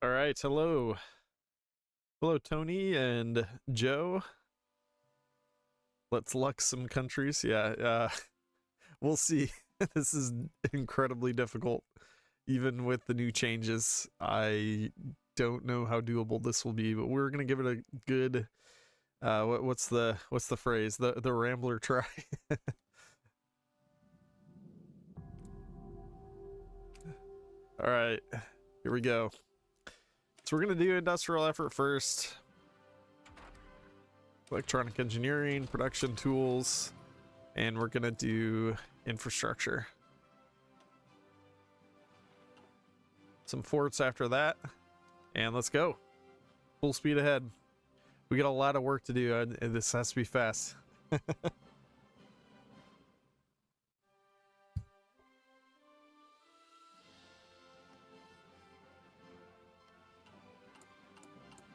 All right, hello. Hello, Tony and Joe. Let's luck some countries. Yeah, we'll see. This is incredibly difficult, even with the new changes. I don't know how doable this will be, but we're gonna give it a good. What's the phrase? The Rambler try. All right, here we go. So we're gonna do industrial effort first. Electronic engineering, production tools, and we're gonna do infrastructure. Some forts after that, and let's go. Full speed ahead. We got a lot of work to do, and this has to be fast.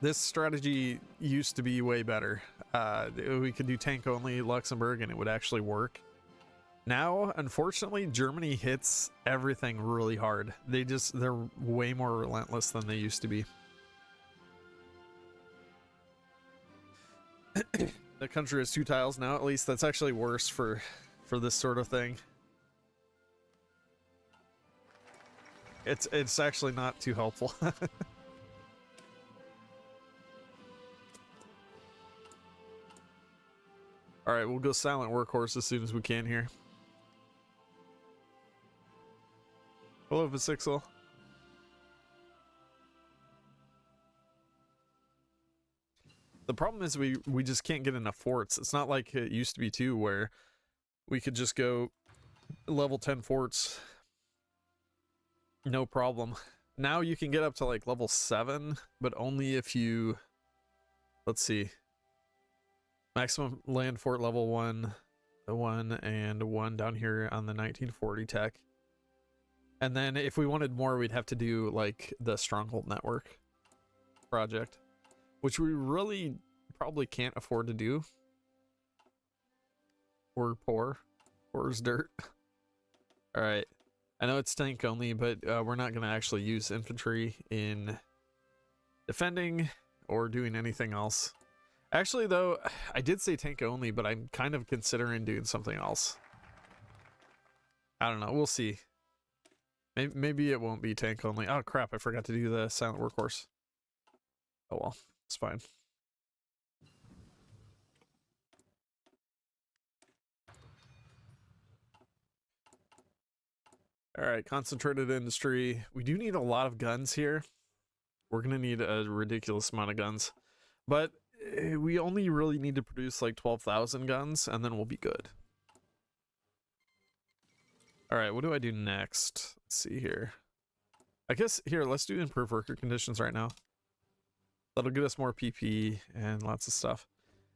This strategy used to be way better. We could do Tank Only Luxembourg and it would actually work. Now, unfortunately, Germany hits everything really hard. They're way more relentless than they used to be. The country has 2 tiles now, at least. That's actually worse for this sort of thing. It's actually not too helpful. All right, we'll go silent workhorse as soon as we can here. Hello, Vasixel. The problem is we just can't get enough forts. It's not like it used to be too, where we could just go level 10 forts, no problem. Now you can get up to like level 7, but only if you, let's see. Maximum land fort level 1, the 1 and 1 down here on the 1940 tech. And then if we wanted more, we'd have to do like the Stronghold Network project, which we really probably can't afford to do. We're poor. Poor as dirt. All right. I know it's tank only, but we're not going to actually use infantry in defending or doing anything else. Actually, though, I did say tank only, but I'm kind of considering doing something else. I don't know. We'll see. Maybe it won't be tank only. Oh, crap. I forgot to do the silent workhorse. Oh, well. It's fine. All right. Concentrated industry. We do need a lot of guns here. We're going to need a ridiculous amount of guns. But we only really need to produce like 12,000 guns and then we'll be good. All right, what do I do next? Let's see here. I guess here, let's do improve worker conditions right now. That'll get us more PP and lots of stuff.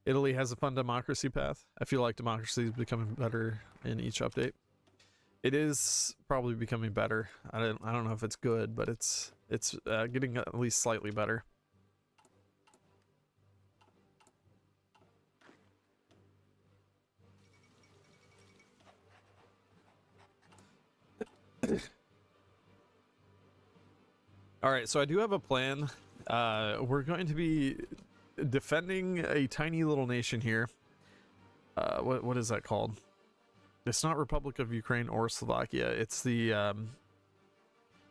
Italy has a fun democracy path. I feel like democracy is becoming better in each update. It is probably becoming better. I don't know if it's good, but it's getting at least slightly better. All right, so I do have a plan. We're going to be defending a tiny little nation here. What is that called? It's not Republic of Ukraine or Slovakia. It's the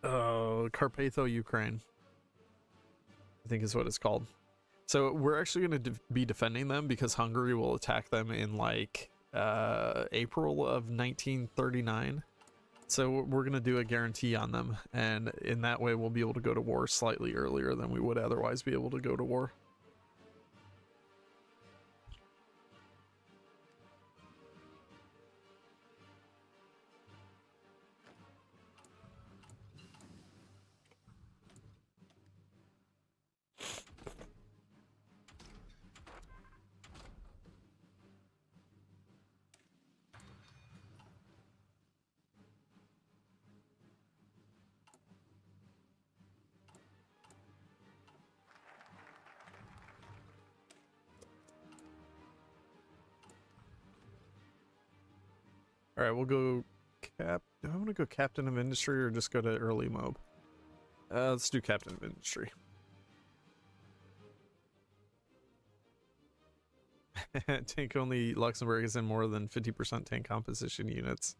Carpatho Ukraine, I think is what it's called. So we're actually going to be defending them because Hungary will attack them in like April of 1939. So we're going to do a guarantee on them, and in that way we'll be able to go to war slightly earlier than we would otherwise be able to go to war. All right, we'll go do I want to go captain of industry or just go to early mob? Let's do Captain of Industry. Tank Only Luxembourg is in more than 50% tank composition units.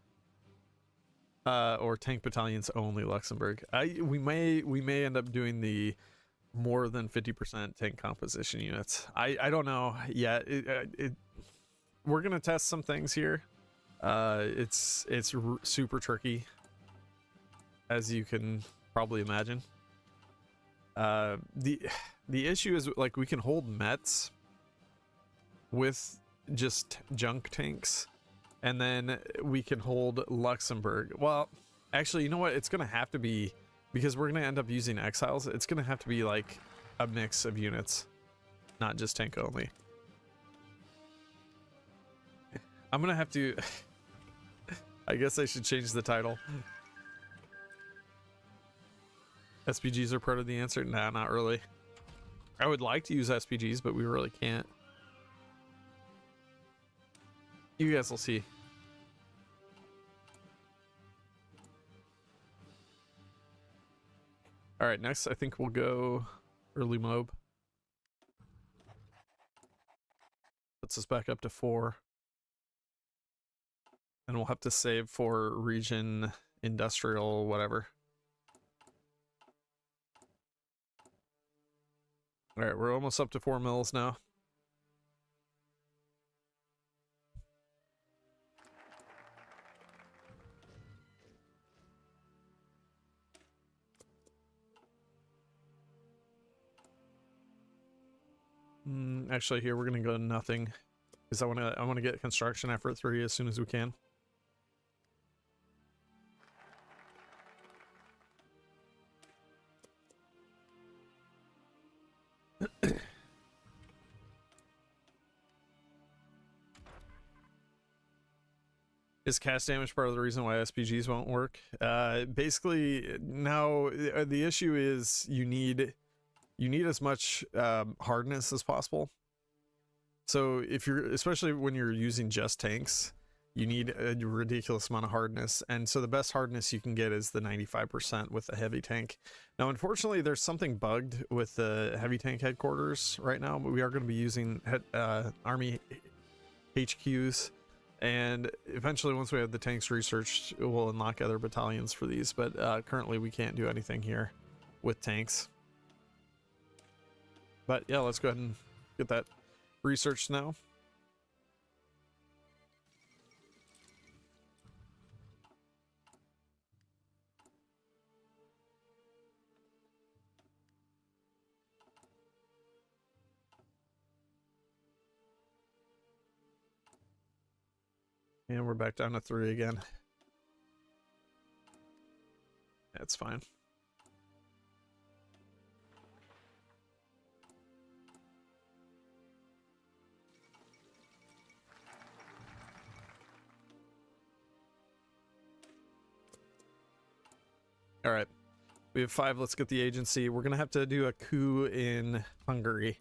Or tank battalions only Luxembourg. We may end up doing the more than 50% tank composition units. I don't know yet. We're gonna test some things here. It's super tricky, as you can probably imagine. The issue is, like, we can hold Mets with just junk tanks, and then we can hold Luxembourg. Well, actually, you know what? It's gonna have to be, because we're gonna end up using exiles. It's gonna have to be like a mix of units, not just tank only. I'm gonna have to. I guess I should change the title. SPGs are part of the answer? Nah, not really. I would like to use SPGs, but we really can't. You guys will see. All right, next I think we'll go early mob. Puts us back up to 4. And we'll have to save for region industrial whatever. All right, we're almost up to 4 mils now. Actually, here we're gonna go nothing, because I want to get construction effort 3 as soon as we can. Is cast damage part of the reason why SPGs won't work? Basically, now the issue is you need as much hardness as possible. So if you're, especially when you're using just tanks, you need a ridiculous amount of hardness, and so the best hardness you can get is the 95% with the heavy tank. Now, unfortunately, there's something bugged with the heavy tank headquarters right now, but we are going to be using army HQs, and eventually, once we have the tanks researched, we'll unlock other battalions for these, but currently we can't do anything here with tanks. But yeah, let's go ahead and get that researched now. And we're back down to 3 again. That's fine. All right, we have 5. Let's get the agency. We're gonna have to do a coup in Hungary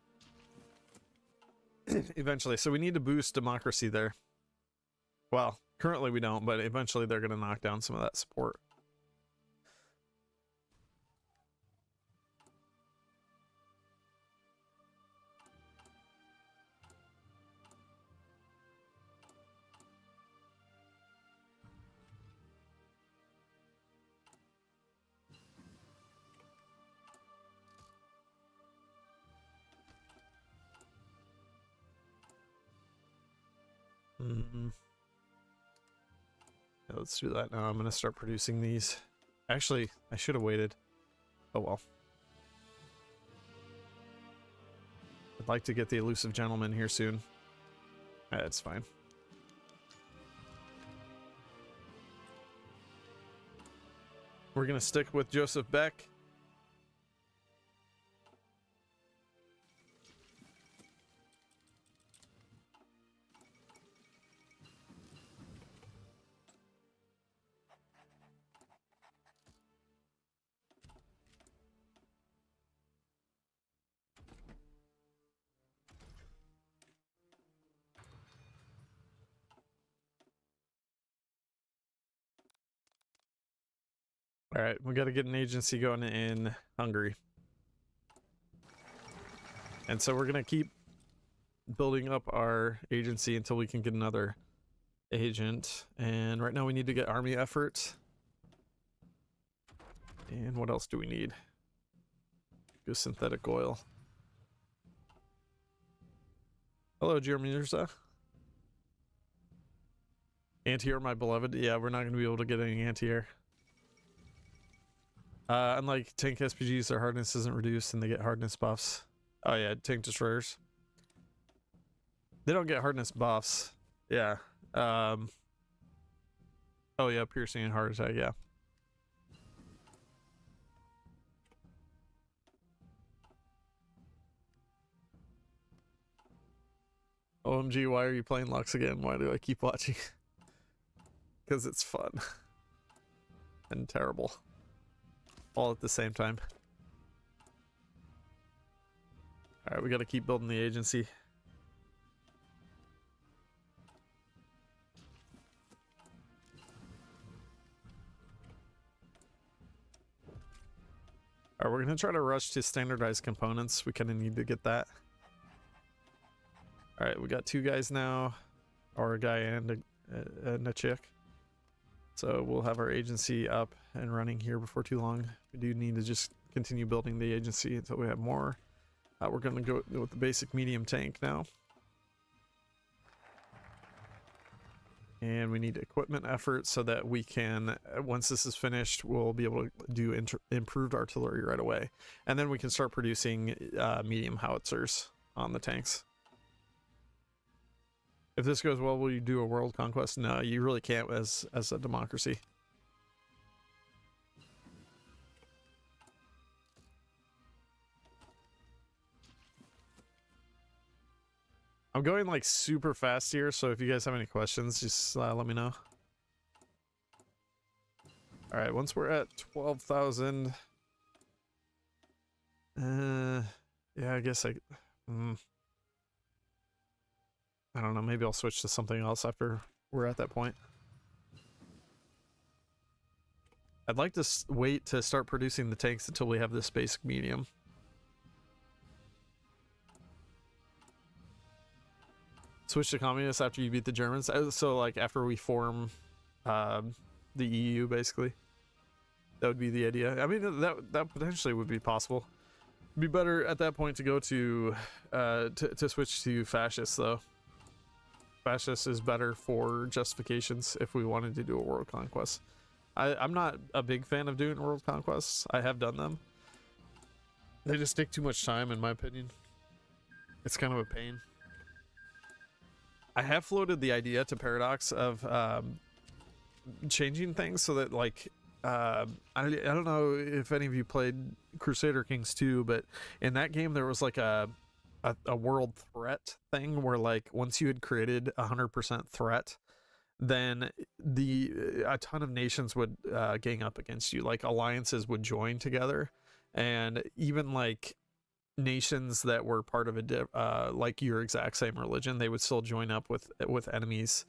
eventually, so we need to boost democracy there. Well, currently we don't, but eventually they're gonna knock down some of that support. Yeah, let's do that now. I'm gonna start producing these. Actually, I should have waited. Oh well. I'd like to get the elusive gentleman here soon. That's fine. We're gonna stick with Joseph Beck. All right, we got to get an agency going in Hungary. And so we're going to keep building up our agency until we can get another agent. And right now we need to get army effort. And what else do we need? Go synthetic oil. Hello, Jeremy Mirza. Anti-air, my beloved. Yeah, we're not going to be able to get any anti-air. Unlike tank SPGs, their hardness isn't reduced and they get hardness buffs. Oh yeah, tank destroyers. They don't get hardness buffs. Yeah. Oh yeah, piercing and heart attack, yeah. OMG, why are you playing Lux again? Why do I keep watching? Because it's fun. And terrible. All at the same time. Alright, we gotta keep building the agency. Alright, we're gonna try to rush to standardized components. We kinda need to get that. Alright, we got 2 guys now. Or a guy and a chick. So we'll have our agency up and running here before too long. We do need to just continue building the agency until we have more. We're going to go with the basic medium tank now. And we need equipment effort so that we can, once this is finished, we'll be able to do improved artillery right away. And then we can start producing medium howitzers on the tanks. If this goes well, will you do a world conquest? No, you really can't as a democracy. I'm going like super fast here, so if you guys have any questions, just let me know. All right, once we're at 12,000, yeah, I guess I don't know, maybe I'll switch to something else after we're at that point. I'd like to wait to start producing the tanks until we have this basic medium. Switch to communists after you beat the Germans. So like after we form the EU, basically. That would be the idea. I mean, that potentially would be possible. It'd be better at that point to go to switch to fascists, though. Fascist is better for justifications if we wanted to do a world conquest. I'm not a big fan of doing world conquests. I have done them. They just take too much time, in my opinion. It's kind of a pain. I have floated the idea to Paradox of changing things so that, like, I don't know if any of you played Crusader Kings 2, but in that game there was like a world threat thing where, like, once you had created 100% threat, then a ton of nations would gang up against you. Like alliances would join together, and even like nations that were part of like your exact same religion, they would still join up with enemies.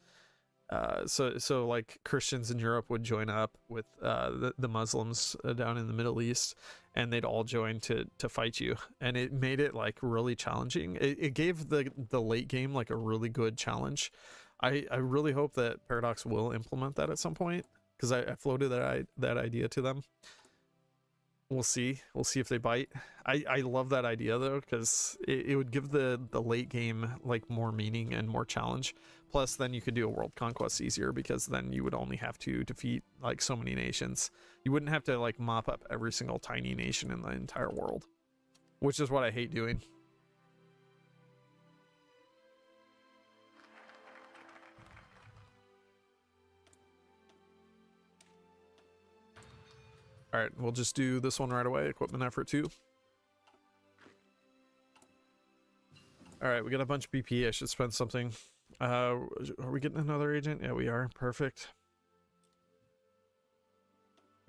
So like Christians in Europe would join up with the Muslims down in the Middle East, and they'd all join to fight you, and it made it like really challenging. It gave the late game like a really good challenge. I really hope that Paradox will implement that at some point, because I floated that idea to them. We'll see if they bite. I love that idea though, because it would give the late game like more meaning and more challenge. Plus then you could do a world conquest easier, because then you would only have to defeat like so many nations. You wouldn't have to like mop up every single tiny nation in the entire world, which is what I hate doing. All right, we'll just do this one right away. Equipment effort 2. All right, we got a bunch of BP. I should spend something. Are we getting another agent? Yeah, we are. Perfect.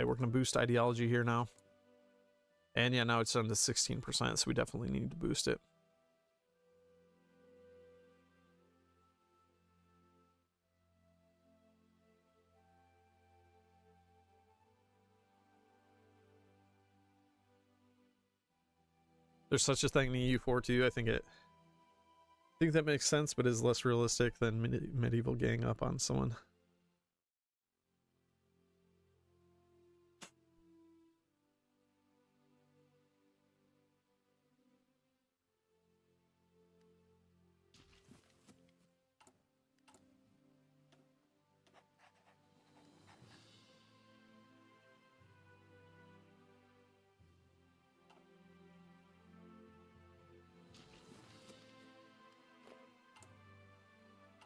Okay, we're going to boost ideology here now. And yeah, now it's down to 16%, so we definitely need to boost it. There's such a thing in EU4 too. I think that makes sense, but is less realistic than medieval gang up on someone.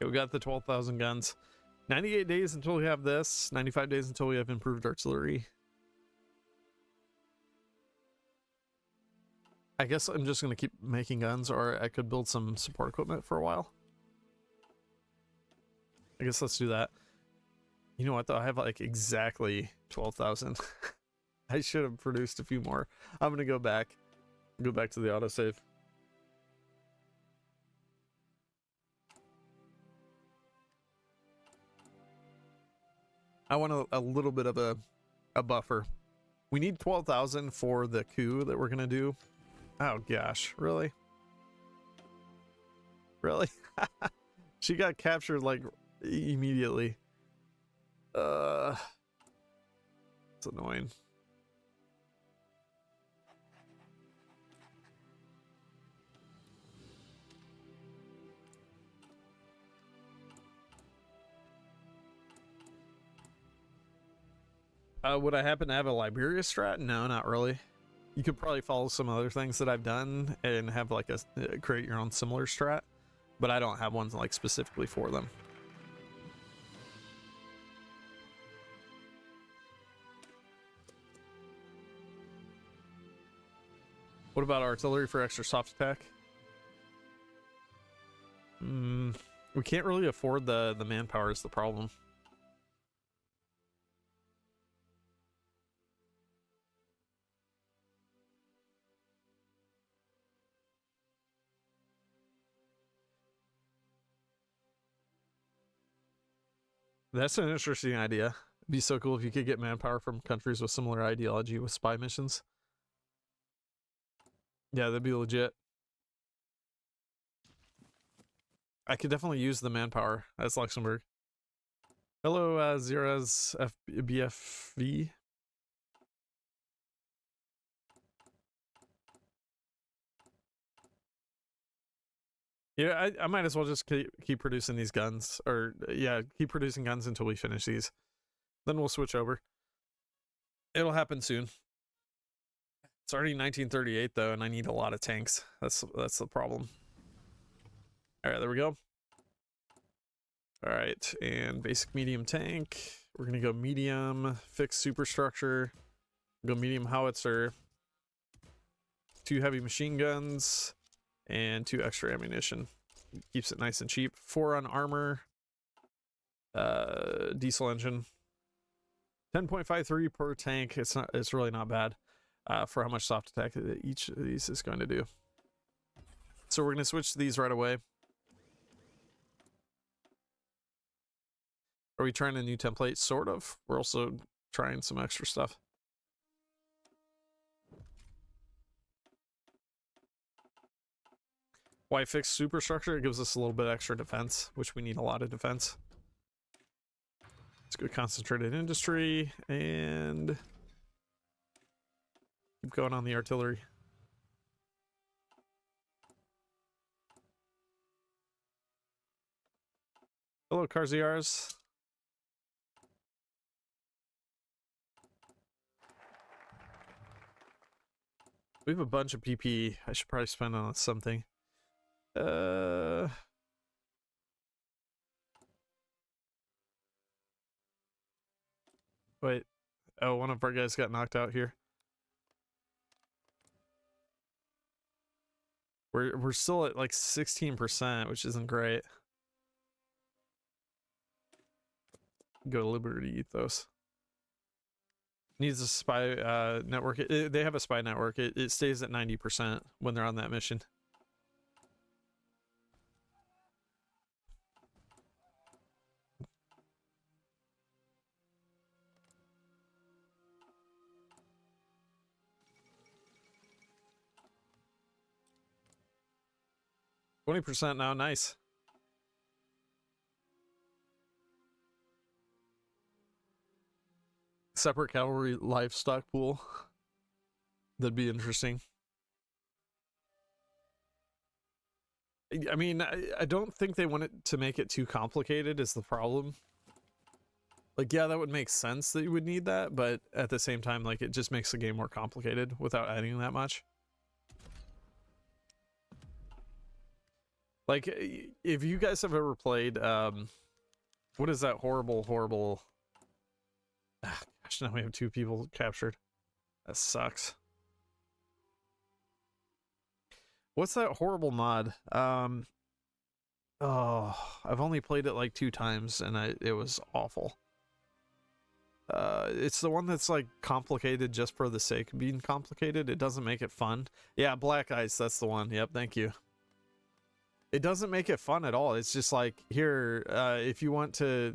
Okay, we got the 12,000 guns. 98 days until we have this. 95 days until we have improved artillery. I guess I'm just going to keep making guns, or I could build some support equipment for a while. I guess let's do that. You know what, though? I have like exactly 12,000. I should have produced a few more. I'm going to go back to the autosave. I want a little bit of a buffer. We need 12,000 for the coup that we're going to do. Oh gosh, really? Really? She got captured like immediately. It's annoying. Would I happen to have a Liberia strat? No, not really. You could probably follow some other things that I've done and have like a create your own similar strat, but I don't have ones like specifically for them. What about artillery for extra soft attack? We can't really afford the manpower is the problem. That's an interesting idea. It'd be so cool if you could get manpower from countries with similar ideology with spy missions. Yeah, that'd be legit. I could definitely use the manpower as Luxembourg. Hello, Zira's BFV. Yeah, I might as well just keep producing these guns. Or, yeah, keep producing guns until we finish these. Then we'll switch over. It'll happen soon. It's already 1938, though, and I need a lot of tanks. That's the problem. All right, there we go. All right, and basic medium tank. We're going to go medium, fixed superstructure. Go medium howitzer. 2 heavy machine guns. And 2 extra ammunition. Keeps it nice and cheap. 4 on armor. Diesel engine. 10.53 per tank. It's really not bad for how much soft attack each of these is going to do. So we're going to switch to these right away. Are we trying a new template? Sort of. We're also trying some extra stuff. Why fix superstructure? It gives us a little bit extra defense, which we need a lot of defense. Let's go concentrated industry and keep going on the artillery. Hello, Carziars. We have a bunch of PP. I should probably spend on something. Wait. Oh, one of our guys got knocked out here. We're still at like 16%, which isn't great. Go to Liberty Ethos. Needs a spy network. They have a spy network. It stays at 90% when they're on that mission. 20% now, nice. Separate cavalry livestock pool. That'd be interesting. I mean, I don't think they want it to make it too complicated is the problem. Like, yeah, that would make sense that you would need that, but at the same time, like, it just makes the game more complicated without adding that much. Like, if you guys have ever played, what is that horrible... gosh, now we have 2 people captured. That sucks. What's that horrible mod? Oh, I've only played it like 2 times, and it was awful. It's the one that's like complicated just for the sake of being complicated. It doesn't make it fun. Yeah, Black Ice, that's the one. Yep, thank you. It doesn't make it fun at all. It's just like, here, if you want to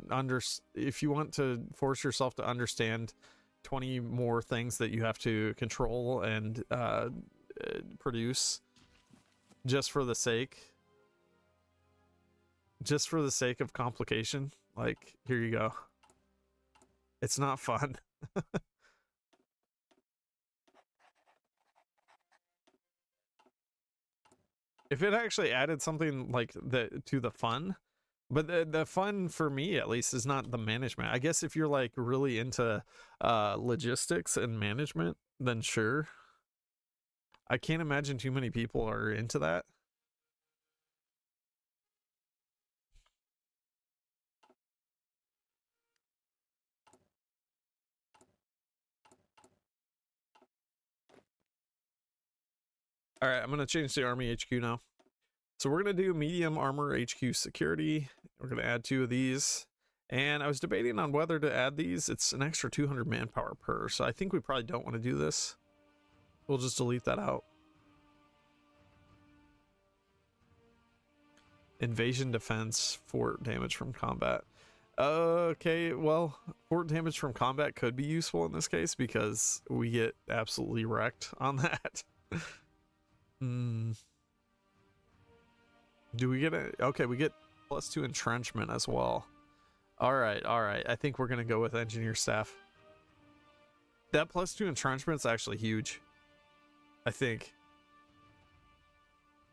force yourself to understand 20 more things that you have to control and produce just for the sake of complication, like, here you go. It's not fun. If it actually added something like to the fun, but the fun for me at least is not the management. I guess if you're like really into logistics and management, then sure. I can't imagine too many people are into that. All right, I'm going to change the Army HQ now. So we're going to do medium armor HQ security. We're going to add 2 of these. And I was debating on whether to add these. It's an extra 200 manpower per. So I think we probably don't want to do this. We'll just delete that out. Invasion defense, fort damage from combat. Okay, well, fort damage from combat could be useful in this case because we get absolutely wrecked on that. Do we get it? Okay, we get +2 entrenchment as well. All right. I think we're gonna go with engineer staff. That +2 entrenchment is actually huge. I think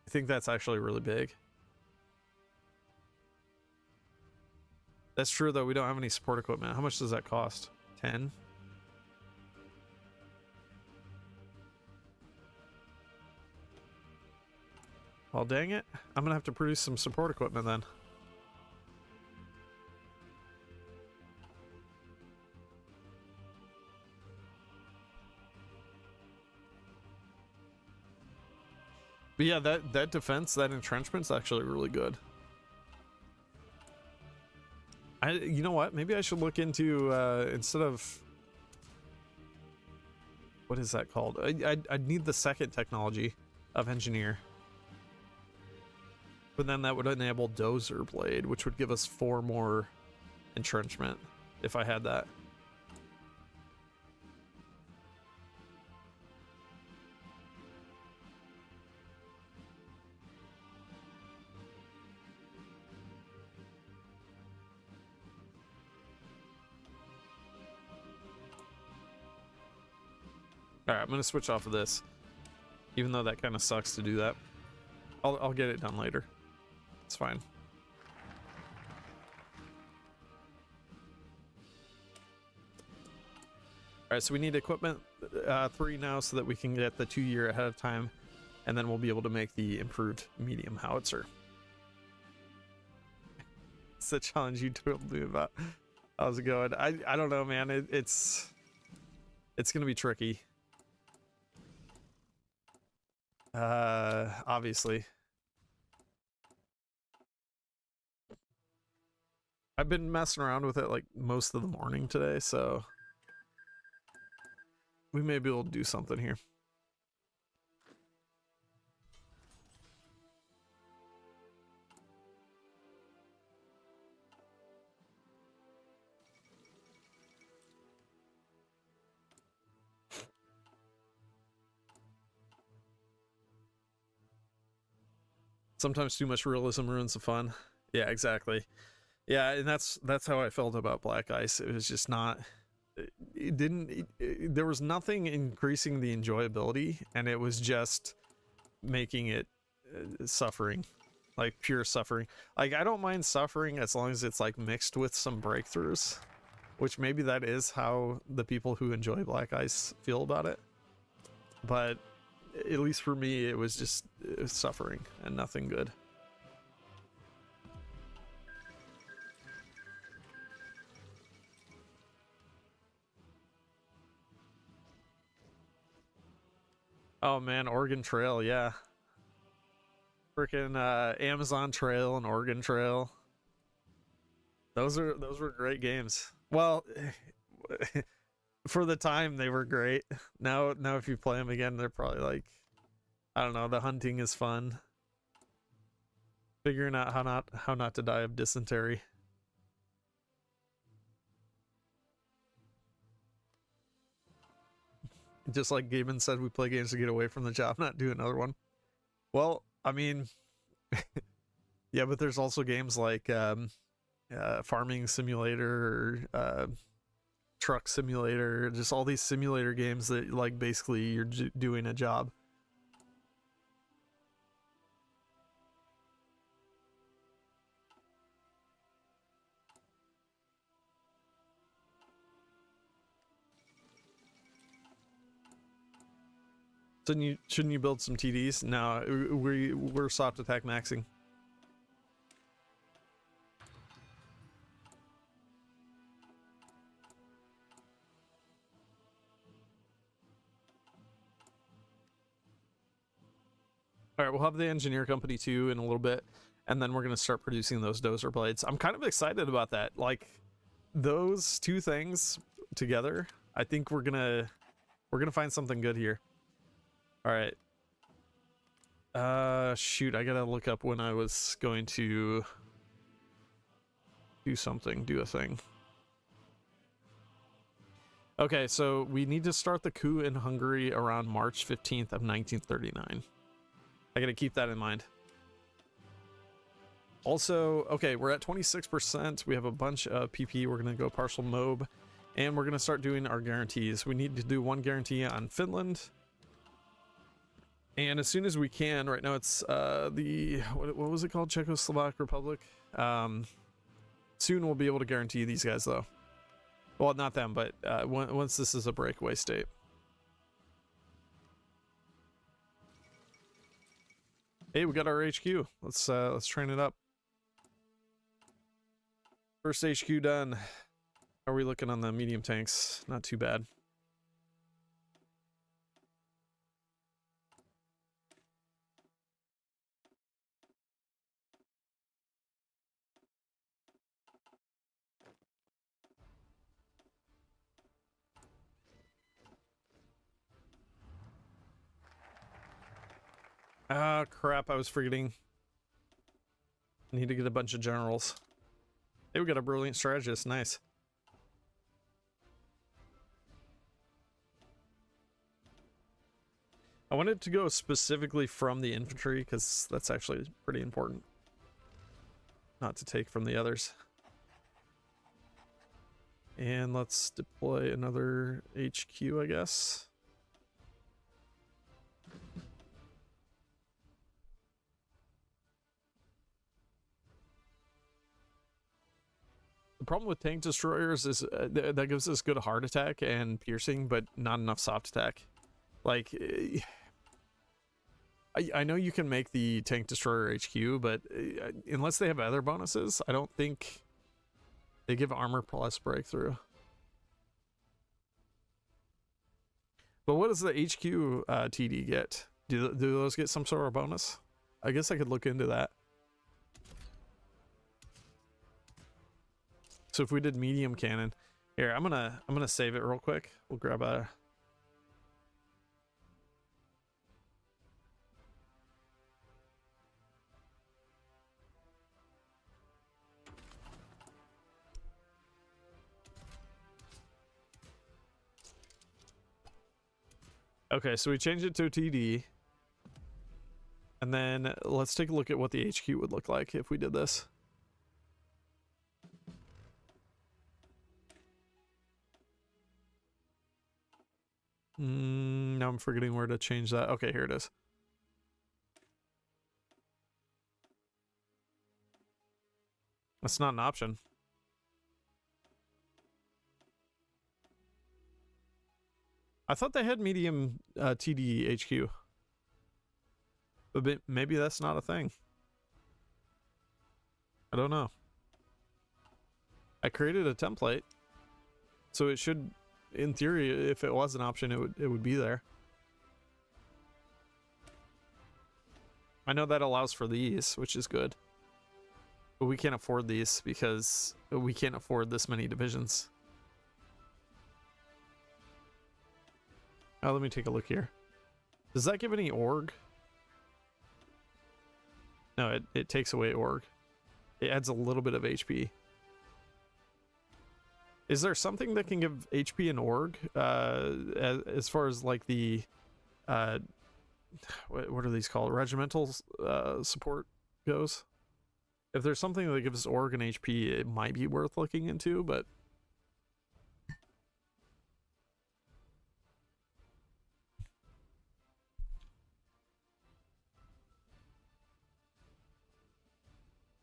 that's actually really big. That's true though. We don't have any support equipment. How much does that cost? 10. Well, dang it. I'm gonna have to produce some support equipment then. But yeah, that defense, that entrenchment's actually really good. You know what? Maybe I should look into instead of, what is that called? I'd need the second technology of engineer. But then that would enable Dozer Blade, which would give us 4 more entrenchment if I had that. All right, I'm gonna switch off of this, even though that kind of sucks to do that. I'll get it done later. It's fine. All right, so we need equipment 3 now so that we can get the 2-year ahead of time, and then we'll be able to make the improved medium howitzer. It's the challenge you told me about. How's it going? I don't know, man. It's gonna be tricky. Obviously. I've been messing around with it like most of the morning today, so we may be able to do something here. Sometimes too much realism ruins the fun. Yeah, exactly. Yeah, and that's how I felt about Black Ice. It was just not. It didn't. There was nothing increasing the enjoyability, and it was just making it suffering, like pure suffering. Like I don't mind suffering as long as it's like mixed with some breakthroughs, which maybe that is how the people who enjoy Black Ice feel about it. But at least for me, it was just suffering and nothing good. Oh man, Oregon Trail, yeah. Freaking Amazon Trail and Oregon Trail. Those were great games. Well, for the time they were great. Now if you play them again, they're probably like, I don't know, the hunting is fun. Figuring out how not to die of dysentery. Just like Gaben said, we play games to get away from the job, not do another one. Well, I mean, yeah, but there's also games like Farming Simulator or Truck Simulator, just all these simulator games that like basically you're doing a job. Shouldn't you build some TDs? No, we're soft attack maxing. All right, we'll have the engineer company too in a little bit, and then we're gonna start producing those dozer blades. I'm kind of excited about that. Like those two things together, I think we're gonna find something good here. All right. Shoot, I gotta look up when I was going to do something, do a thing. Okay, so we need to start the coup in Hungary around March 15th of 1939. I gotta keep that in mind. Also, okay, we're at 26%. We have a bunch of PP. We're gonna go partial MOB, and we're gonna start doing our guarantees. We need to do one guarantee on Finland. And as soon as we can, right now it's the what was it called, Czechoslovak Republic. Soon we'll be able to guarantee these guys though. Well, not them, but once this is a breakaway state. Hey, we got our HQ. Let's train it up. First HQ done. How are we looking on the medium tanks? Not too bad. Ah, crap, I was forgetting. I need to get a bunch of generals. Hey, we got a brilliant strategist, nice. I wanted to go specifically from the infantry, because that's actually pretty important. Not to take from the others. And let's deploy another HQ, I guess. The problem with tank destroyers is that gives us good hard attack and piercing, but not enough soft attack. Like, I know you can make the tank destroyer HQ, but unless they have other bonuses, I don't think they give armor plus breakthrough. But what does the HQ TD get? Do those get some sort of bonus? I guess I could look into that. So if we did medium cannon, here I'm gonna save it real quick. We'll grab a. Okay, so we changed it to TD. And then let's take a look at what the HQ would look like if we did this. Now I'm forgetting where to change that. Okay, here it is. That's not an option. I thought they had medium TD HQ. But maybe that's not a thing. I don't know. I created a template, so it should, in theory, if it was an option, it would be there. I know that allows for these, which is good. But we can't afford these because we can't afford this many divisions. Oh, let me take a look here. Does that give any org? No, it takes away org. It adds a little bit of HP. Is there something that can give HP and org as far as like the what are these called, regimental support goes? If there's something that gives org and HP, it might be worth looking into, but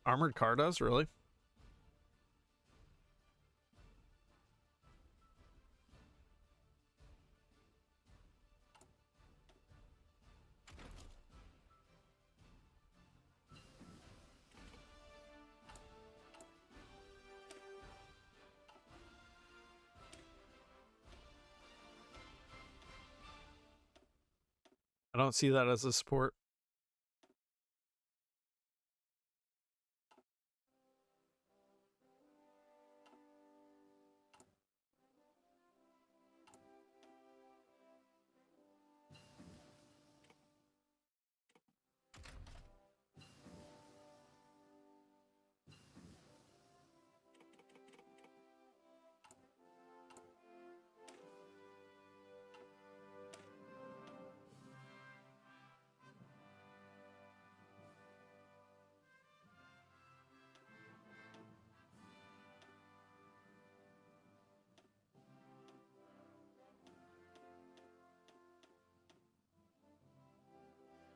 armored car does, really? I don't see that as a support.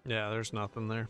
Yeah, there's nothing there.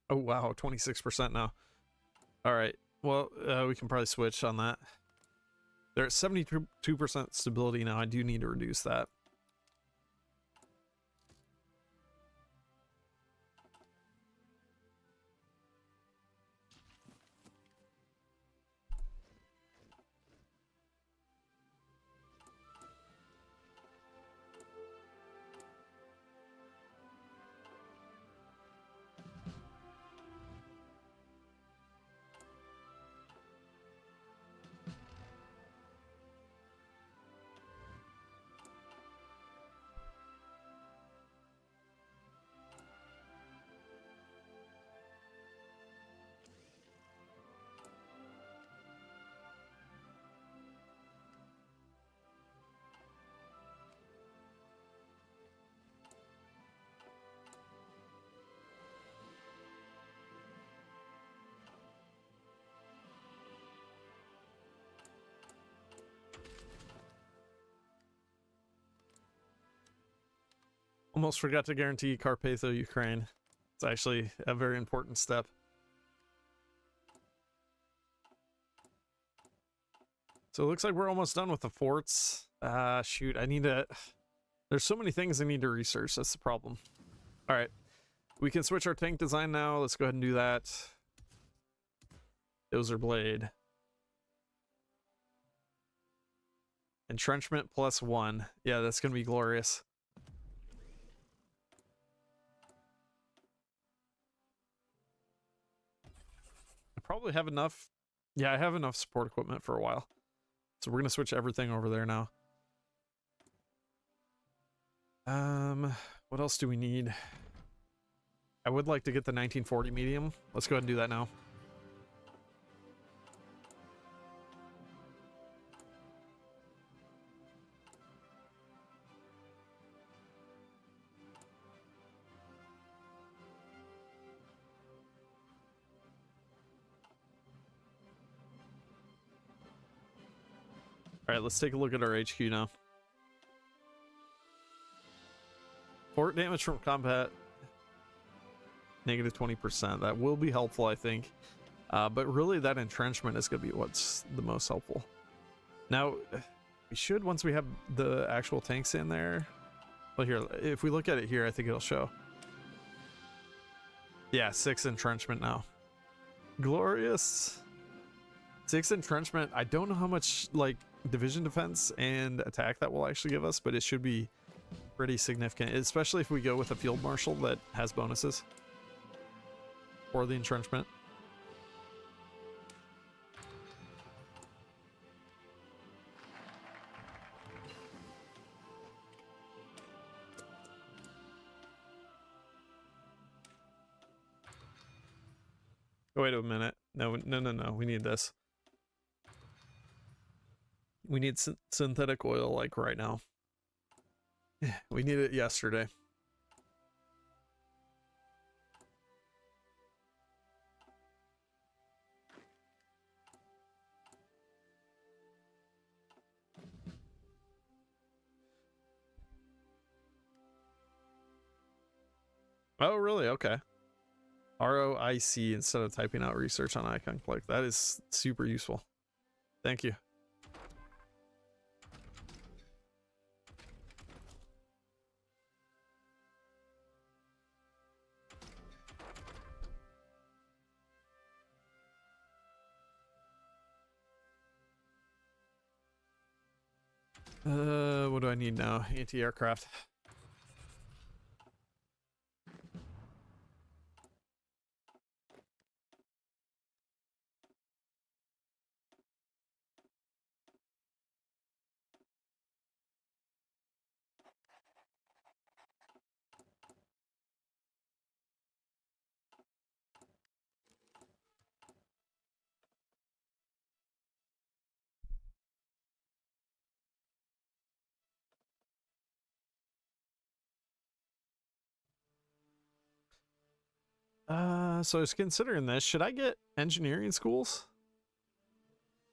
Oh wow, 26% now. All right, well, we can probably switch on that. They're at 72% stability now. I do need to reduce that. Almost forgot to guarantee Carpatho, Ukraine. It's actually a very important step. So it looks like we're almost done with the forts. Shoot, I need to... There's so many things I need to research. That's the problem. All right. We can switch our tank design now. Let's go ahead and do that. Dozer blade. Entrenchment +1. Yeah, that's gonna be glorious. I probably have enough. Yeah, I have enough support equipment for a while. So we're gonna switch everything over there now. What else do we need? I would like to get the 1940 medium. Let's go ahead and do that now. All right, let's take a look at our HQ now. Fort damage from combat, -20%. That will be helpful, I think. But really, that entrenchment is going to be what's the most helpful. Now, we should, once we have the actual tanks in there. Well, here, if we look at it here, I think it'll show. Yeah, 6 entrenchment now. Glorious. 6 entrenchment. I don't know how much, like, division defense and attack that will actually give us, but it should be pretty significant, especially if we go with a field marshal that has bonuses for the entrenchment. Oh, wait a minute. No, we need this. We need synthetic oil, like, right now. We need it yesterday. Oh, really? Okay. ROIC instead of typing out research on icon click. That is super useful. Thank you. What do I need now? Anti-aircraft. So I was considering this. Should I get engineering schools?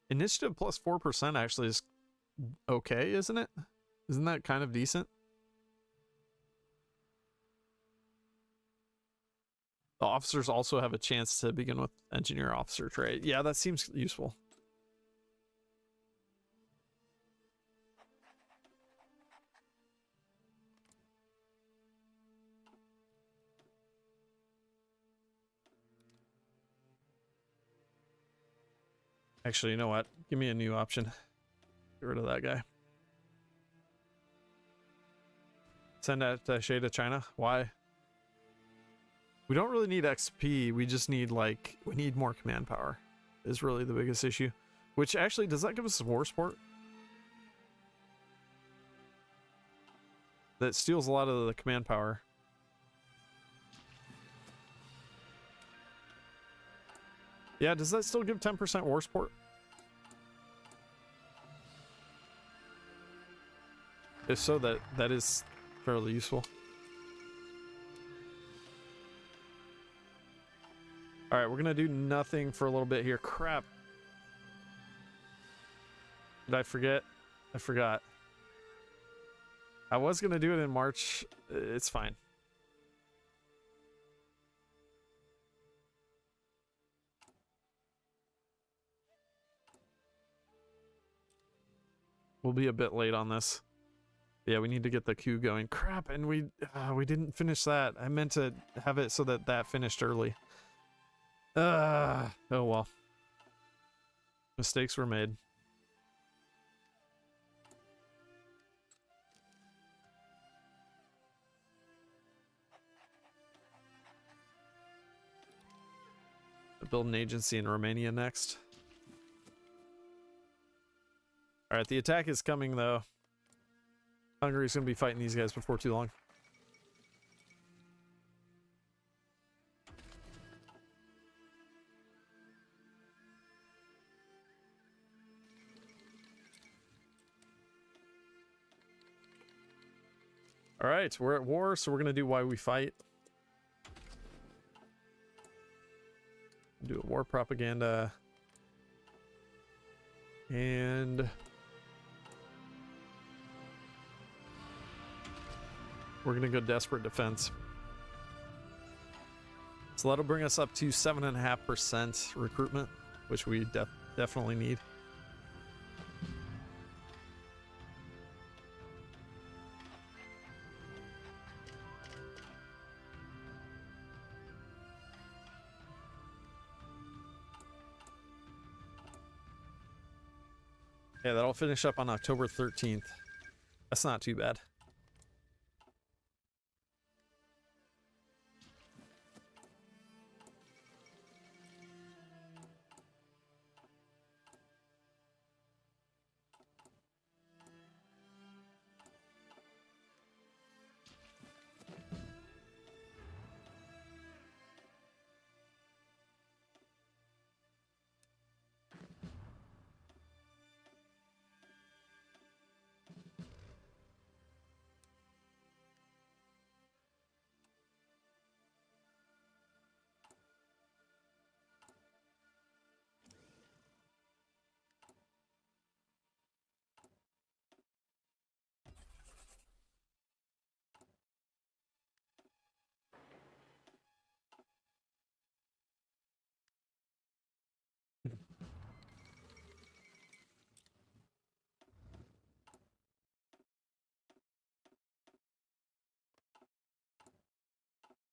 Initiative +4% actually is okay, isn't it? Isn't that kind of decent? The officers also have a chance to begin with engineer officer trait. Yeah, that seems useful. Actually, you know what? Give me a new option. Get rid of that guy. Send attaché to China. Why? We don't really need XP. We just need, like, we need more command power is really the biggest issue. Which actually, does that give us war support? That steals a lot of the command power. Yeah, does that still give 10% war support? If so, that is fairly useful. All right, we're gonna do nothing for a little bit here. Crap. Did I forget? I forgot. I was gonna do it in March. It's fine. We'll be a bit late on this. Yeah, we need to get the queue going. Crap, and we didn't finish that. I meant to have it so that finished early. Oh well. Mistakes were made. Build an agency in Romania next. Alright, the attack is coming though. Hungary's gonna be fighting these guys before too long. Alright, we're at war, so we're gonna do Why We Fight. Do a war propaganda. And we're gonna go desperate defense. So that'll bring us up to 7.5% recruitment, which we definitely need. Yeah, that'll finish up on October 13th. That's not too bad.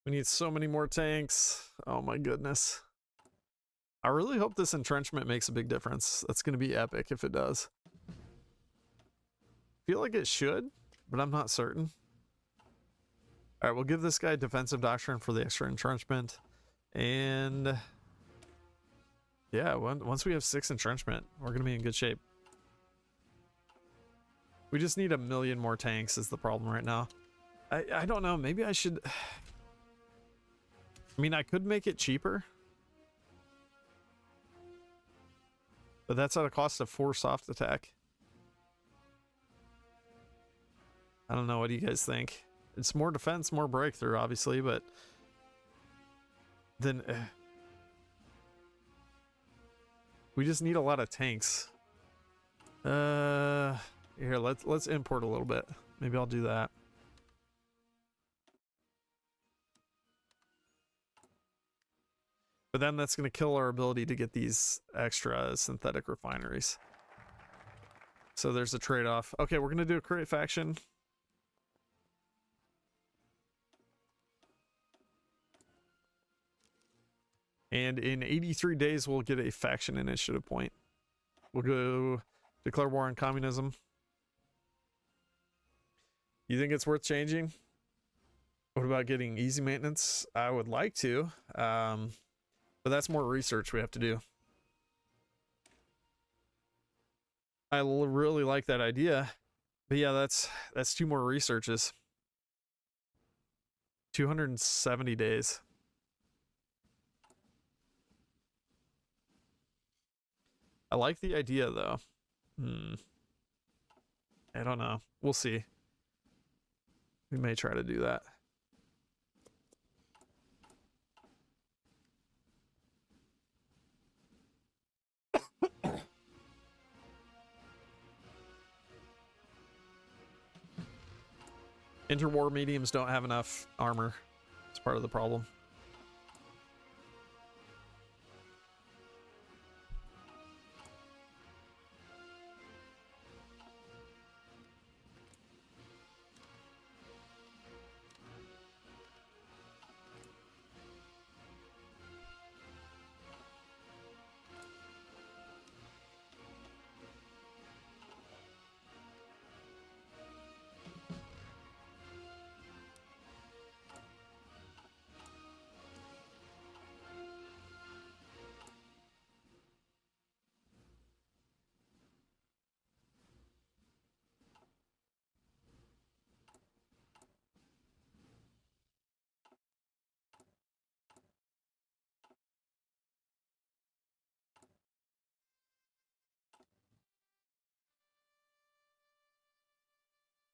We need so many more tanks. Oh my goodness. I really hope this entrenchment makes a big difference. That's going to be epic if it does. Feel like it should, but I'm not certain. All right, we'll give this guy defensive doctrine for the extra entrenchment. And yeah, once we have 6 entrenchment, we're going to be in good shape. We just need 1 million more tanks is the problem right now. I don't know. Maybe I should... I mean, I could make it cheaper. But that's at a cost of 4 soft attack. I don't know. What do you guys think? It's more defense, more breakthrough, obviously, but then we just need a lot of tanks. Here, let's import a little bit. Maybe I'll do that. But then that's going to kill our ability to get these extra synthetic refineries. So there's a trade-off. Okay, we're going to do a create faction. And in 83 days, we'll get a faction initiative point. We'll go declare war on communism. You think it's worth changing? What about getting easy maintenance? I would like to. But that's more research we have to do. I really like that idea. But yeah, that's 2 more researches. 270 days. I like the idea though. I don't know. We'll see. We may try to do that. Interwar mediums don't have enough armor. It's part of the problem.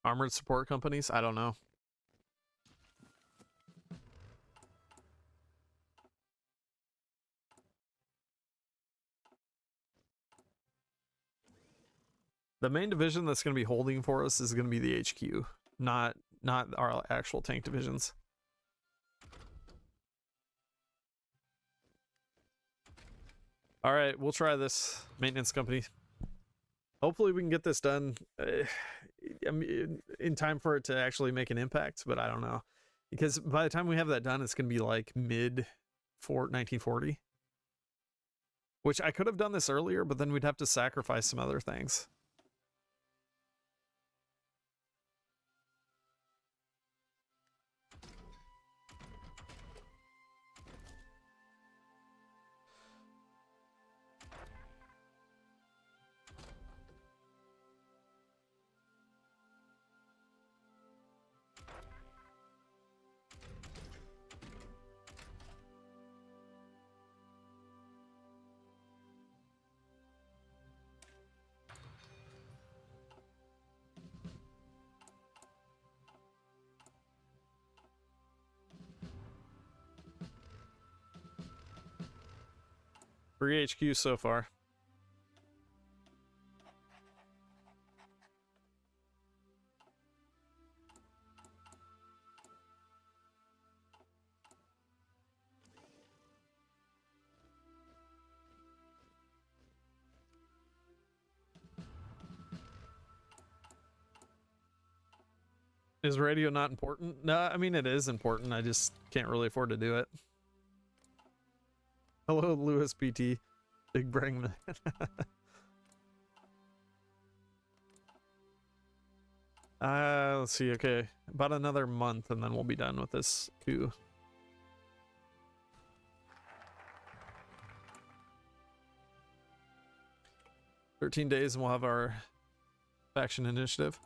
Armored support companies? I don't know. The main division that's going to be holding for us is going to be the HQ, not our actual tank divisions. All right, we'll try this maintenance company. Hopefully we can get this done in time for it to actually make an impact, but I don't know. Because by the time we have that done, it's going to be like mid 1940. Which I could have done this earlier, but then we'd have to sacrifice some other things. Three HQ so far. Is radio not important? No, I mean, it is important. I just can't really afford to do it. Hello, Lewis PT. Big brain man. Let's see. Okay, about another month and then we'll be done with this coup. "13 days and we'll have our faction initiative."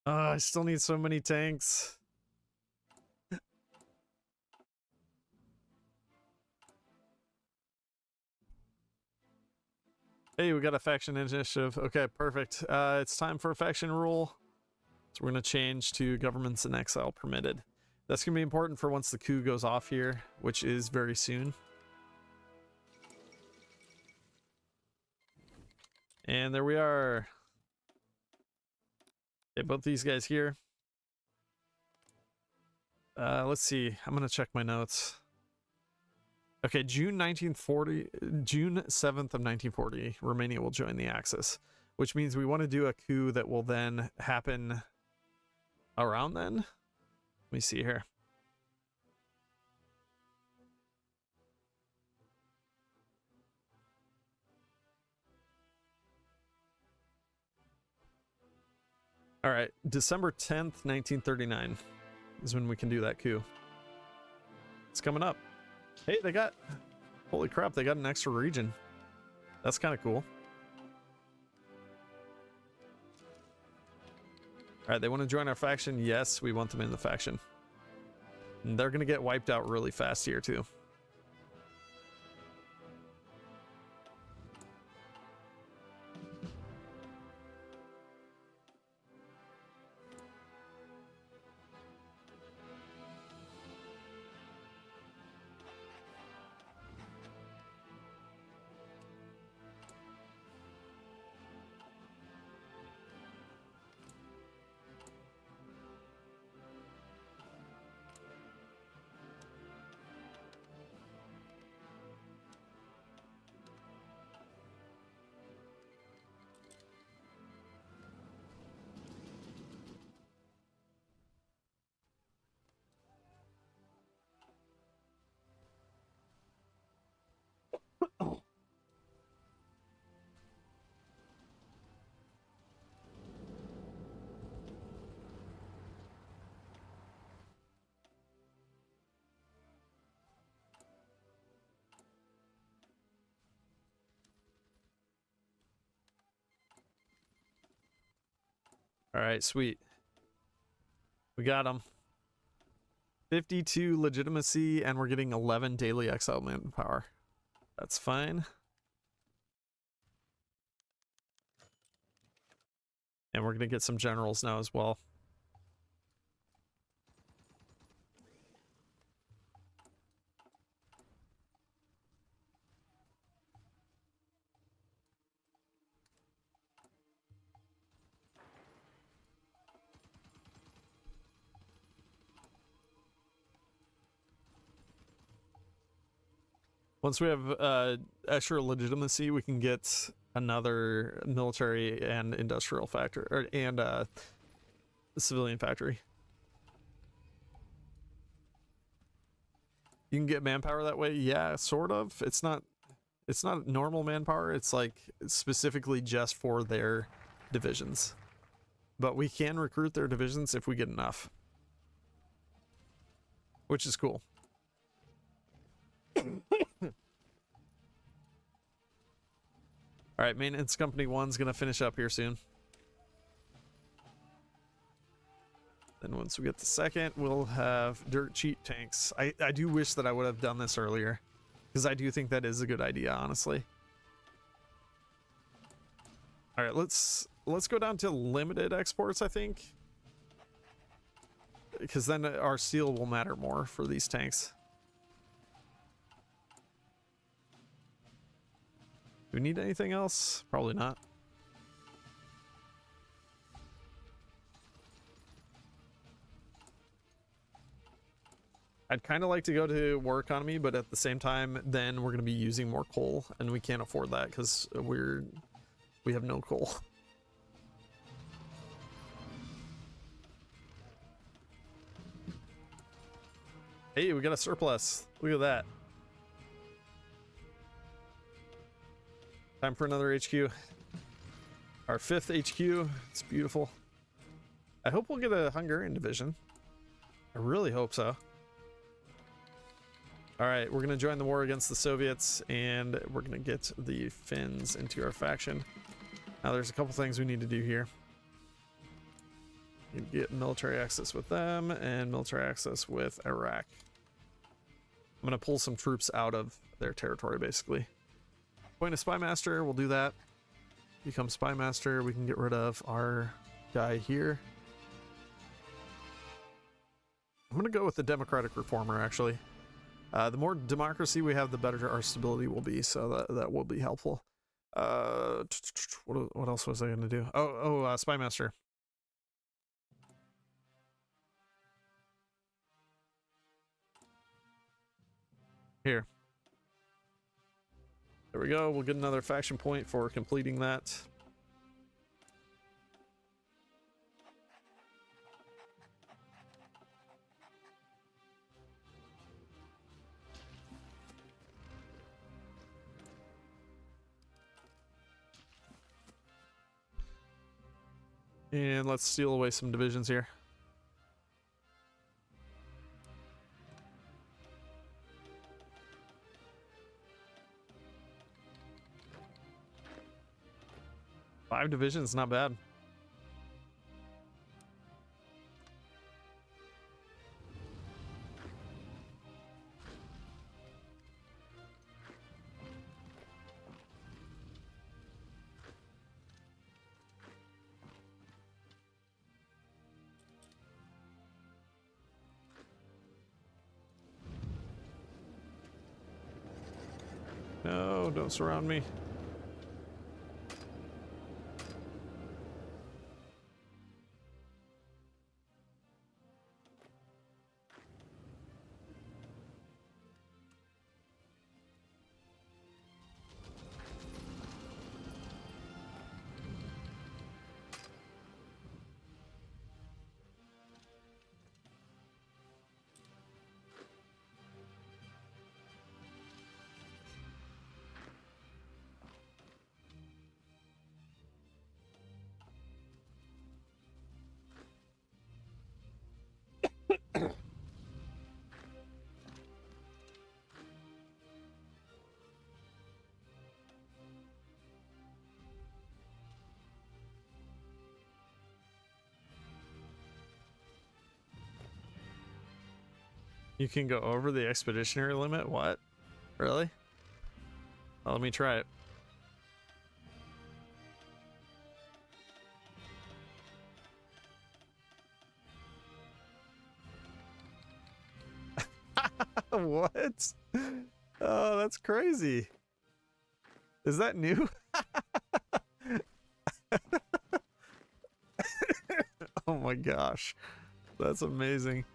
I still need so many tanks. Hey, we got a faction initiative. Okay, perfect. It's time for a faction rule. So we're going to change to governments in exile permitted. That's going to be important for once the coup goes off here, which is very soon. And there we are. Okay, both these guys here. Let's see. I'm going to check my notes. Okay, June 1940, June 7th of 1940, Romania will join the Axis, which means we want to do a coup that will then happen around then. Let me see here. All right, December 10th, 1939 is when we can do that coup. It's coming up. Hey, they got, holy crap, they got an extra region. That's kind of cool. All right, they want to join our faction. Yes, we want them in the faction. And they're going to get wiped out really fast here, too. All right, sweet. We got them. 52 legitimacy, and we're getting 11 daily exile manpower. That's fine. And we're going to get some generals now as well. Once we have extra legitimacy, we can get another military and industrial factory, and civilian factory. You can get manpower that way, yeah, sort of. It's not normal manpower. It's like specifically just for their divisions, but we can recruit their divisions if we get enough, which is cool. All right, maintenance company 1's gonna finish up here soon. Then once we get the second, we'll have dirt cheap tanks. I do wish that I would have done this earlier, because I do think that is a good idea, honestly. All right, let's go down to limited exports, I think, because then our steel will matter more for these tanks. Do we need anything else? Probably not. I'd kind of like to go to war economy, but at the same time, then we're going to be using more coal, and we can't afford that because we have no coal. Hey, we got a surplus. Look at that. Time for another HQ. Our 5th HQ. It's beautiful. I hope we'll get a Hungarian division. I really hope so. All right, we're going to join the war against the Soviets, and we're going to get the Finns into our faction. Now, there's a couple things we need to do here. You get military access with them and military access with Iraq. I'm going to pull some troops out of their territory, basically. Point a spy master, we'll do that. Become spy master, we can get rid of our guy here. I'm gonna go with the democratic reformer, actually. The more democracy we have, the better our stability will be, so that will be helpful. What else was I gonna do? Spy master. Here. There we go. We'll get another faction point for completing that. And let's steal away some divisions here. Five divisions, not bad. No, don't surround me. You can go over the expeditionary limit? What? Really? Well, let me try it. What? Oh, that's crazy. Is that new? Oh my gosh. That's amazing.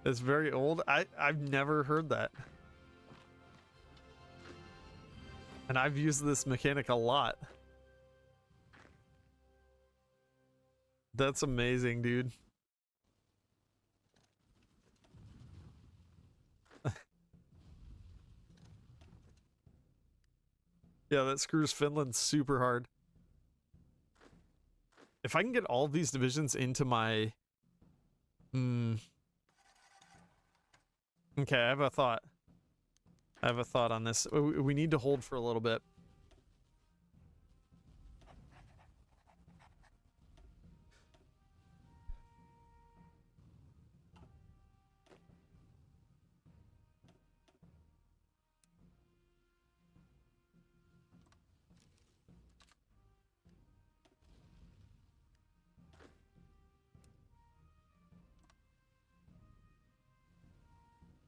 It's very old. I've never heard that. And I've used this mechanic a lot. That's amazing, dude. Yeah, that screws Finland super hard. If I can get all of these divisions into my... Okay, I have a thought. I have a thought on this. We need to hold for a little bit.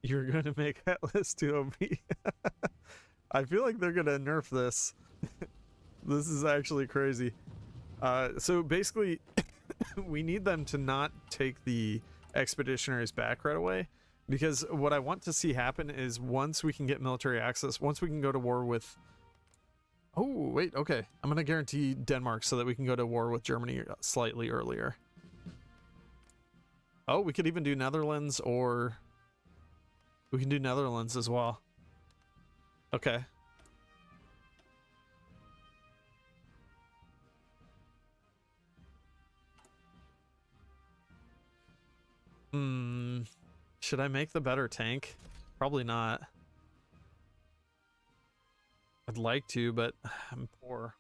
You're going to make that list too OP. I feel like they're going to nerf this. This is actually crazy. So basically, we need them to not take the expeditionaries back right away. Because what I want to see happen is once we can get military access, once we can go to war with... Oh, wait, okay. I'm going to guarantee Denmark so that we can go to war with Germany slightly earlier. Oh, we could even do Netherlands, or... We can do Netherlands as well. Okay. Should I make the better tank? Probably not. I'd like to, but I'm poor.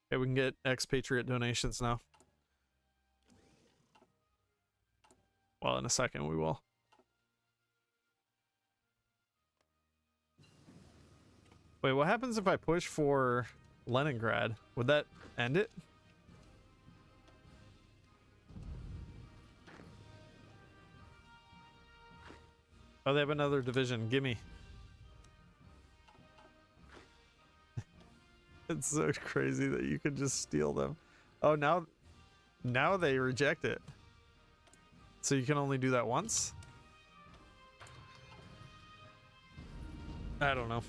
Okay, we can get expatriate donations now. Well, in a second we will. Wait, what happens if I push for Leningrad? Would that end it? Oh, they have another division. Gimme. It's so crazy that you can just steal them. Oh, now they reject it. So you can only do that once? I don't know.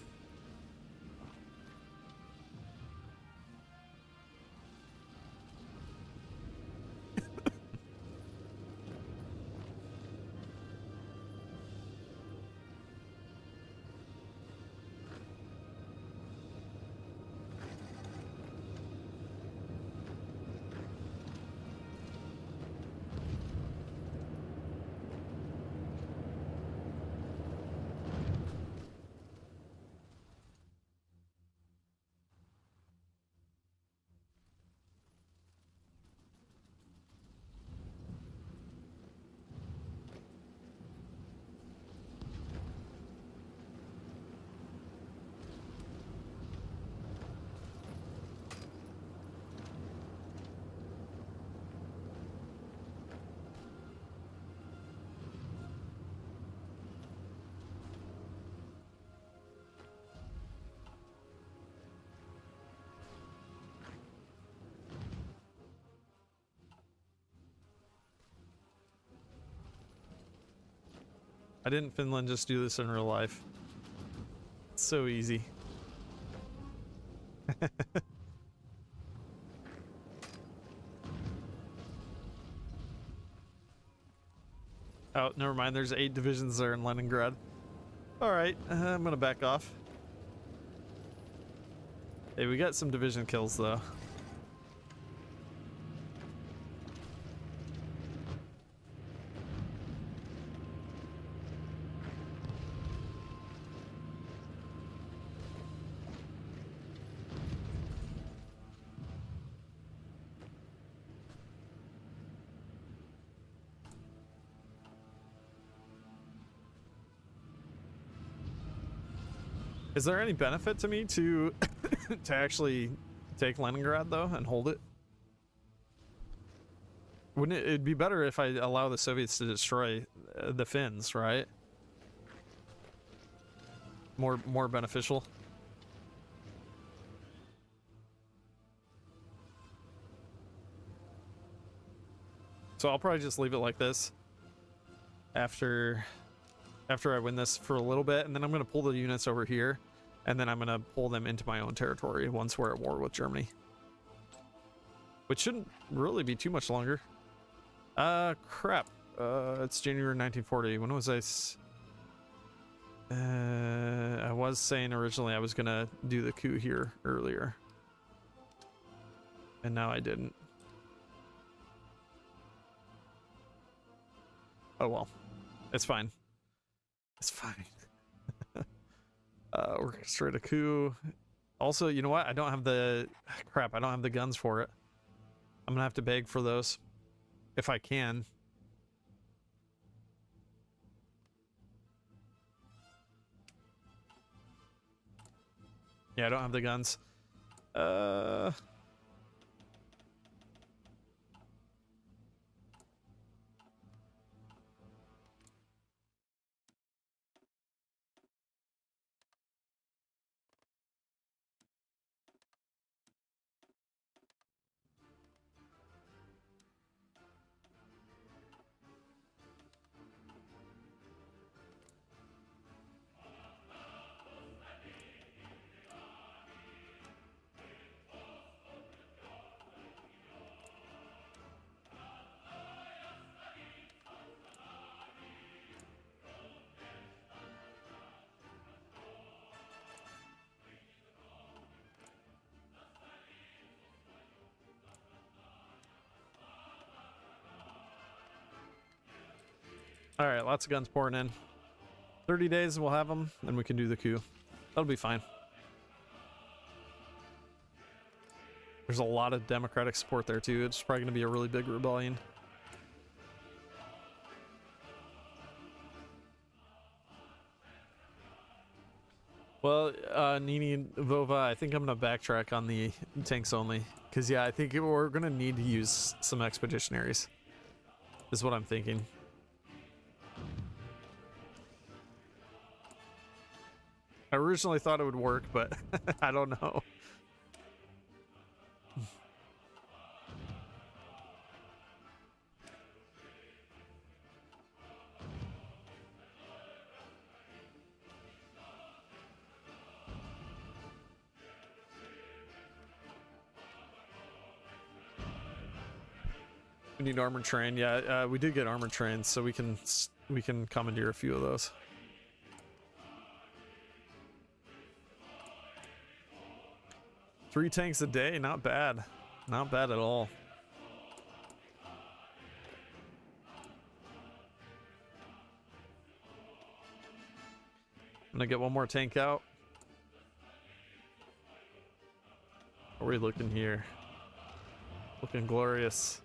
Why didn't Finland just do this in real life? It's so easy. Oh, never mind. There's 8 divisions there in Leningrad. All right, I'm gonna back off. Hey, we got some division kills though. Is there any benefit to me to to actually take Leningrad though and hold it? Wouldn't it'd be better if I allow the Soviets to destroy the Finns, right? More beneficial. So I'll probably just leave it like this after I win this for a little bit, and then I'm going to pull the units over here, and then I'm going to pull them into my own territory once we're at war with Germany. Which shouldn't really be too much longer. Crap. It's January 1940. When was I was saying originally I was going to do the coup here earlier. And now I didn't. Oh well. It's fine. It's fine. Orchestrate a coup. Also, you know what? I don't have the crap. I don't have the guns for it. I'm gonna have to beg for those if I can. Yeah, I don't have the guns. All right, lots of guns pouring in. 30 days, we'll have them, and we can do the coup. That'll be fine. There's a lot of democratic support there too. It's probably going to be a really big rebellion. Well, Nini Vova, I think I'm going to backtrack on the tanks only. Because, yeah, I think we're going to need to use some expeditionaries. Is what I'm thinking. I originally thought it would work, but I don't know. We need armored train. Yeah, we did get armored trains, so we can commandeer a few of those. Three tanks a day, not bad. Not bad at all. I'm gonna get one more tank out. How are we looking here? Looking glorious.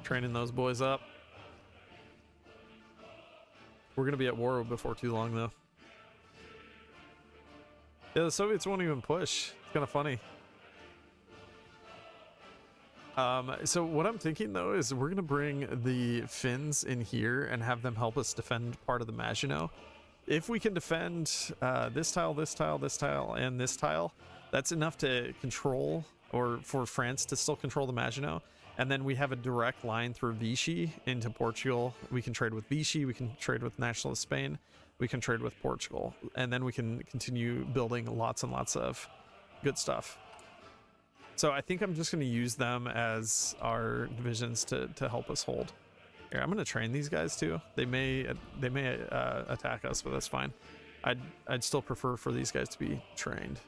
Training those boys up. We're gonna be at war before too long though. Yeah, the Soviets won't even push. It's kind of funny. So what I'm thinking though is we're gonna bring the Finns in here and have them help us defend part of the Maginot. If we can defend this tile, this tile, this tile, and this tile, that's enough to control, or for France to still control the Maginot. And then we have a direct line through Vichy into Portugal. We can trade with Vichy, we can trade with Nationalist Spain, we can trade with Portugal, and then we can continue building lots and lots of good stuff. So I think I'm just going to use them as our divisions to help us hold. Here, I'm going to train these guys too. They may attack us, but that's fine. I'd still prefer for these guys to be trained.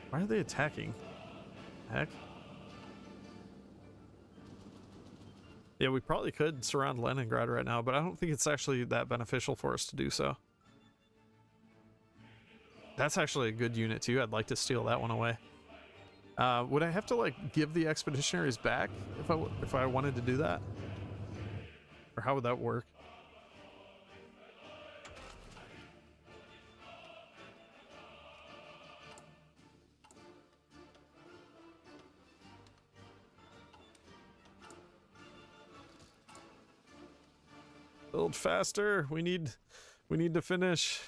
Why are they attacking? Heck. Yeah, we probably could surround Leningrad right now, but I don't think it's actually that beneficial for us to do so. That's actually a good unit too. I'd like to steal that one away. Would I have to like give the expeditionaries back if I wanted to do that? Or how would that work? Build faster. We need to finish.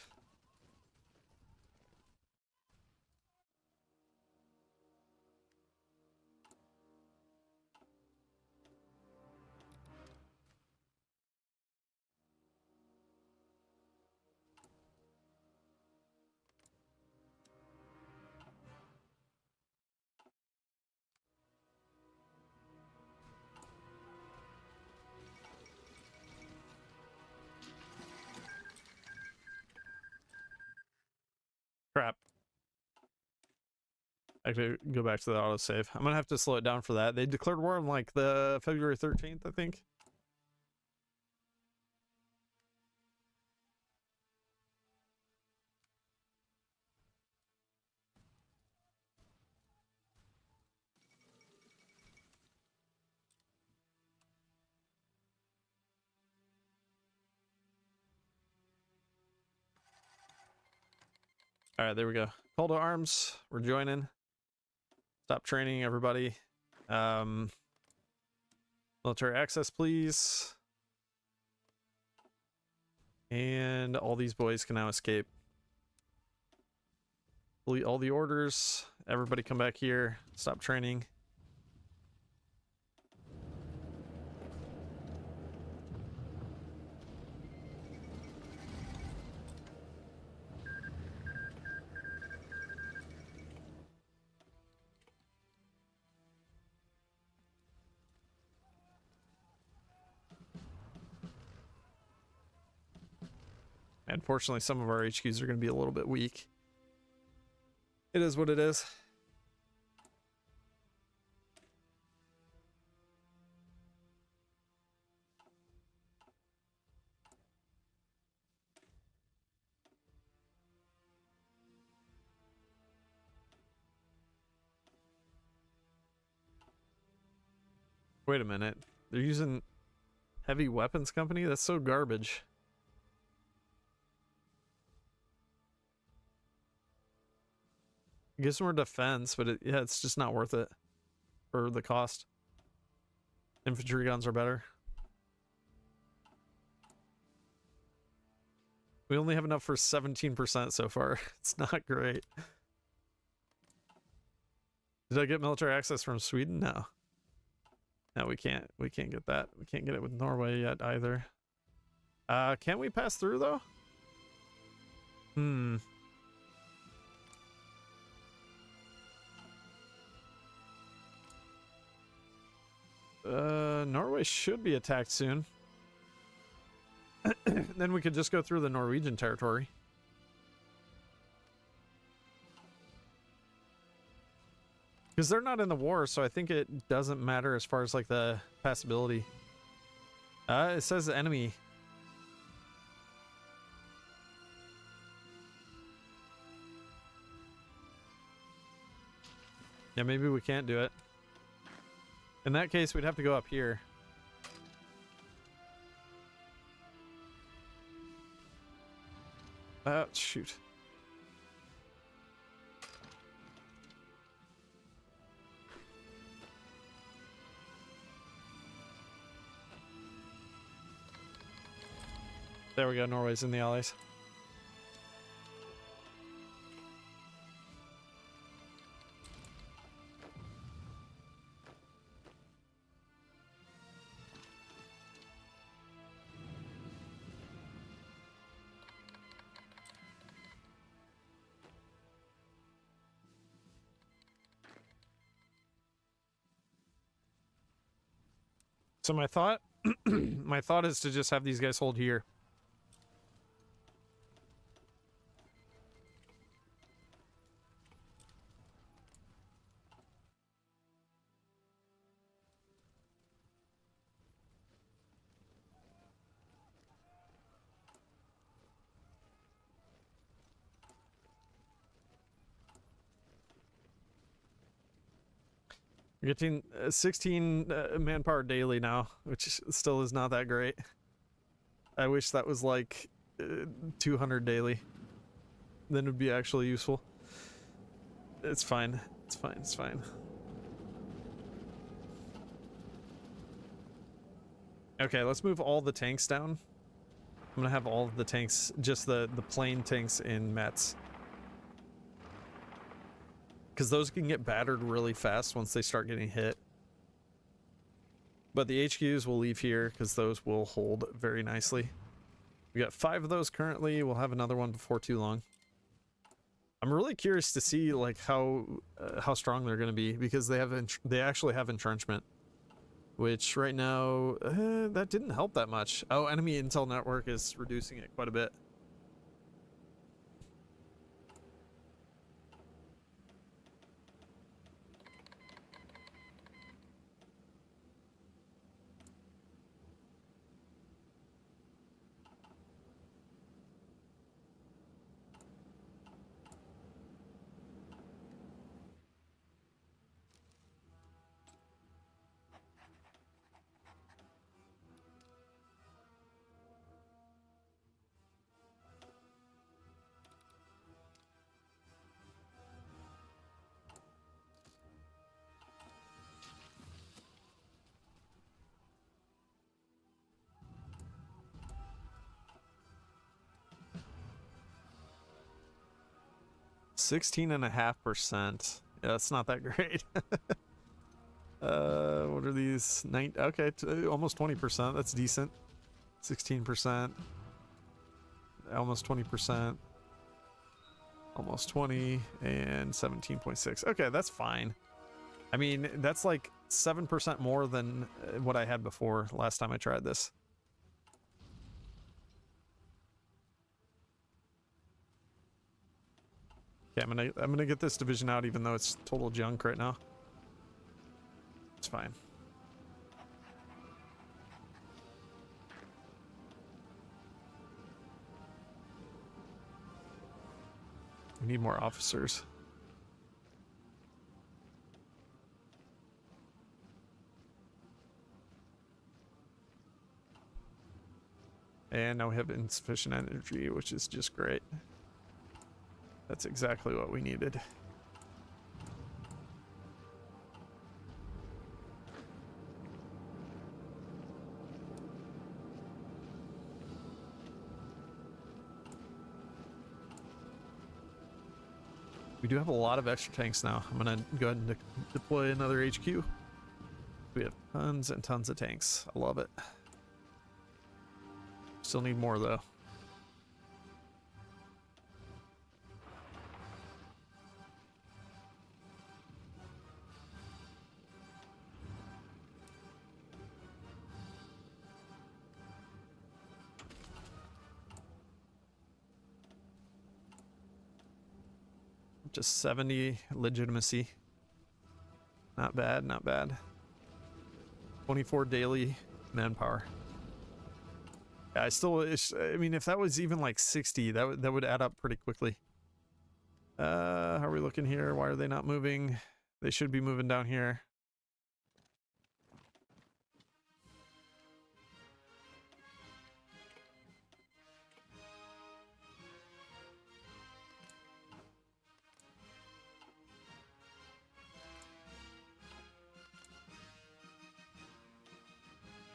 Crap. Actually, go back to the autosave. I'm gonna have to slow it down for that. They declared war on like the February 13th, I think. All right, there we go. Call to arms. We're joining. Stop training, everybody. Military access, please. And all these boys can now escape. Delete all the orders. Everybody come back here. Stop training. Unfortunately, some of our HQs are going to be a little bit weak. It is what it is. Wait a minute. They're using heavy weapons company? That's so garbage. It gives more defense, but yeah, it's just not worth it for the cost. Infantry guns are better. We only have enough for 17% so far. It's not great. Did I get military access from Sweden? No. No, we can't. We can't get that. We can't get it with Norway yet either. Can we pass through though? Norway should be attacked soon. Then we could just go through the Norwegian territory. Because they're not in the war, so I think it doesn't matter as far as like the passability. It says enemy. Yeah, maybe we can't do it. In that case, we'd have to go up here. Shoot. There we go, Norway's in the Allies. So my thought, my thought is to just have these guys hold here. We're getting 16 manpower daily now, which still is not that great. I wish that was like 200 daily. Then it would be actually useful. It's fine. It's fine. It's fine. Okay, let's move all the tanks down. I'm gonna have all of the tanks, just the plain tanks in Mets. Because those can get battered really fast once they start getting hit. But the HQs will leave here because those will hold very nicely. We got 5 of those currently. We'll have another one before too long. I'm really curious to see like how strong they're going to be, because they actually have entrenchment, which right now that didn't help that much. Oh, enemy intel network is reducing it quite a bit. %16.5%. Yeah, that's not that great. What are these? Okay, almost 20%. That's decent. 16%. Almost 20%. Almost 20 and 17.6. Okay, that's fine. I mean, that's like 7% more than what I had before last time I tried this. Okay, I'm gonna get this division out even though it's total junk right now. It's fine. We need more officers. And now we have insufficient energy, which is just great. That's exactly what we needed. We do have a lot of extra tanks now. I'm gonna go ahead and deploy another HQ. We have tons and tons of tanks. I love it. Still need more though. Just 70 legitimacy. Not bad, not bad. 24 daily manpower. Yeah, I mean, if that was even like 60, that would add up pretty quickly. How are we looking here? Why are they not moving? They should be moving down here.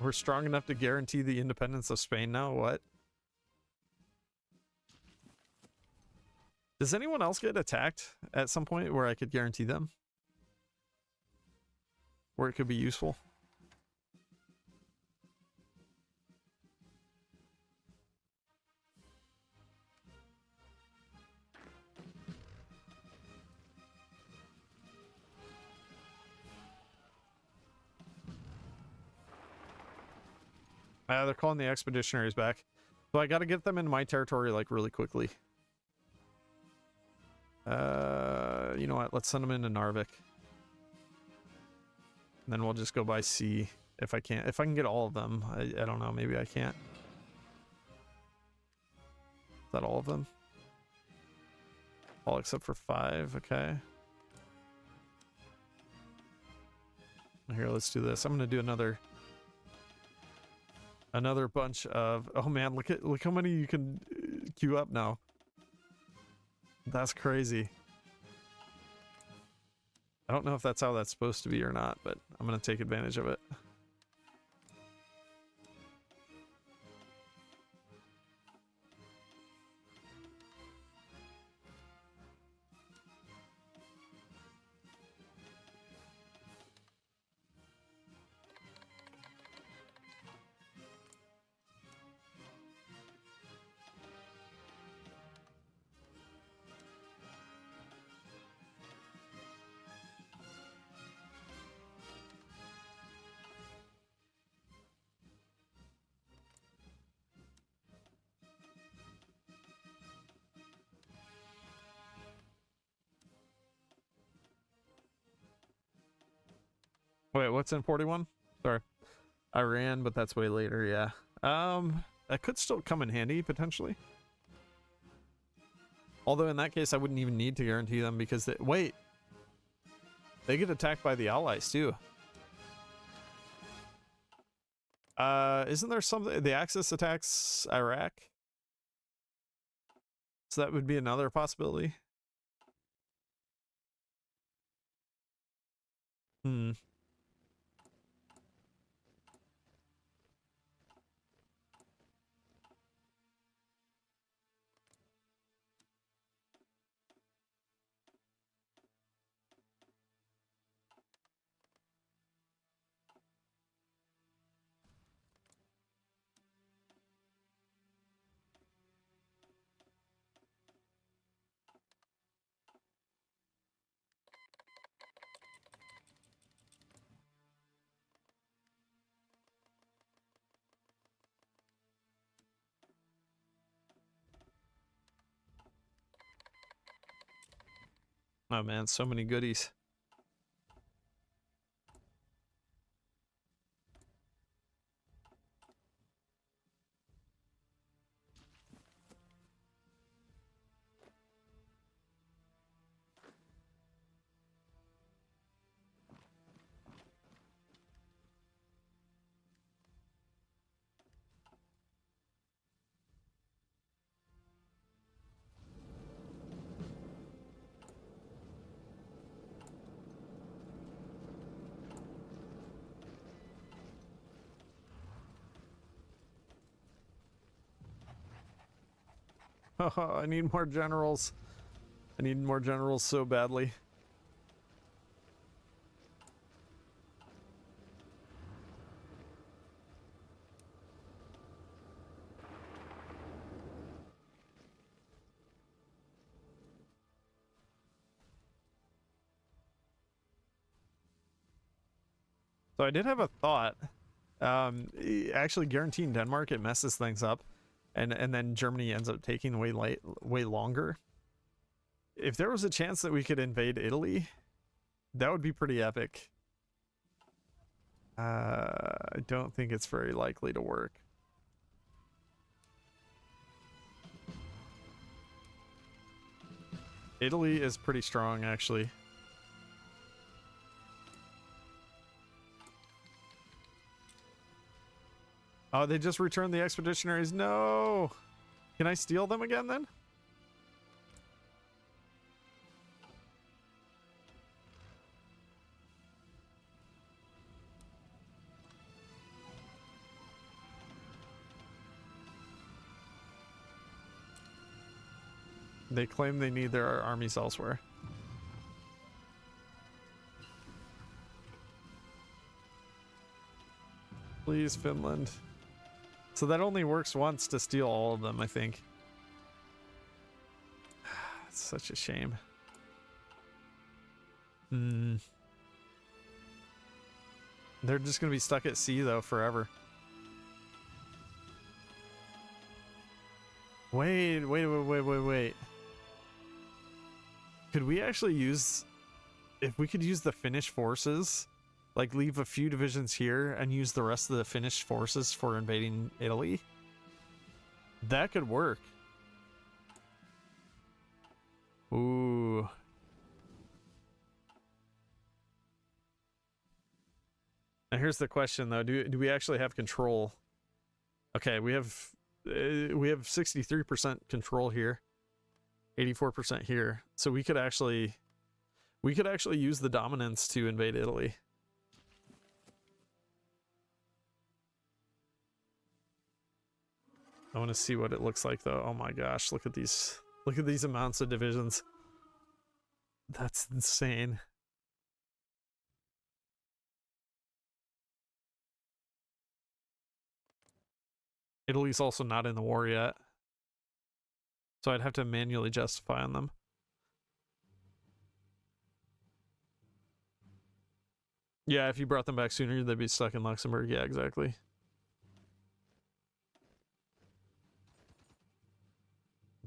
We're strong enough to guarantee the independence of Spain now? What? Does anyone else get attacked at some point where I could guarantee them? Where it could be useful? They're calling the expeditionaries back. So I gotta get them in my territory, like, really quickly. You know what? Let's send them into Narvik. And then we'll just go by sea if I can. If I can get all of them. I don't know. Maybe I can't. Is that all of them? All except for 5. Okay. Here, let's do this. I'm gonna do another bunch of. Oh man, look how many you can queue up now. That's crazy. I don't know if that's how that's supposed to be or not, but I'm gonna take advantage of it. Wait, what's in 41? Sorry. Iran, but that's way later, yeah. That could still come in handy, potentially. Although in that case, I wouldn't even need to guarantee them because they... Wait! They get attacked by the allies, too. Isn't there something... The Axis attacks Iraq? So that would be another possibility. Hmm. Oh man, so many goodies. Oh, I need more generals. I need more generals so badly. So I did have a thought. Actually guaranteeing Denmark, it messes things up. And then Germany ends up taking way longer. If there was a chance that we could invade Italy, that would be pretty epic. I don't think it's very likely to work. Italy is pretty strong, actually. Oh, they just returned the expeditionaries. No! Can I steal them again, then? They claim they need their armies elsewhere. Please, Finland. So that only works once to steal all of them, I think. It's such a shame. They're just gonna be stuck at sea, though, forever. Wait. Could we actually use... If we could use the Finnish forces, like leave a few divisions here and use the rest of the Finnish forces for invading Italy, that could work. Ooh. Now here's the question though, do we actually have control? Okay, we have 63% control here, 84% here. So we could actually use the dominance to invade Italy. I want to see what it looks like though. Oh my gosh, look at these amounts of divisions. That's insane. Italy's also not in the war yet, so I'd have to manually justify on them. Yeah, if you brought them back sooner, they'd be stuck in Luxembourg. Yeah, exactly.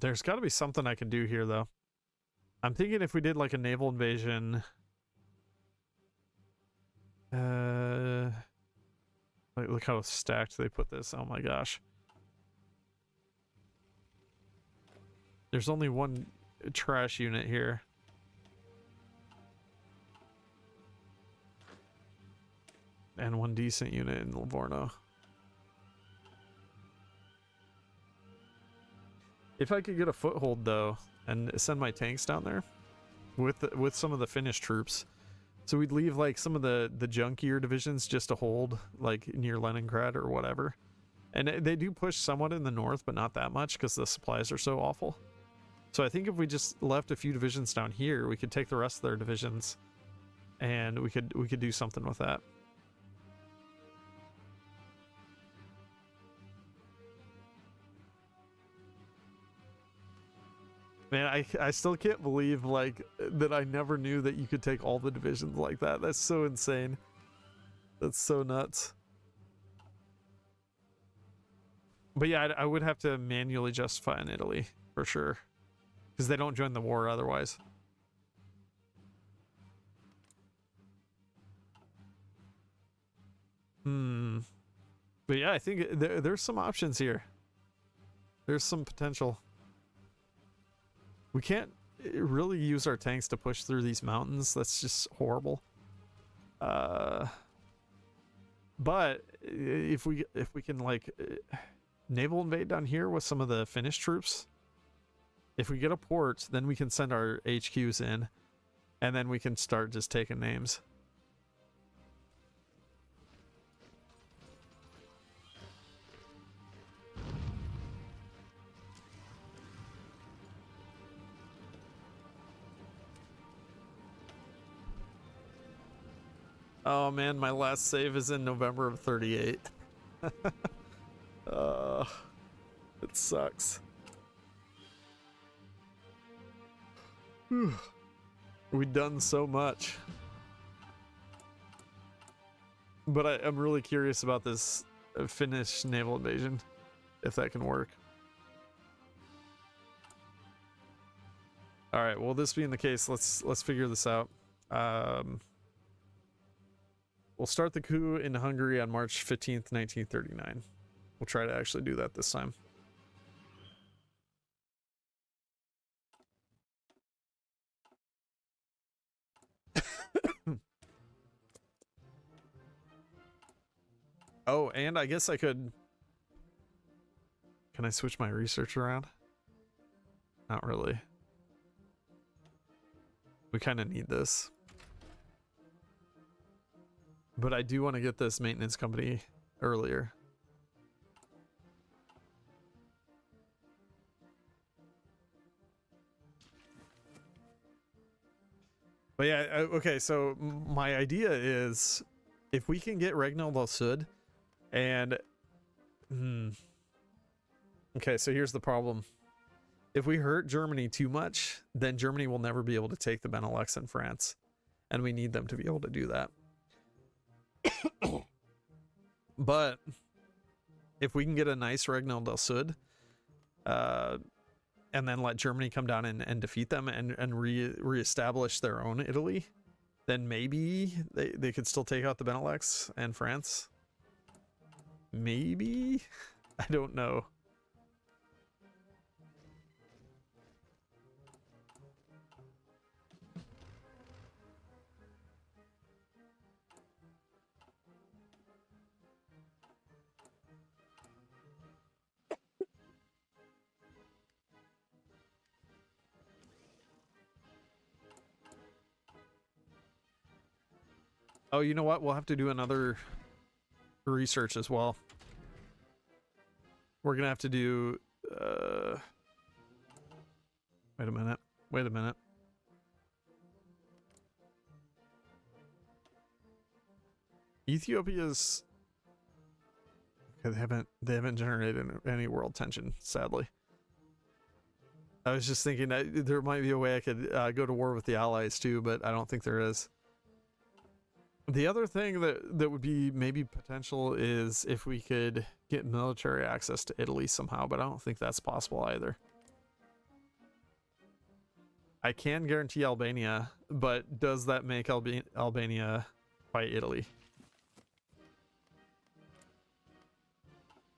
There's got to be something I can do here, though. I'm thinking if we did like a naval invasion... Like, look how stacked they put this. Oh my gosh. There's only one trash unit here. And one decent unit in Livorno. If I could get a foothold though, and send my tanks down there with some of the Finnish troops, so we'd leave like some of the junkier divisions just to hold like near Leningrad or whatever. And they do push somewhat in the north, but not that much because the supplies are so awful. So I think if we just left a few divisions down here, we could take the rest of their divisions, and we could do something with that. Man, I still can't believe like that I never knew that you could take all the divisions like that. That's so insane. That's so nuts. But yeah, I would have to manually justify in Italy for sure, because they don't join the war otherwise. But yeah, I think there's some options here. There's some potential. We can't really use our tanks to push through these mountains. That's just horrible. But if we can like naval invade down here with some of the Finnish troops, if we get a port, then we can send our HQs in, and then we can start just taking names. Oh man, my last save is in November of 38. It sucks. We've done so much. But I'm really curious about this Finnish naval invasion, if that can work. All right, well, this being the case, let's figure this out. We'll start the coup in Hungary on March 15th, 1939. We'll try to actually do that this time. Oh, and I guess I could... Can I switch my research around? Not really. We kind of need this. But I do want to get this maintenance company earlier. But yeah, okay, so my idea is if we can get Regnal del Sud and... Okay, so here's the problem. If we hurt Germany too much, then Germany will never be able to take the Benelux and France. And we need them to be able to do that. But if we can get a nice Regnal del Sud, and then let Germany come down and defeat them and reestablish their own Italy, then maybe they could still take out the Benelux and France. Maybe? I don't know. Oh, you know what? We'll have to do another research as well. We're gonna have to do wait a minute. Ethiopia's okay, they haven't generated any world tension, sadly. I was just thinking that there might be a way I could go to war with the Allies too, but I don't think there is. The other thing that would be maybe potential is if we could get military access to Italy somehow, but I don't think that's possible either. I can guarantee Albania, but does that make Albania fight Italy?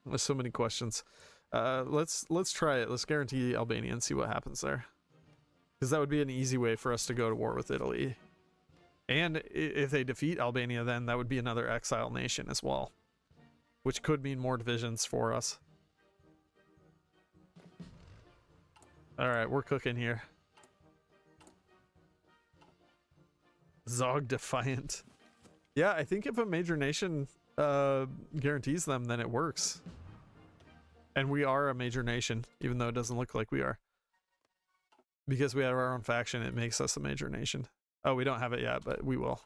There's so many questions. Let's try it. Let's guarantee Albania and see what happens there. Because that would be an easy way for us to go to war with Italy. And if they defeat Albania, then that would be another exile nation as well, which could mean more divisions for us. All right, we're cooking here. Zog Defiant. Yeah, I think if a major nation guarantees them, then it works. And we are a major nation, even though it doesn't look like we are. Because we have our own faction, it makes us a major nation. Oh, we don't have it yet, but we will.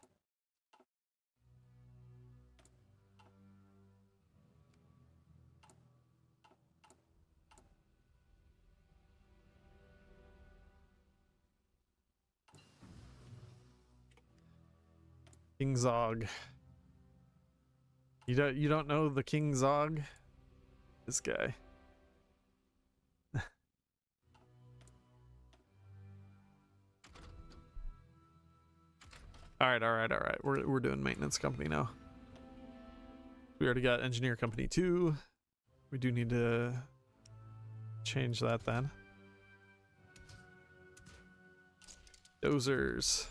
King Zog. You don't know the King Zog? This guy. All right. We're doing maintenance company now. We already got engineer company 2. We do need to change that then. Dozers.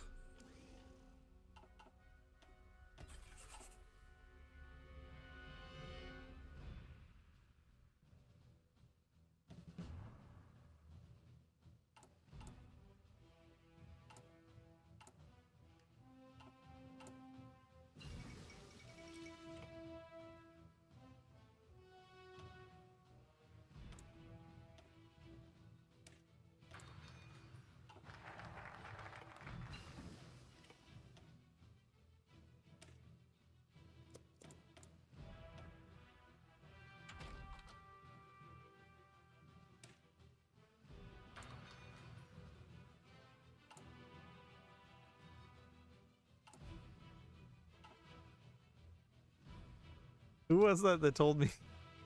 Who was that told me?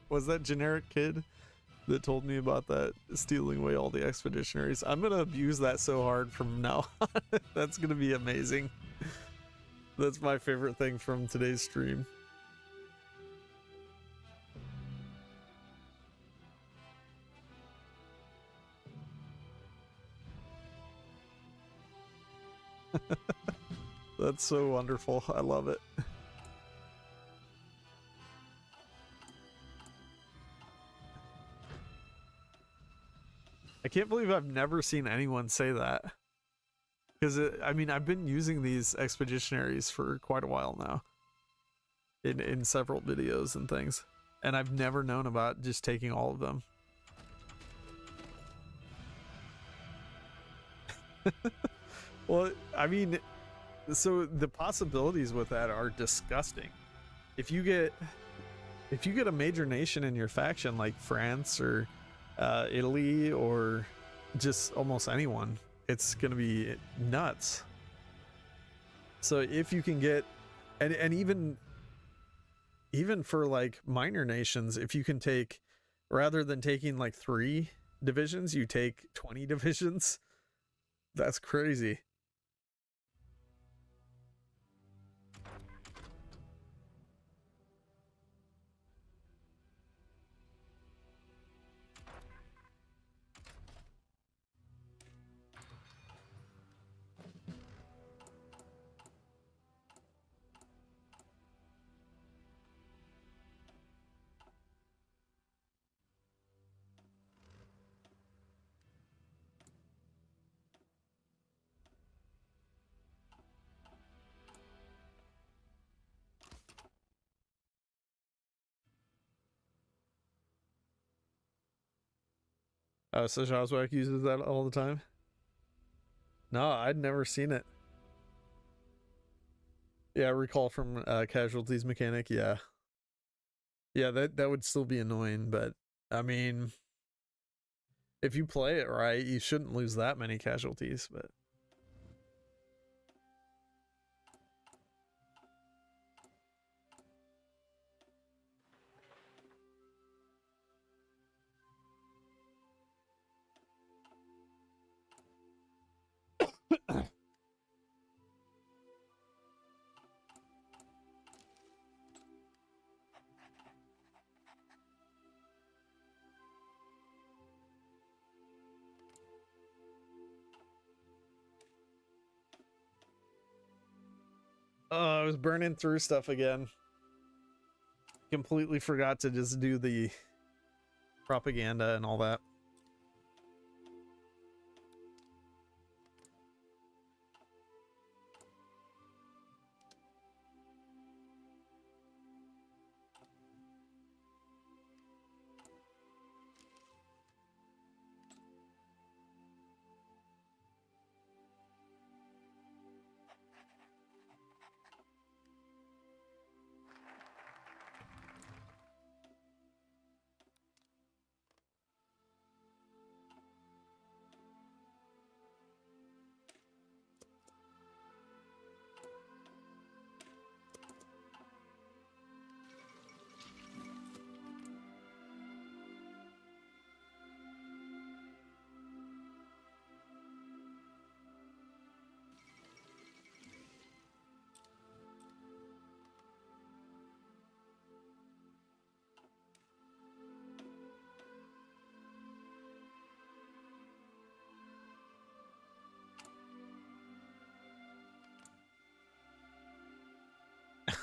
Was that generic kid that told me about that stealing away all the expeditionaries? I'm gonna abuse that so hard from now on. That's gonna be amazing. That's my favorite thing from today's stream. That's so wonderful. I love it. I can't believe I've never seen anyone say that. Because, I mean, I've been using these expeditionaries for quite a while now. In several videos and things. And I've never known about just taking all of them. Well, I mean, so the possibilities with that are disgusting. If you get a major nation in your faction like France or Italy or just almost anyone, it's gonna be nuts. So if you can get, and even for like minor nations, if you can take Rather than taking like 3 divisions, you take 20 divisions. That's crazy. So Shazwak uses that all the time? No, I'd never seen it. Yeah, recall from casualties mechanic, yeah. Yeah, that would still be annoying, but I mean, if you play it right, you shouldn't lose that many casualties, but oh, I was burning through stuff again. Completely forgot to just do the propaganda and all that.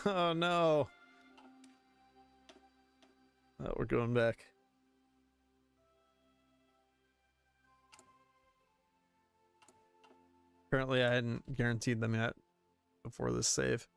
Oh no. Oh, we're going back. Apparently I hadn't guaranteed them yet before this save.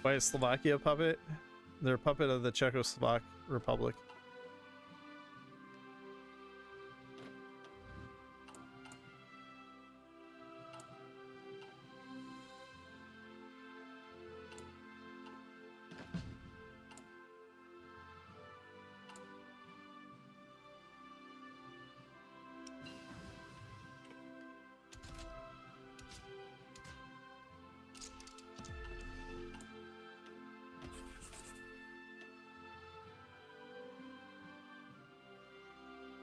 By a Slovakia puppet? They're a puppet of the Czechoslovak Republic.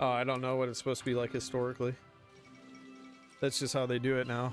Oh, I don't know what it's supposed to be like historically. That's just how they do it now.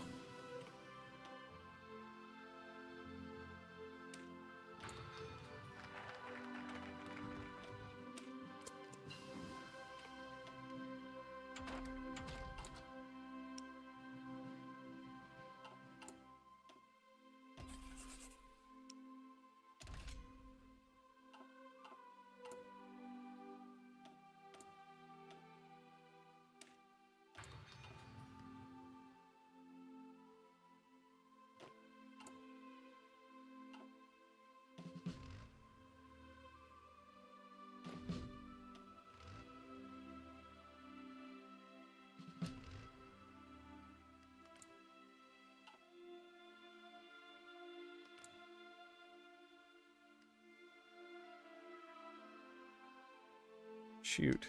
Shoot.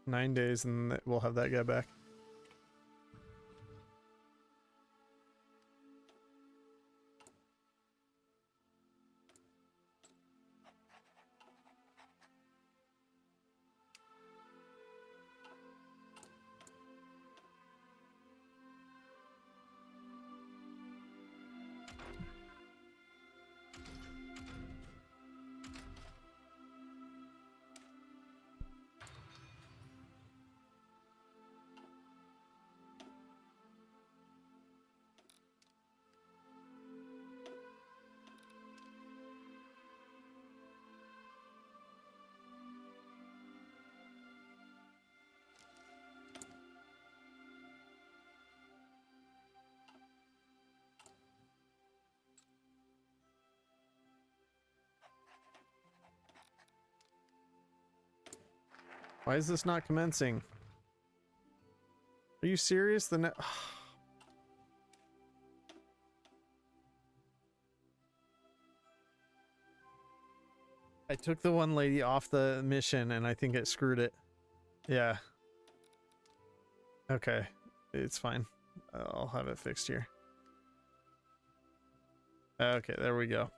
Nine days and we'll have that guy back. Why is this not commencing? Are you serious? I took the one lady off the mission and I think it screwed it. Yeah. Okay. It's fine. I'll have it fixed here. Okay, there we go.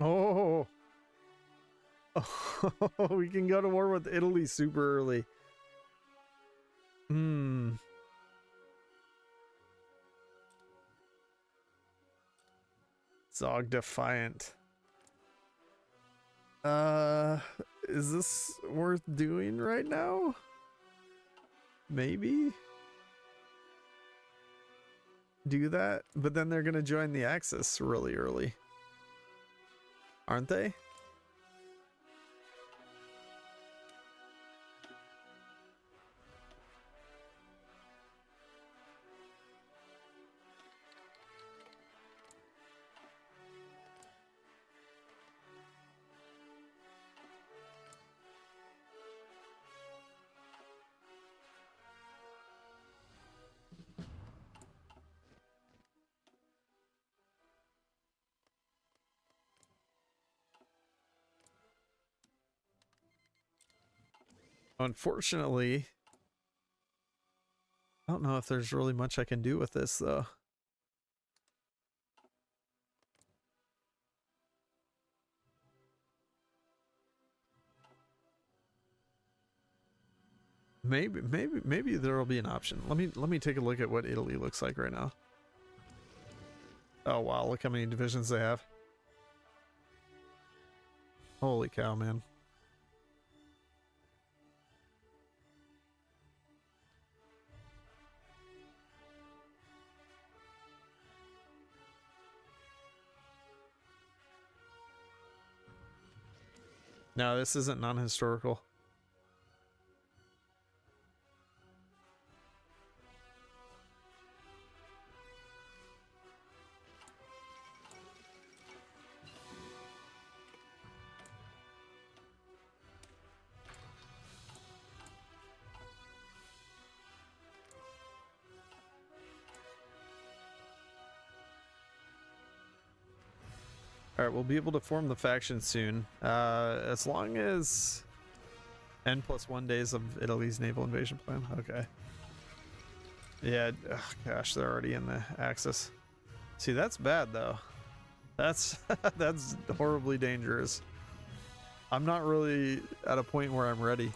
Oh, oh, we can go to war with Italy super early. Zog Defiant. Is this worth doing right now? Maybe? Do that, but then they're gonna join the Axis really early. Aren't they? Unfortunately, I don't know if there's really much I can do with this, though. Maybe there'll be an option. Let me take a look at what Italy looks like right now. Oh wow, look how many divisions they have. Holy cow, man. No, this isn't non-historical. All right, we'll be able to form the faction soon. As long as N+1 days of Italy's naval invasion plan. Okay. Yeah, ugh, gosh, they're already in the Axis. See, that's bad though. That's that's horribly dangerous. I'm not really at a point where I'm ready.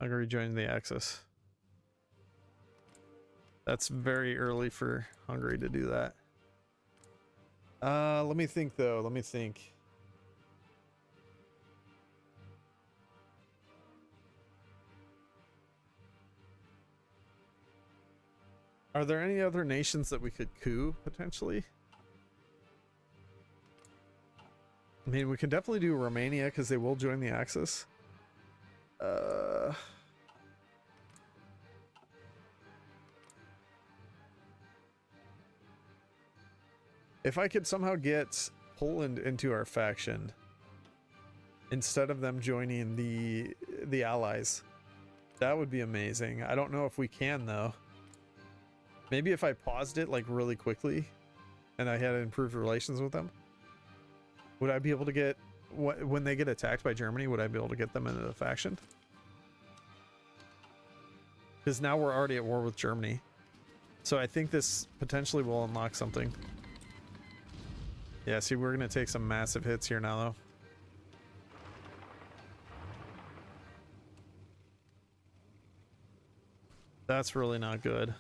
Hungary joined the Axis. That's very early for Hungary to do that. Let me think though. Let me think. Are there any other nations that we could coup potentially? I mean, we can definitely do Romania because they will join the Axis. If I could somehow get Poland into our faction instead of them joining the Allies, that would be amazing. I don't know if we can though. Maybe if I paused it like really quickly and I had improved relations with them, would I be able to get, when they get attacked by Germany, would I be able to get them into the faction? Because now we're already at war with Germany. So I think this potentially will unlock something. Yeah, see, we're going to take some massive hits here now, though. That's really not good.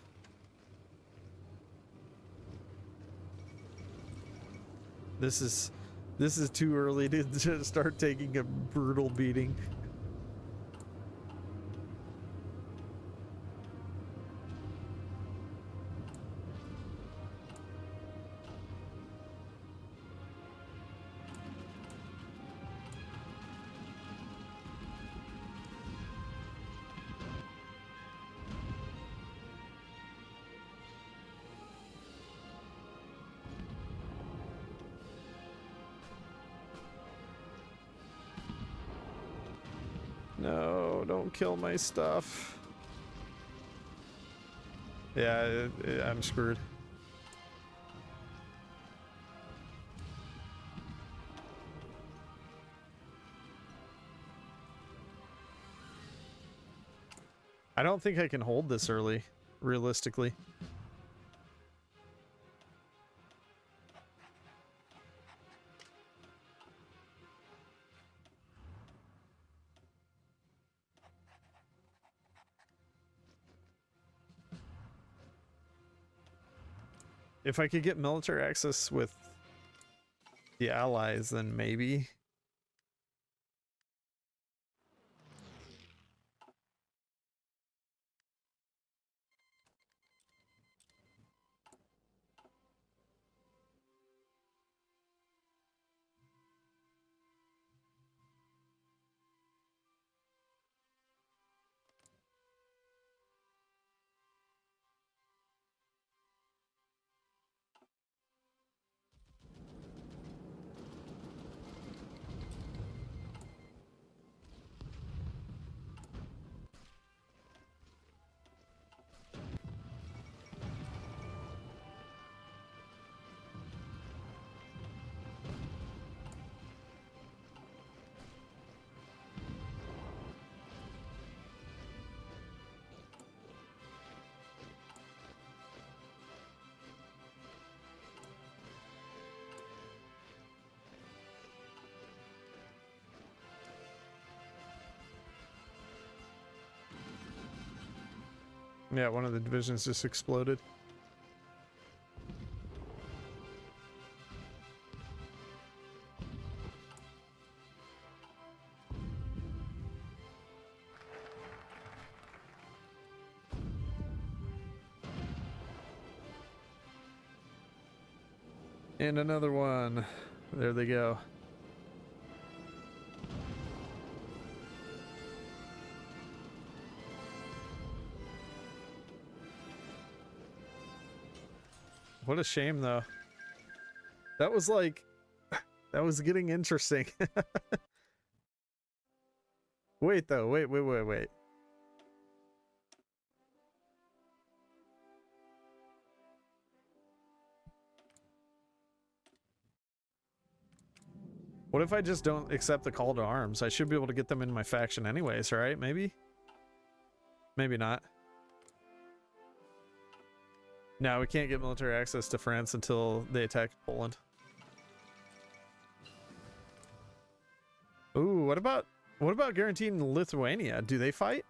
This is too early to start taking a brutal beating. No, don't kill my stuff. Yeah, I'm screwed. I don't think I can hold this early, realistically. If I could get military access with the Allies, then maybe. Yeah, one of the divisions just exploded. And another one. There they go. What a shame, though. That was like... That was getting interesting. Wait, though. Wait. What if I just don't accept the call to arms? I should be able to get them in my faction anyways, right? Maybe? Maybe not. No, we can't get military access to France until they attack Poland. Ooh, what about guaranteeing Lithuania? Do they fight?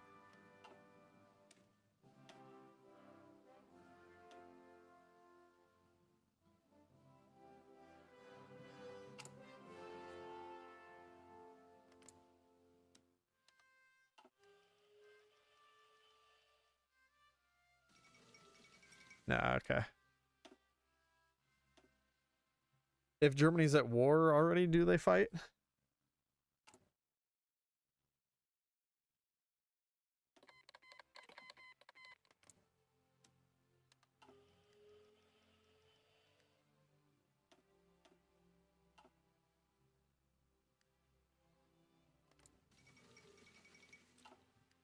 Nah, okay. If Germany's at war already, do they fight?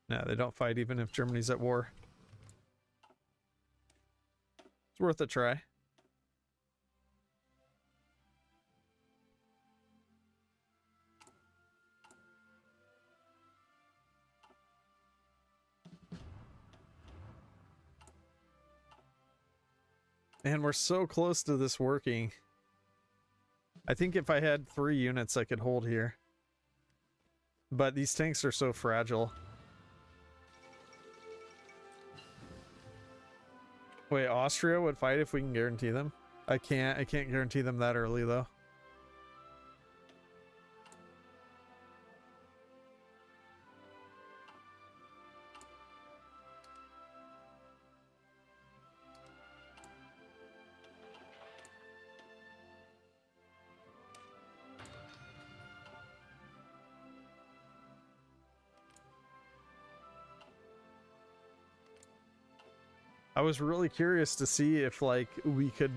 No, they don't fight even if Germany's at war. It's worth a try. Man, we're so close to this working. I think if I had 3 units, I could hold here. But these tanks are so fragile. Wait, Austria would fight if we can guarantee them? I can't guarantee them that early, though. I was really curious to see if, like, we could...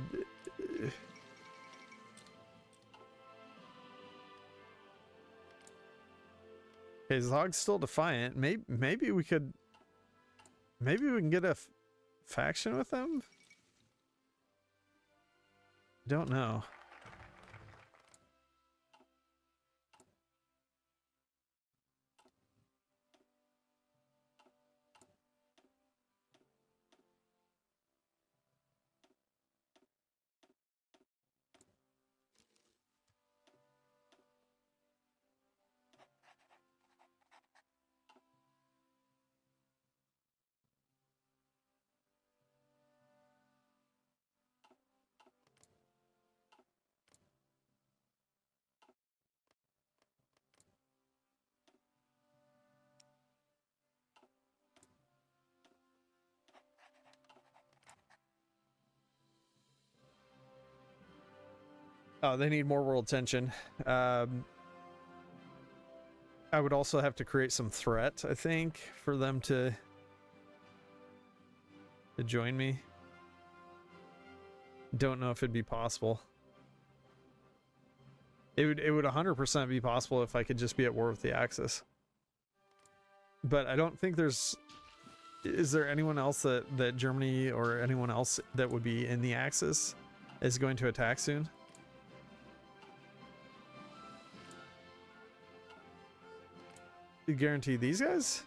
Okay, Zog's still defiant. Maybe we could... Maybe we can get a faction with them? Don't know. Oh, they need more world tension. I would also have to create some threat, I think, for them to join me. Don't know if it'd be possible. It would 100% be possible if I could just be at war with the Axis. But I don't think there's... Is there anyone else that Germany or anyone else that would be in the Axis is going to attack soon? You guarantee these guys?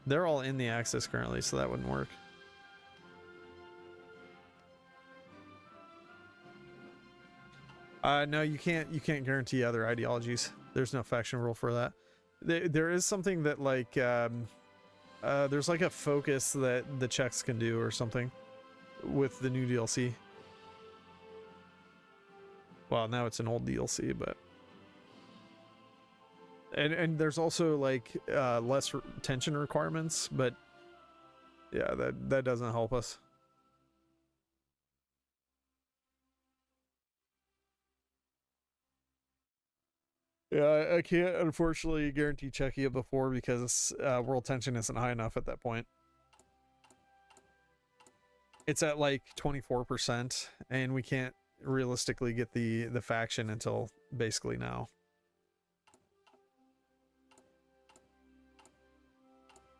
They're all in the Axis currently, so that wouldn't work. No, you can't guarantee other ideologies. There's no faction rule for that. There is something that, like, There's like a focus that the Czechs can do or something with the new DLC. Well, now it's an old DLC, but and there's also like less tension requirements, but yeah, that doesn't help us. Yeah, I can't unfortunately guarantee Czechia before because world tension isn't high enough at that point. It's at like 24%, and we can't realistically get the faction until basically now.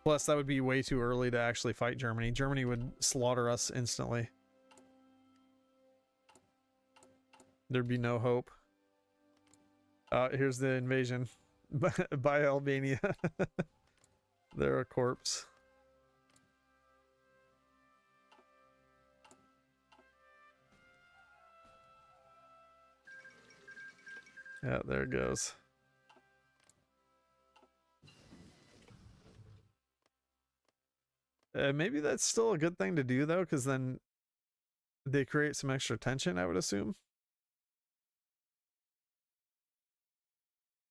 Plus, that would be way too early to actually fight Germany. Germany would slaughter us instantly. There'd be no hope. Here's the invasion by Albania. They're a corpse. Yeah, there it goes. Maybe that's still a good thing to do, though, because then they create some extra tension, I would assume.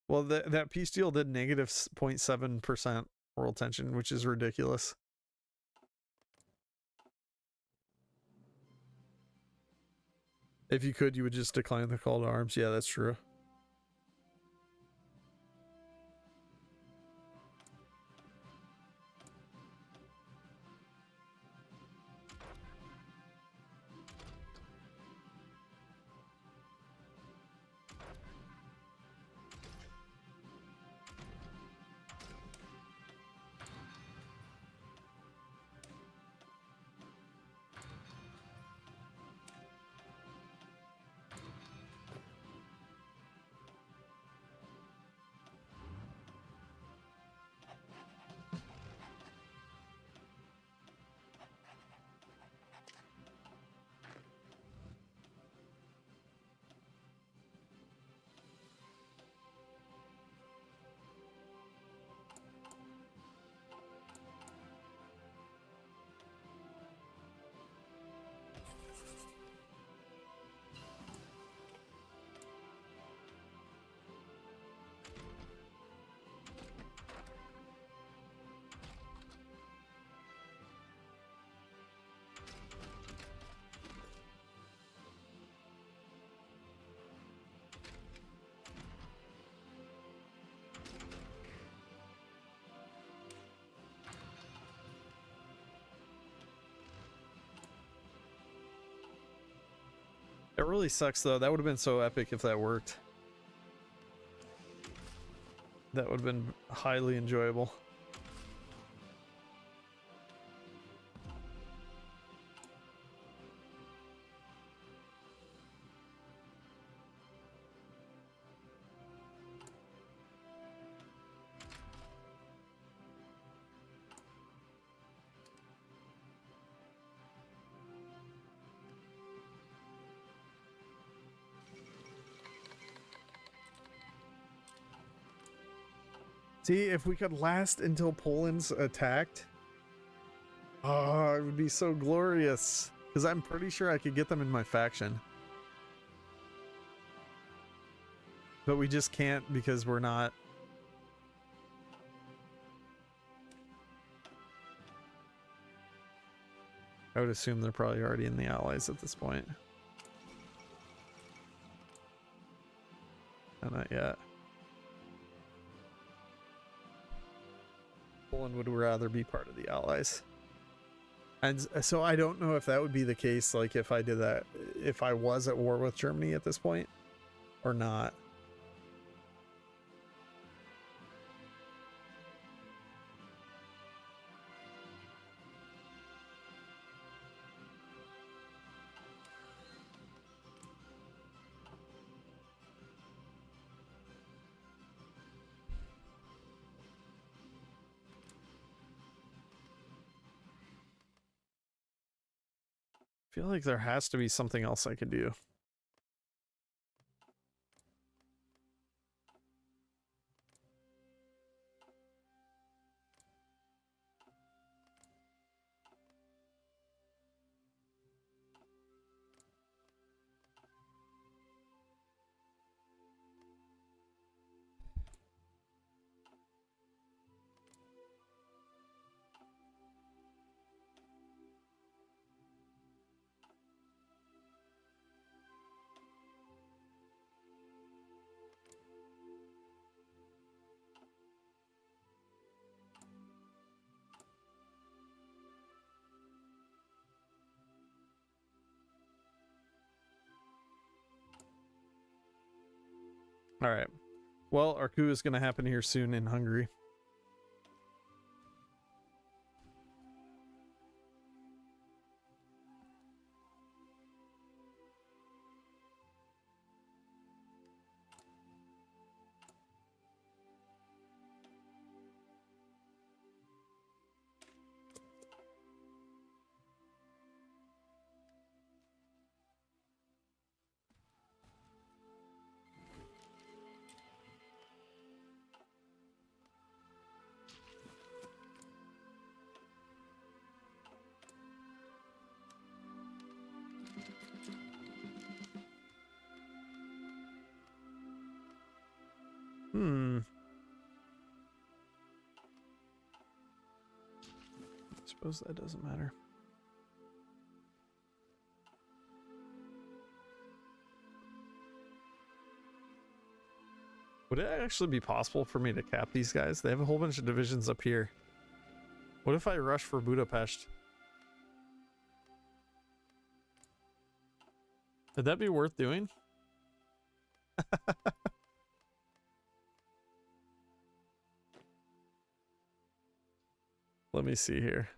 Well, that peace deal did negative 0.7% world tension, which is ridiculous. If you could, you would just decline the call to arms. Yeah, that's true. It really sucks, though. That would have been so epic if that worked. That would have been highly enjoyable. See, if we could last until Poland's attacked, oh, it would be so glorious. Because I'm pretty sure I could get them in my faction. But we just can't because we're not. I would assume they're probably already in the Allies at this point. No, not yet. Poland would rather be part of the Allies. And so I don't know if that would be the case, like if I did that, if I was at war with Germany at this point, or not. I feel like there has to be something else I could do. All right. Well, our coup is going to happen here soon in Hungary. Suppose that doesn't matter. Would it actually be possible for me to cap these guys? They have a whole bunch of divisions up here. What if I rush for Budapest? Would that be worth doing? Let me see here.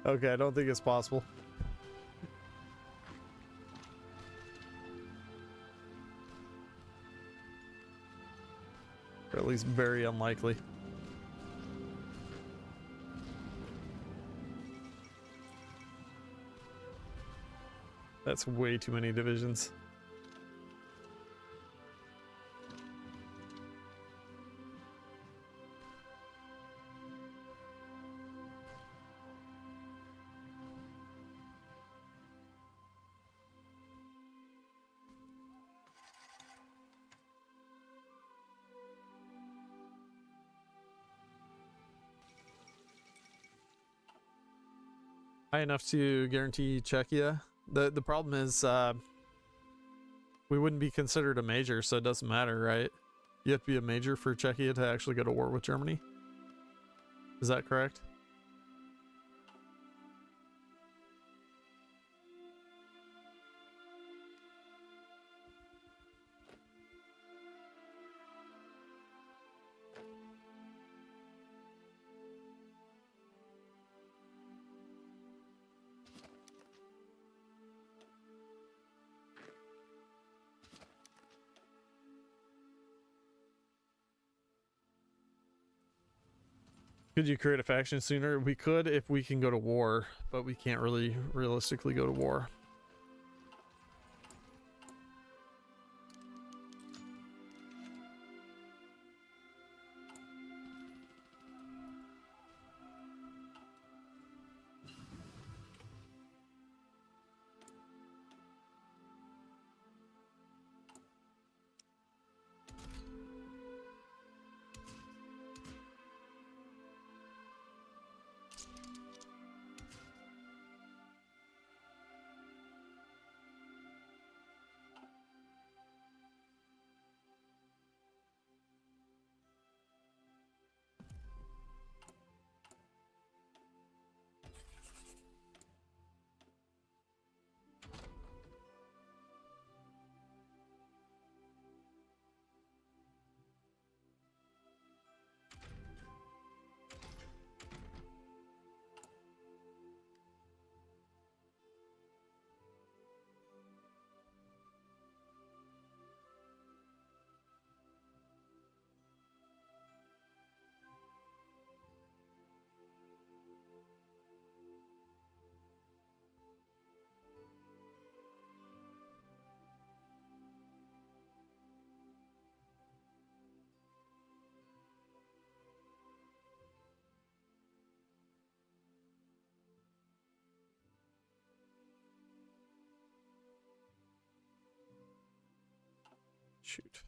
Okay, I don't think it's possible. Or at least very unlikely. That's way too many divisions. High enough to guarantee Czechia. The problem is we wouldn't be considered a major, so it doesn't matter, right? You have to be a major for Czechia to actually go to war with Germany. Is that correct? Could you create a faction sooner? We could if we can go to war, but we can't really realistically go to war. Shoot.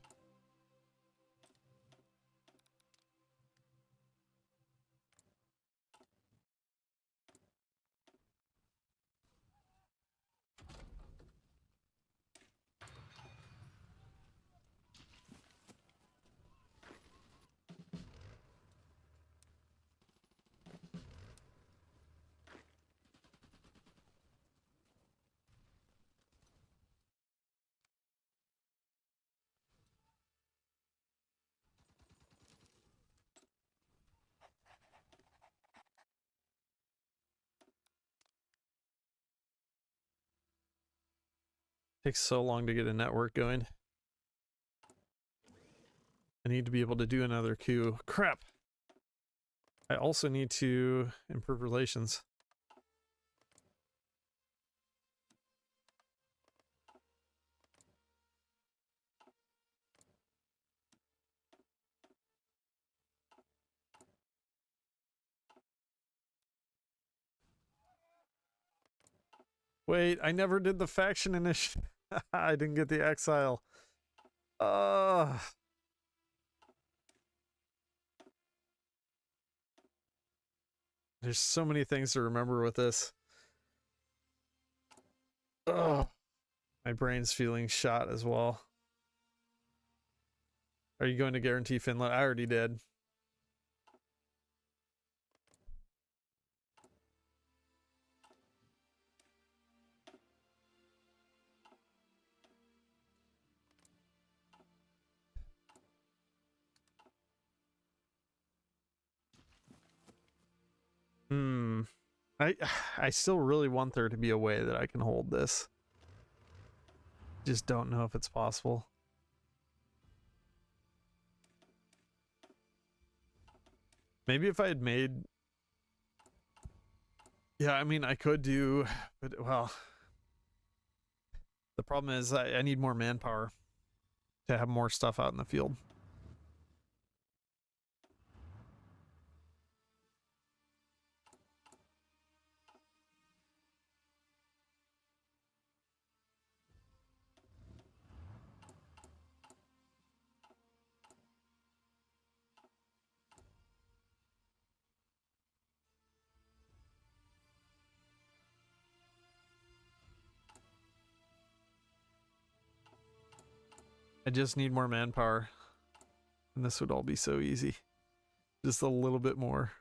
Takes so long to get a network going. I need to be able to do another coup. Crap! I also need to improve relations. Wait, I never did the faction initiative. I didn't get the exile. There's so many things to remember with this. Ugh. My brain's feeling shot as well. Are you going to guarantee Finland? I already did. Hmm. I still really want there to be a way that I can hold this. Just don't know if it's possible. Maybe if I had made... Yeah, I mean, I could do... But, well... The problem is I need more manpower to have more stuff out in the field. I just need more manpower. And this would all be so easy. Just a little bit more.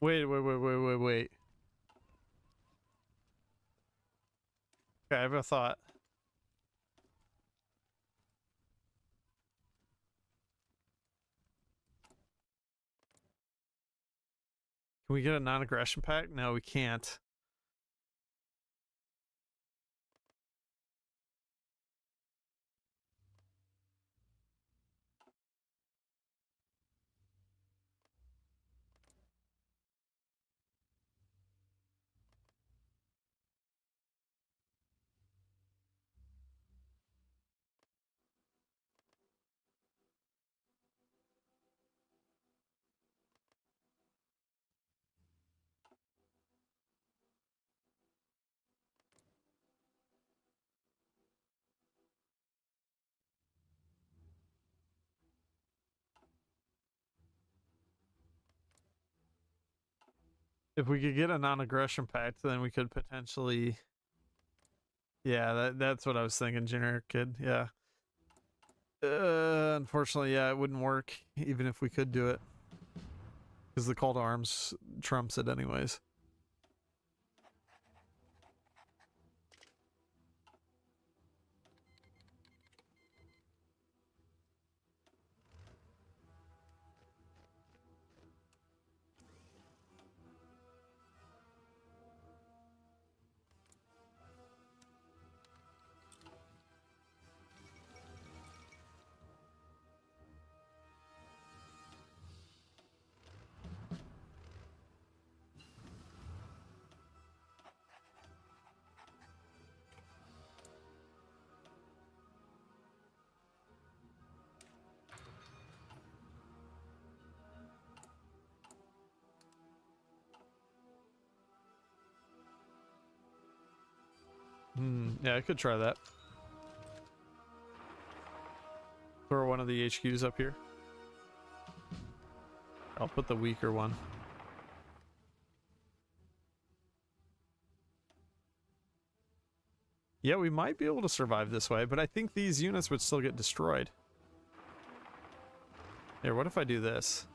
Wait. Okay, I have a thought. Can we get a non-aggression pact? No, we can't. If we could get a non-aggression pact, then we could potentially... Yeah, that's what I was thinking, generic kid, yeah. Unfortunately, yeah, it wouldn't work, even if we could do it. Because the call to arms trumps it anyways. Yeah, I could try that. Throw one of the HQs up here. I'll put the weaker one. Yeah, we might be able to survive this way, but I think these units would still get destroyed. Here, what if I do this?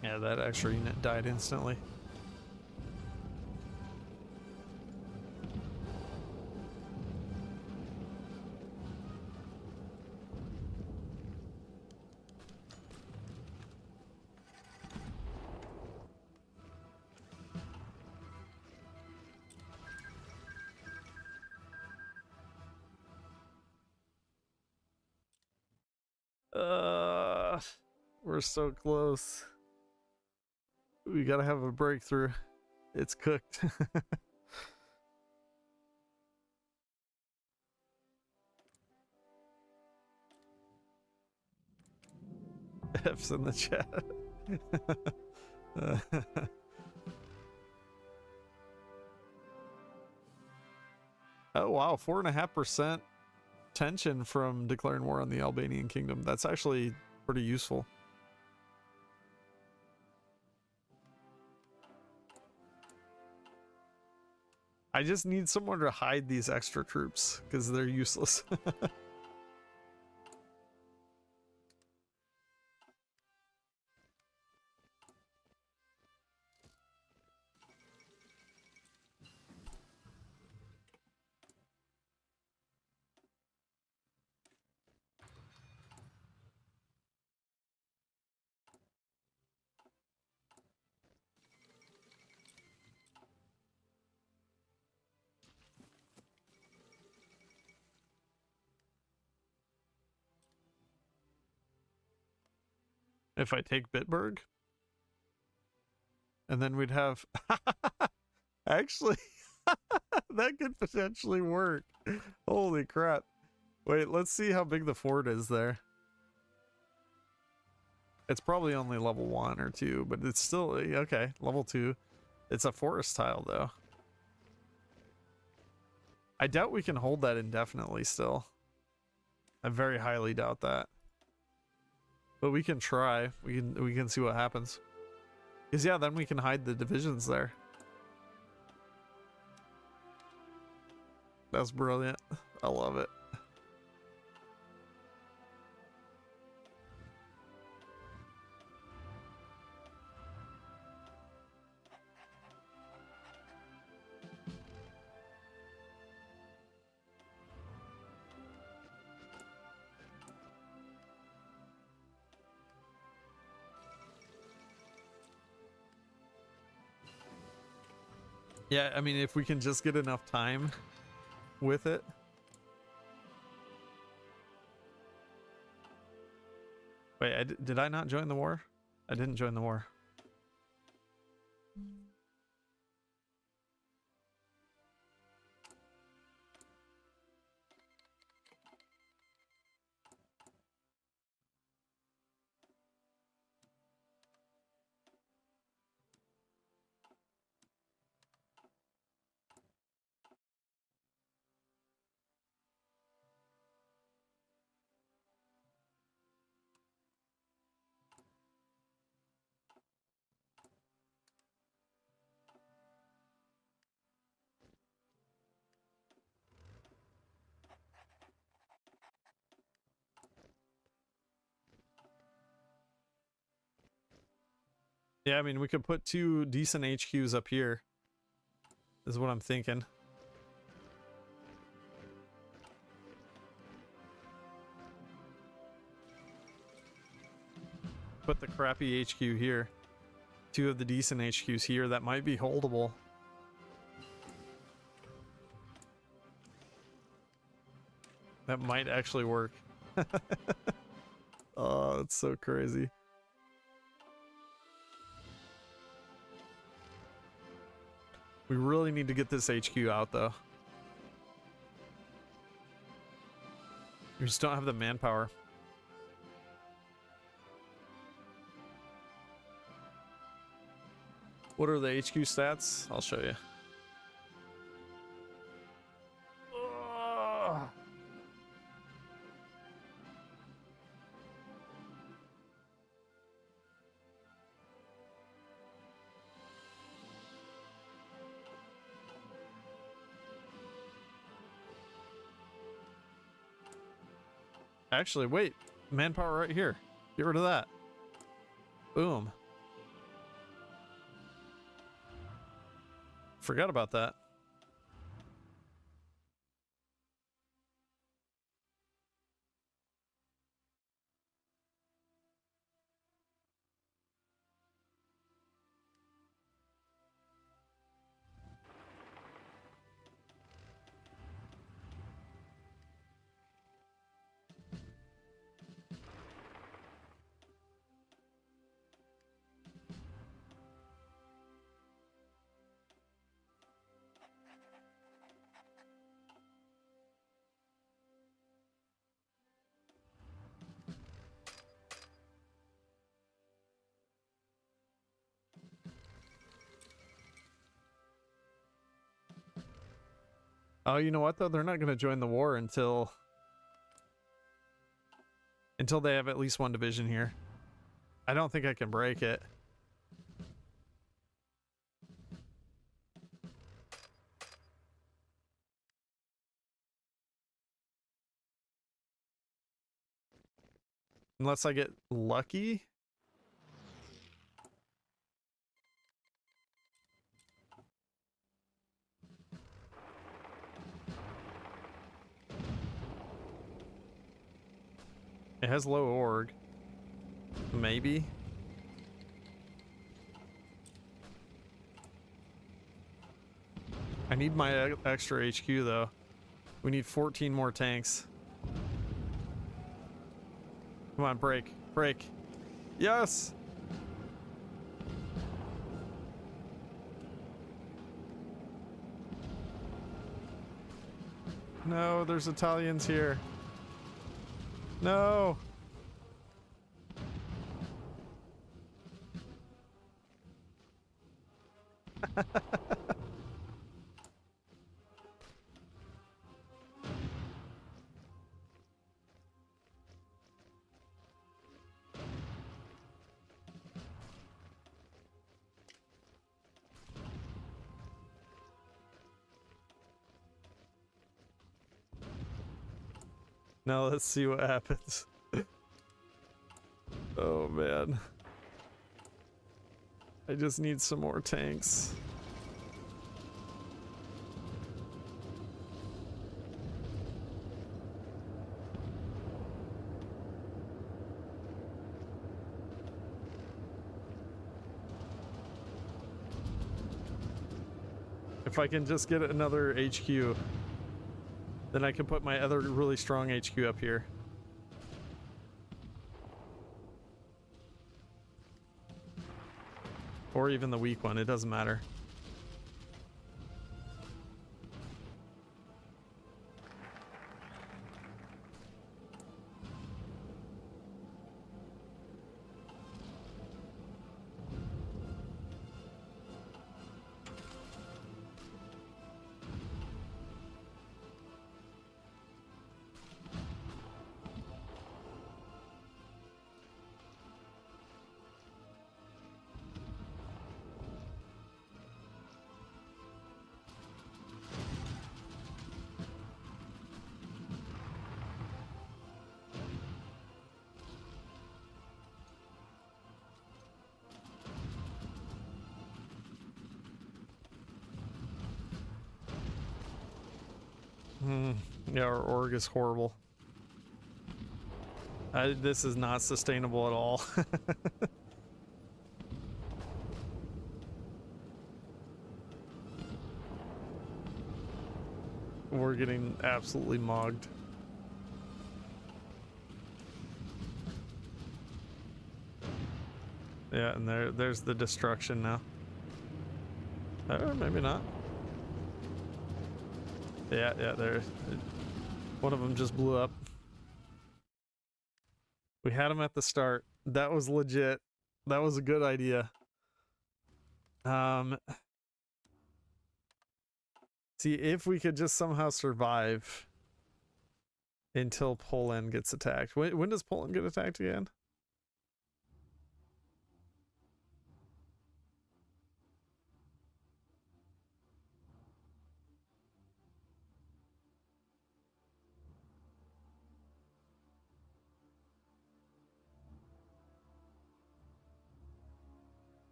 Yeah, that extra unit died instantly. We're so close. We gotta have a breakthrough. It's cooked. F's in the chat. Oh wow, 4.5% tension from declaring war on the Albanian kingdom. That's actually pretty useful. I just need someone to hide these extra troops because they're useless. If I take Bitburg, and then we'd have actually that could potentially work. Holy crap. Wait, let's see how big the fort is there. It's probably only level 1 or 2, but it's still okay, level 2. It's a forest tile though. I doubt we can hold that indefinitely still. I very highly doubt that. But we can try. We can see what happens. Because yeah, then we can hide the divisions there. That's brilliant. I love it. Yeah, I mean, if we can just get enough time with it. Wait, did I not join the war? I didn't join the war. Yeah, I mean, we could put 2 decent HQs up here, is what I'm thinking. Put the crappy HQ here. 2 of the decent HQs here. That might be holdable. That might actually work. Oh, it's so crazy. We really need to get this HQ out, though. We just don't have the manpower. What are the HQ stats? I'll show you. Ugh. Actually, wait. Manpower right here. Get rid of that. Boom. Forgot about that. Oh, you know what though? They're not going to join the war until they have at least 1 division here. I don't think I can break it. Unless I get lucky. It has low org. Maybe. I need my extra HQ though. We need 14 more tanks. Come on, break. Break. Yes! No, there's Italians here. No! Now let's see what happens. Oh man. I just need some more tanks. If I can just get another HQ, then I can put my other really strong HQ up here. Or even the weak one, it doesn't matter. Yeah, our org is horrible. This is not sustainable at all. We're getting absolutely mogged. Yeah, and there's the destruction now. Maybe not. Yeah, there. One of them just blew up. We had him at the start. That was legit. That was a good idea. See, if we could just somehow survive until Poland gets attacked. When does Poland get attacked again?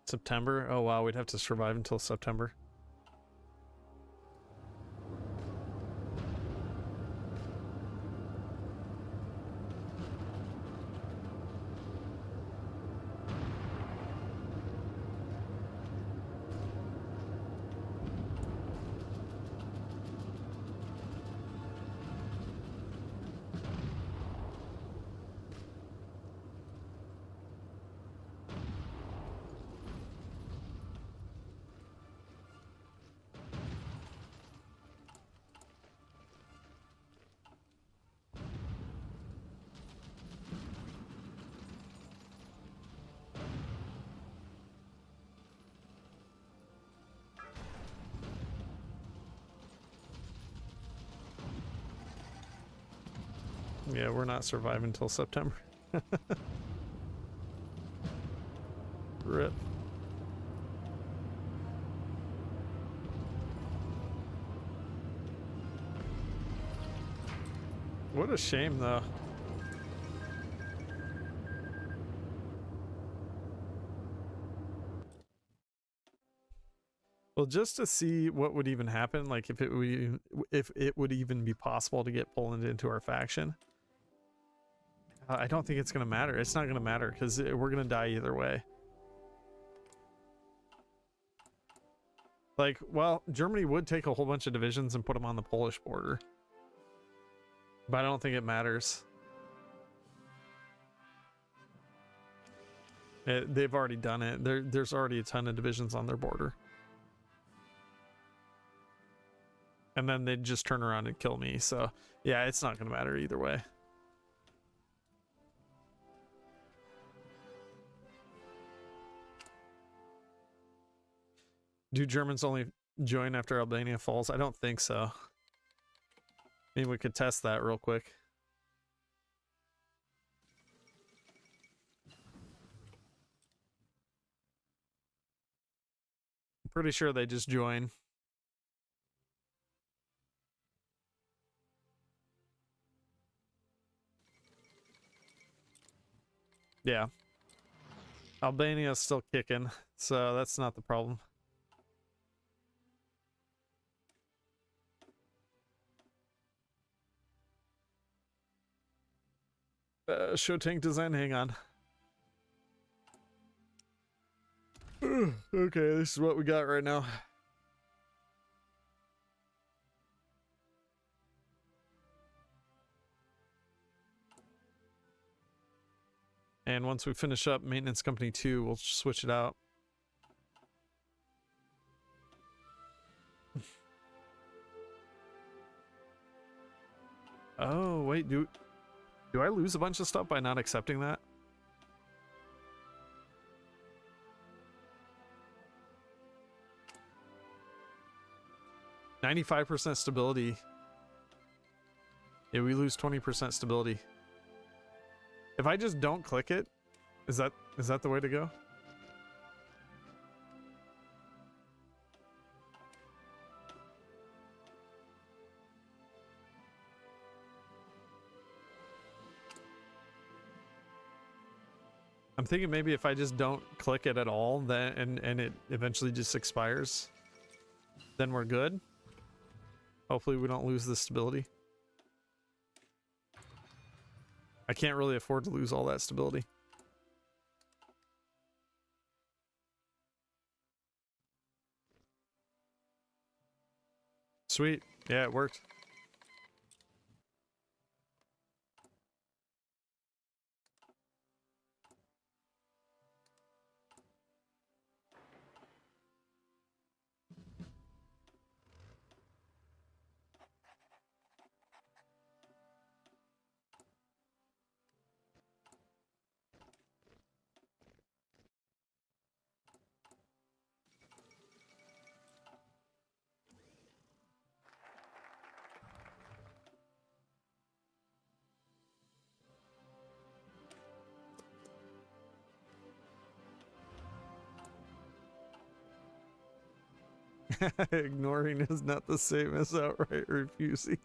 September? Oh wow, we'd have to survive until September. Yeah, we're not surviving until September. RIP. What a shame, though. Well, just to see what would even happen, like if it would even be possible to get Poland into our faction. I don't think it's going to matter. It's not going to matter because we're going to die either way. Like, well, Germany would take a whole bunch of divisions and put them on the Polish border. But I don't think it matters. They've already done it. There's already a ton of divisions on their border. And then they'd just turn around and kill me. So, yeah, it's not going to matter either way. Do Germans only join after Albania falls? I don't think so. I mean, we could test that real quick. I'm pretty sure they just join. Yeah. Albania's still kicking, so that's not the problem. Show tank design, hang on. Okay, this is what we got right now. And once we finish up maintenance company 2, we'll switch it out. Oh, wait, do I lose a bunch of stuff by not accepting that? %95 stability. Yeah, we lose 20% stability. If I just don't click it, is that the way to go? I'm thinking maybe if I just don't click it at all, then and it eventually just expires, then we're good. Hopefully we don't lose the stability. I can't really afford to lose all that stability. Sweet. Yeah, it worked. Ignoring is not the same as outright refusing.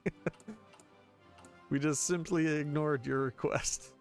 We just simply ignored your request.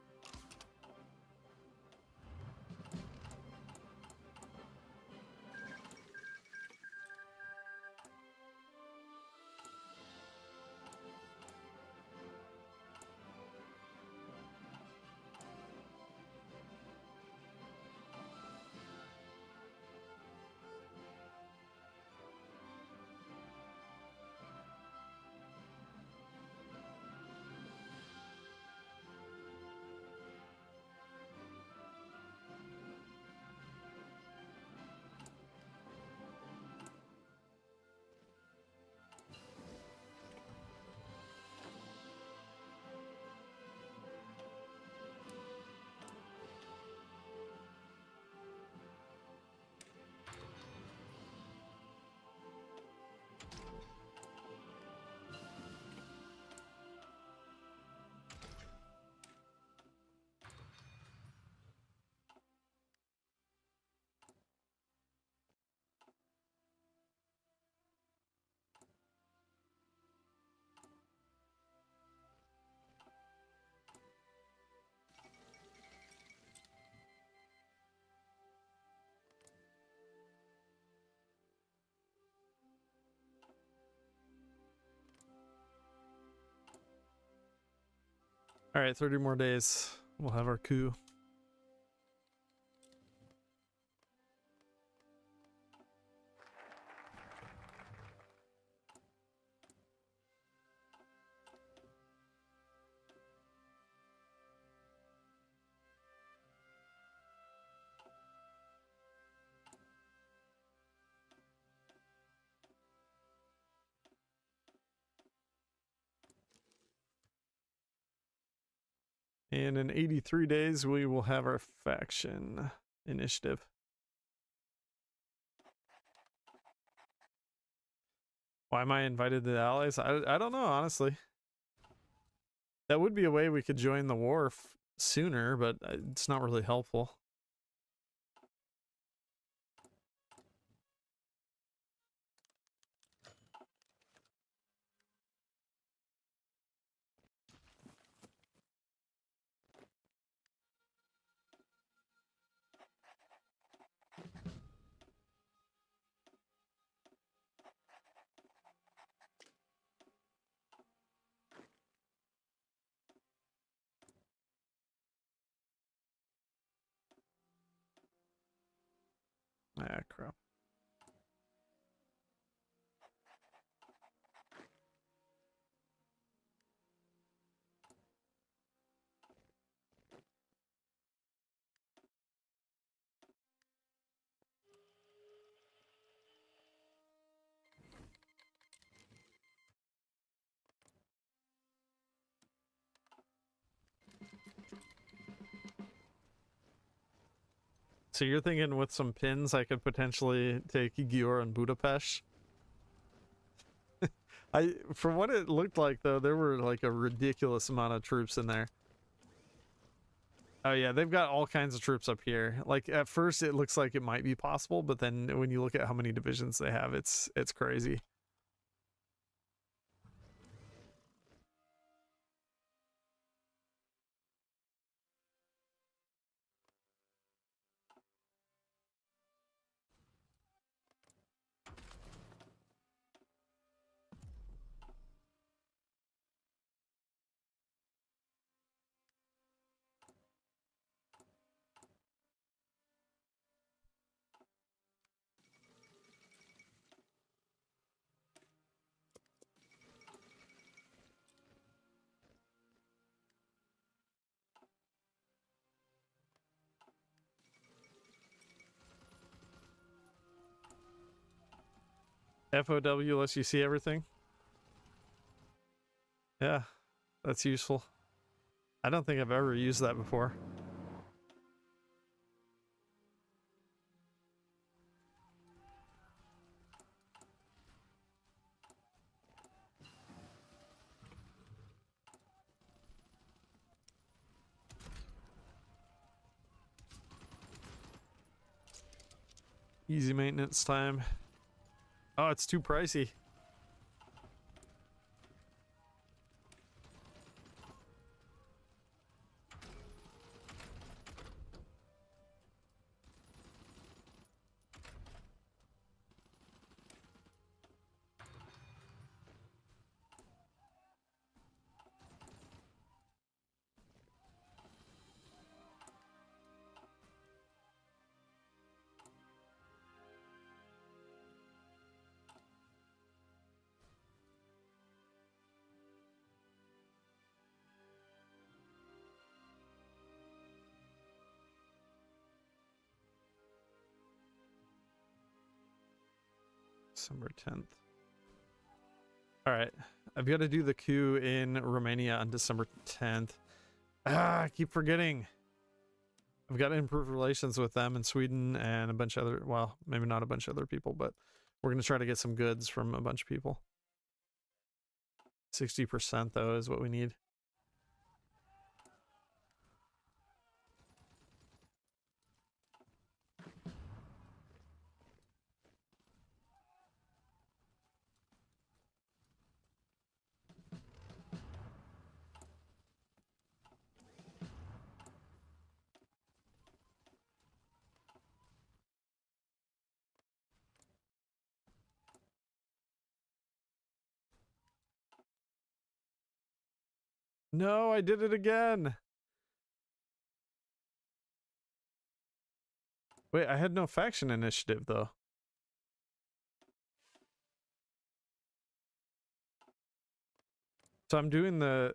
All right, 30 more days. We'll have our coup. And in 83 days, we will have our faction initiative. Why am I invited to the allies? I don't know, honestly. That would be a way we could join the war sooner, but it's not really helpful. Ah, crap. So you're thinking with some pins, I could potentially take Győr and Budapest? From what it looked like though, there were like a ridiculous amount of troops in there. Oh yeah, they've got all kinds of troops up here. Like at first it looks like it might be possible, but then when you look at how many divisions they have, it's crazy. FOW lets you see everything. Yeah, that's useful. I don't think I've ever used that before. Easy maintenance time. Oh, it's too pricey. December 10th. All right. I've got to do the coup in Romania on December 10th. I keep forgetting. I've got to improve relations with them in Sweden and a bunch of other, well, maybe not a bunch of other people, but we're going to try to get some goods from a bunch of people. 60% though is what we need. No, I did it again. Wait, I had no faction initiative though. So I'm doing the...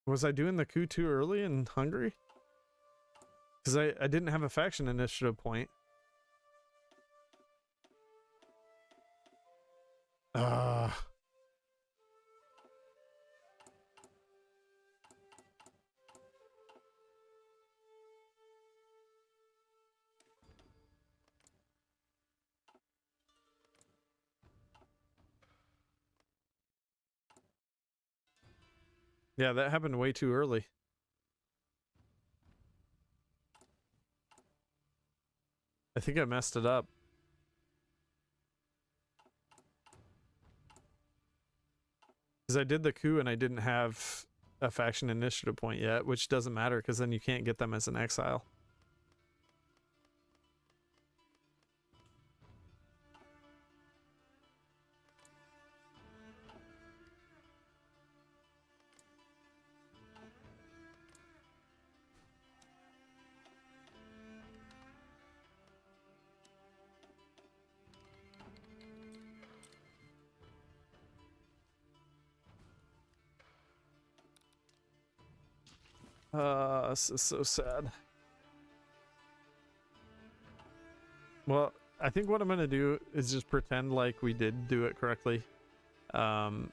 Was I doing the coup too early in Hungary? Because I didn't have a faction initiative point. Yeah, that happened way too early. I think I messed it up. Because I did the coup and I didn't have a faction initiative point yet, which doesn't matter because then you can't get them as an exile. This is so sad. Well, I think what I'm gonna do is just pretend like we did do it correctly. I'm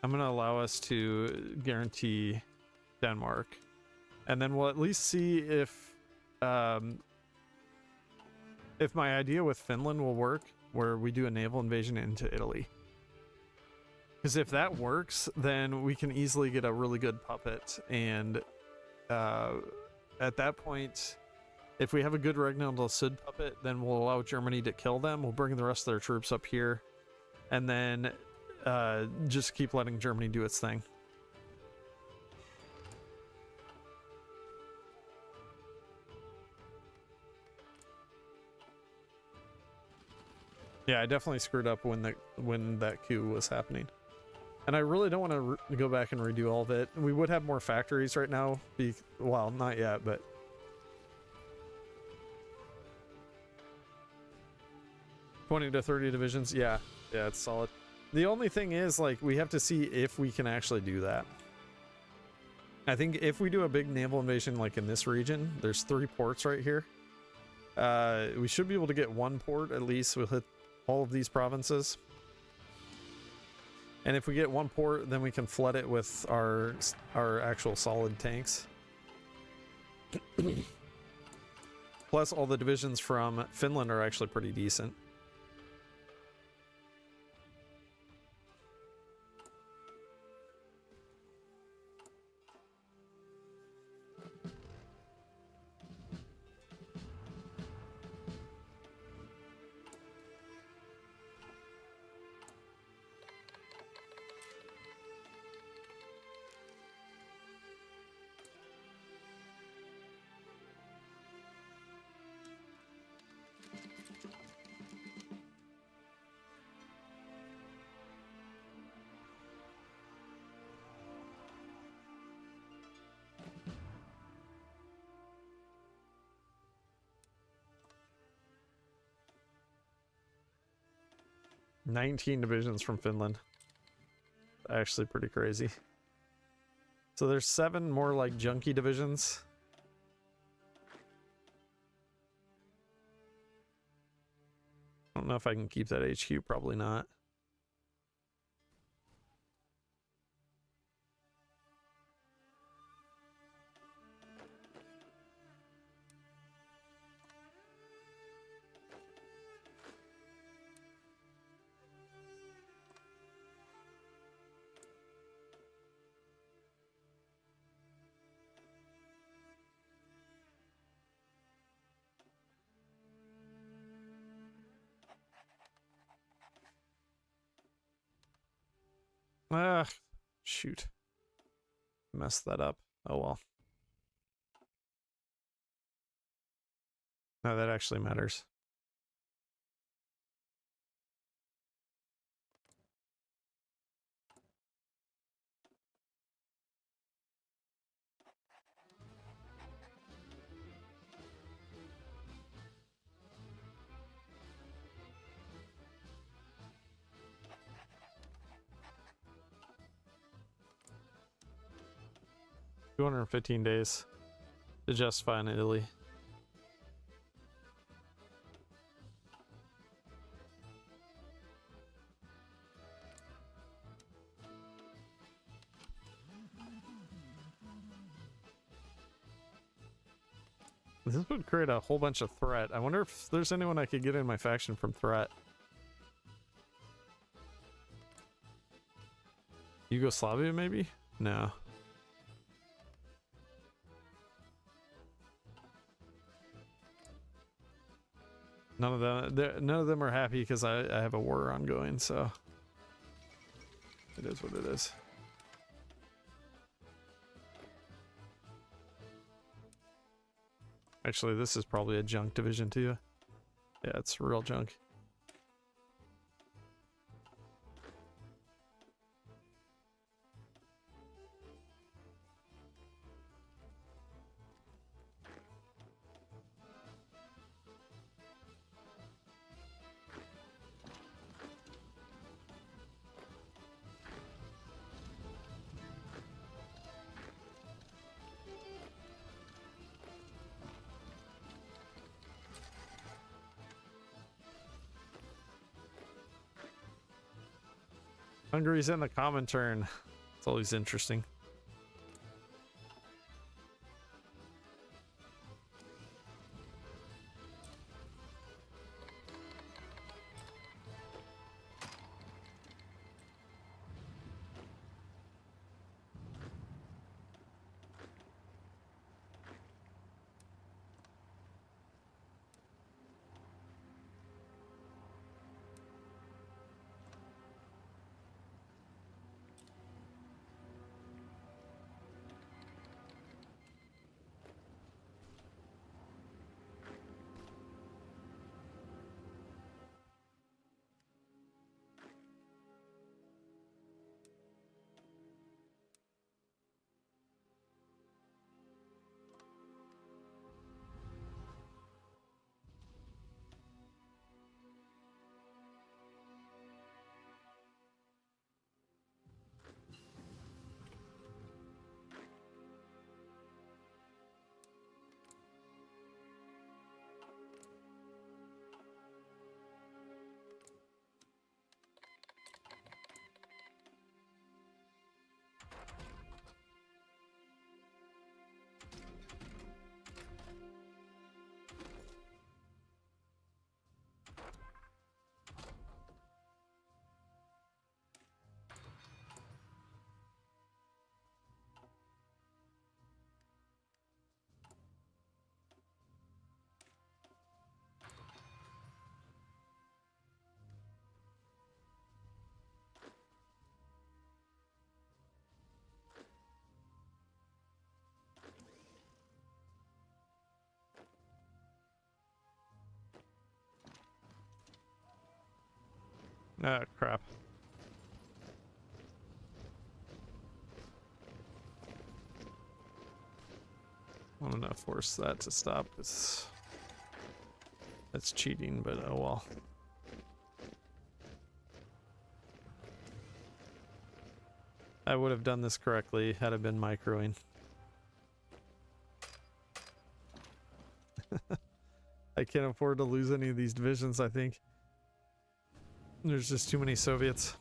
gonna allow us to guarantee Denmark, and then we'll at least see if if my idea with Finland will work, where we do a naval invasion into Italy. Because if that works, then we can easily get a really good puppet, and at that point, if we have a good Regnal del Sud puppet, then we'll allow Germany to kill them. We'll bring the rest of their troops up here, and then just keep letting Germany do its thing. Yeah, I definitely screwed up when that coup was happening. And I really don't want to go back and redo all of it. We would have more factories right now. Well, not yet, but... $20 to $30 divisions. Yeah, it's solid. The only thing is, like, we have to see if we can actually do that. I think if we do a big naval invasion, like in this region, there's 3 ports right here. We should be able to get 1 port at least. We'll hit all of these provinces. And if we get 1 port, then we can flood it with our actual solid tanks. Plus, all the divisions from Finland are actually pretty decent. "19 divisions from Finland." Actually pretty crazy. So there's 7 more like junky divisions. I don't know if I can keep that HQ, probably not. Ah, shoot. Messed that up. Oh well. No, that actually matters. $215 to justify in Italy. This would create a whole bunch of threat. I wonder if there's anyone I could get in my faction from threat. Yugoslavia, maybe? No. None of them are happy because I have a war ongoing, so it is what it is. Actually, this is probably a junk division too. Yeah, it's real junk. Hungary's in the common turn. It's always interesting. Ah, crap. I'm gonna force that to stop. That's cheating, but oh well. I would have done this correctly had I been microing. I can't afford to lose any of these divisions, I think. There's just too many Soviets.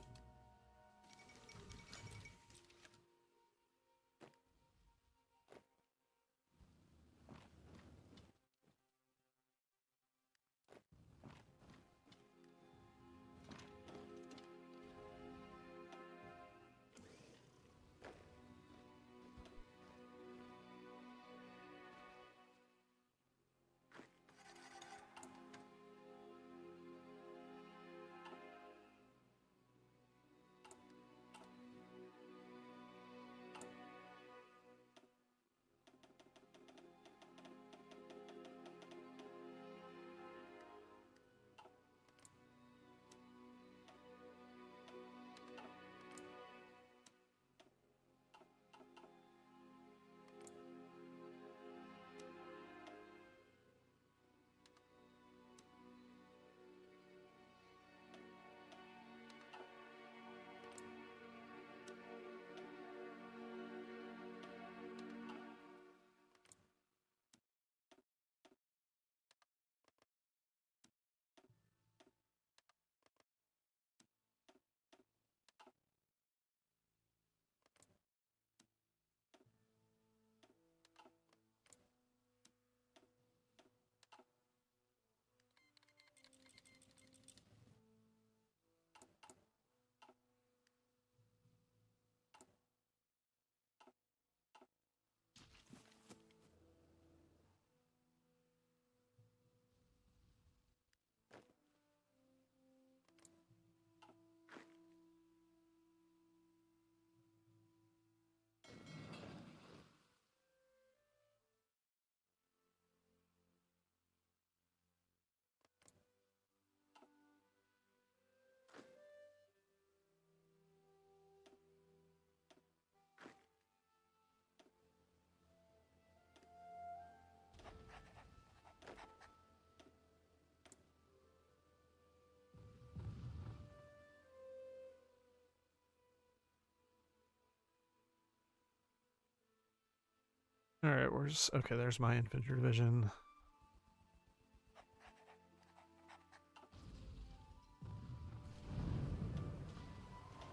Alright, where's... Okay, there's my infantry division.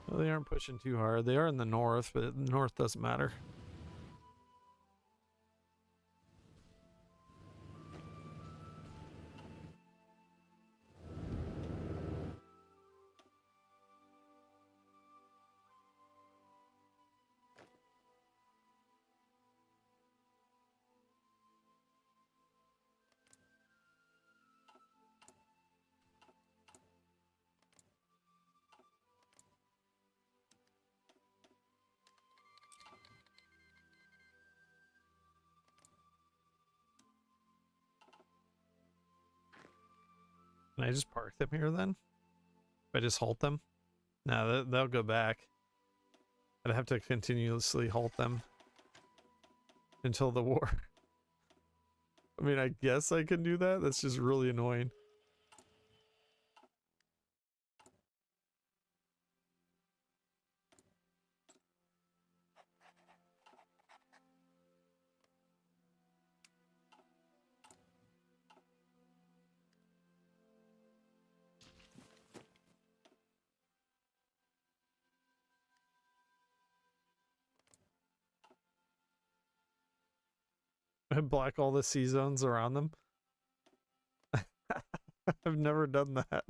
Well, they aren't pushing too hard. They are in the north, but the north doesn't matter. Can I just park them here then? If I just halt them? No, they'll go back. I'd have to continuously halt them until the war. I mean, I guess I can do that. That's just really annoying. I block all the C zones around them. I've never done that.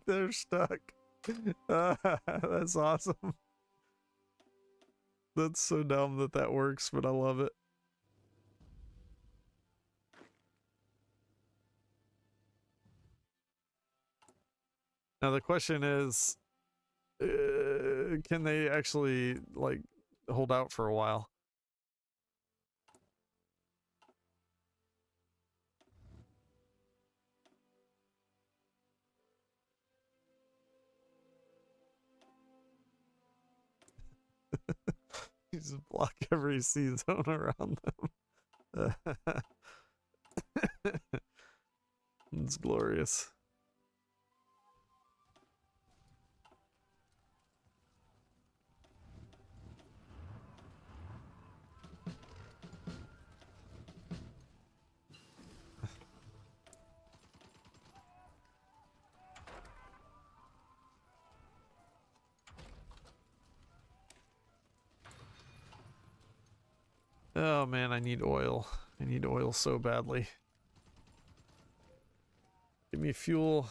They're stuck. That's awesome. That's so dumb that that works, but I love it. Now the question is, can they actually like hold out for a while? just block every C zone around them. It's glorious. Oh man, I need oil. I need oil so badly. Give me fuel.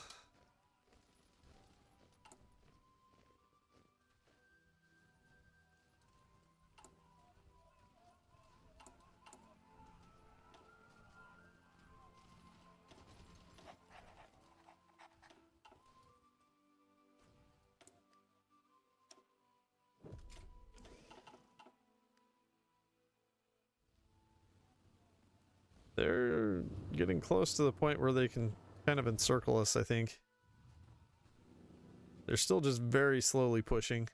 They're getting close to the point where they can kind of encircle us, I think. They're still just very slowly pushing.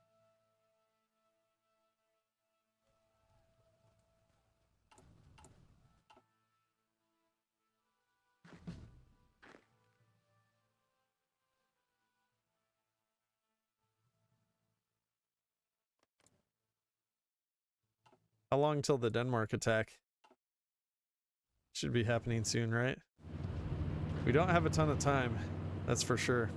How long till the Denmark attack? Should be happening soon, right? We don't have a ton of time, that's for sure.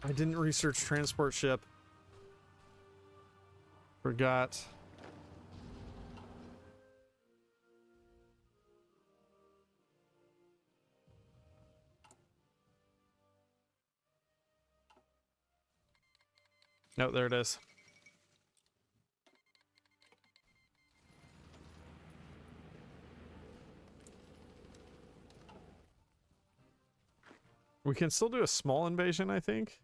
I didn't research transport ship. Forgot. No, there it is. We can still do a small invasion, I think.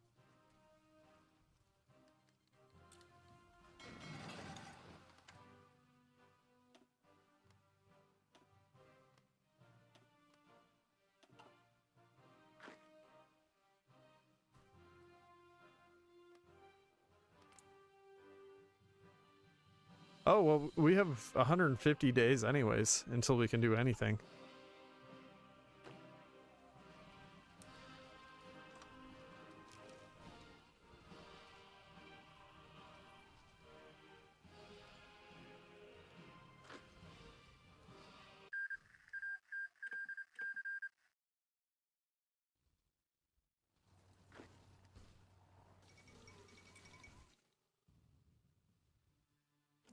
Oh, well, we have 150 days anyways until we can do anything.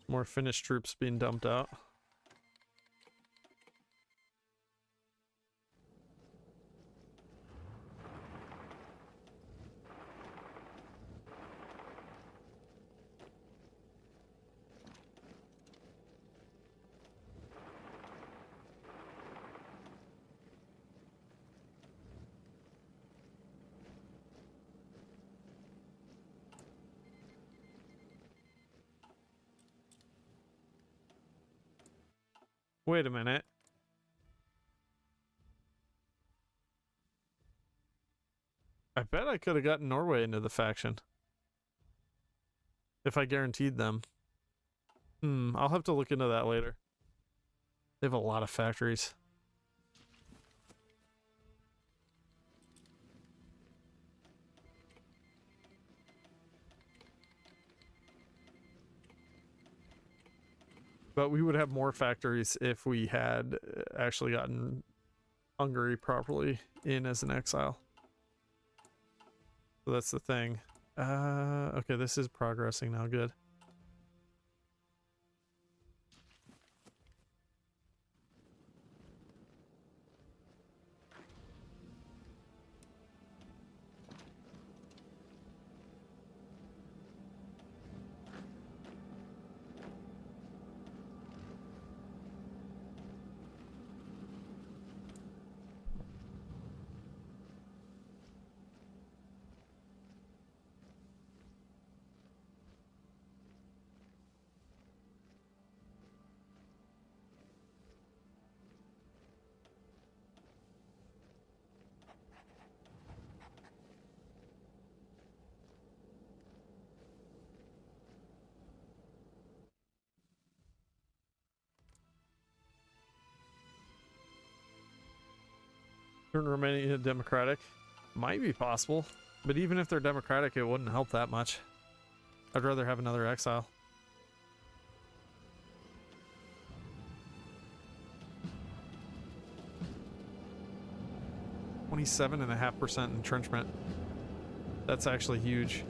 More Finnish troops being dumped out. Wait a minute. I bet I could have gotten Norway into the faction. If I guaranteed them. I'll have to look into that later. They have a lot of factories. But we would have more factories if we had actually gotten Hungary properly in as an exile. So that's the thing. Okay, this is progressing now. Good. Turn Romania democratic. Might be possible. But even if they're democratic, it wouldn't help that much. I'd rather have another exile. (27.5% entrenchment). That's actually huge.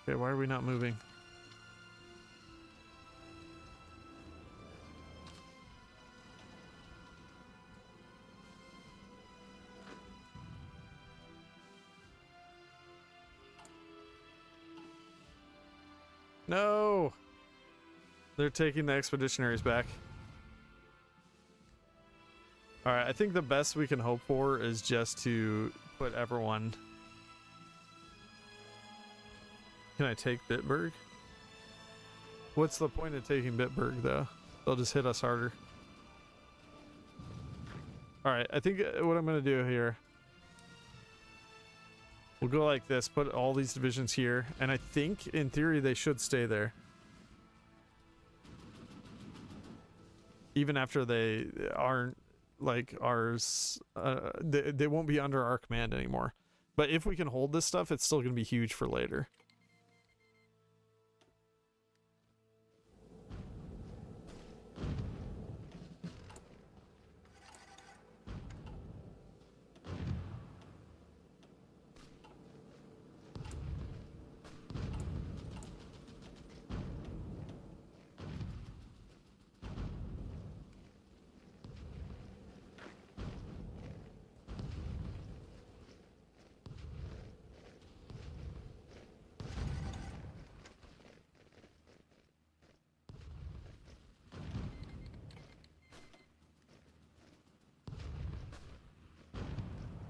Okay, why are we not moving? No! They're taking the expeditionaries back. Alright, I think the best we can hope for is just to put everyone... Can I take Bitburg? What's the point of taking Bitburg, though? They'll just hit us harder. Alright, I think what I'm going to do here... We'll go like this, put all these divisions here, and I think, in theory, they should stay there. Even after they aren't, like, ours... they won't be under our command anymore. But if we can hold this stuff, it's still going to be huge for later.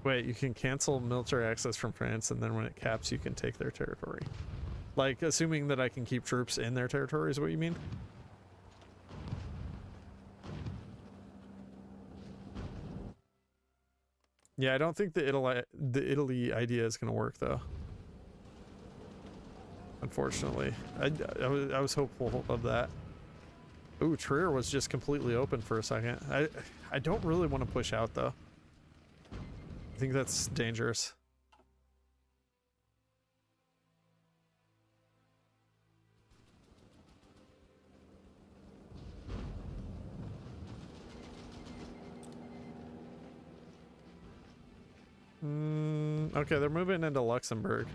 Wait, you can cancel military access from France, and then when it caps, you can take their territory. Like, assuming that I can keep troops in their territory is what you mean? Yeah, I don't think the Italy idea is going to work, though. Unfortunately. I was hopeful of that. Ooh, Trier was just completely open for a second. I don't really want to push out, though. I think that's dangerous. Okay, they're moving into Luxembourg.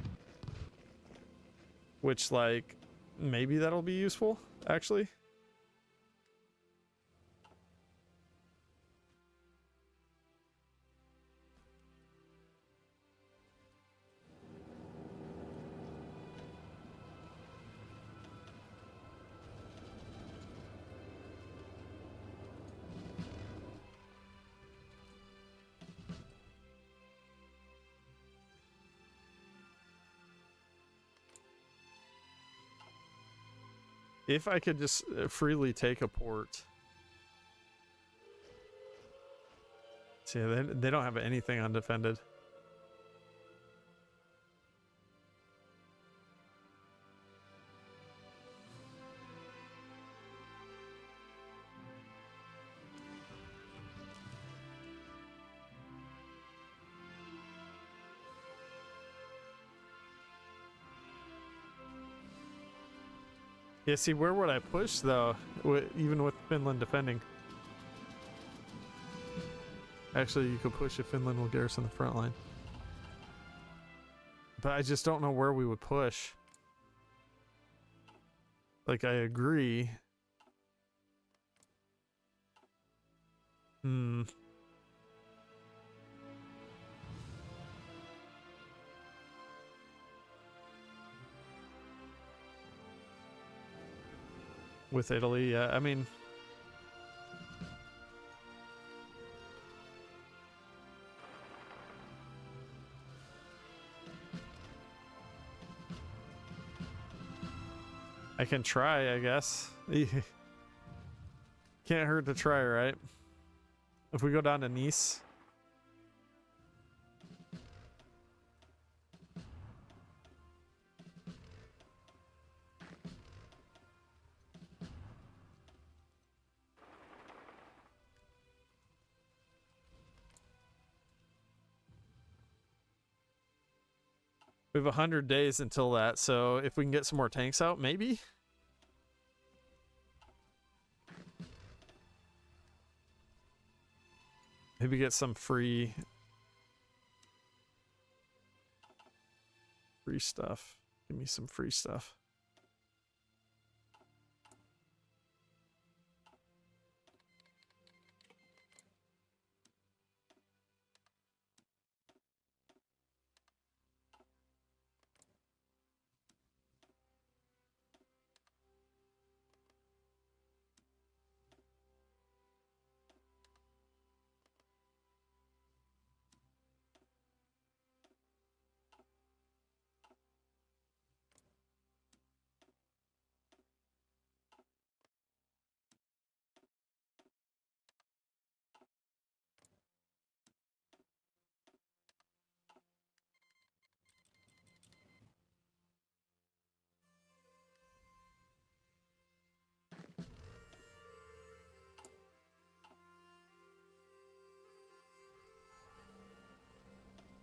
Which, like, maybe that'll be useful, actually. If I could just freely take a port. See, they don't have anything undefended. Yeah, see, where would I push, though, even with Finland defending? Actually, you could push if Finland will garrison the front line. But I just don't know where we would push. Like, I agree. With Italy, yeah, I mean... I can try, I guess. Can't hurt to try, right? If we go down to Nice... We have 100 days until that, so if we can get some more tanks out, maybe? Maybe get some free stuff. Give me some free stuff.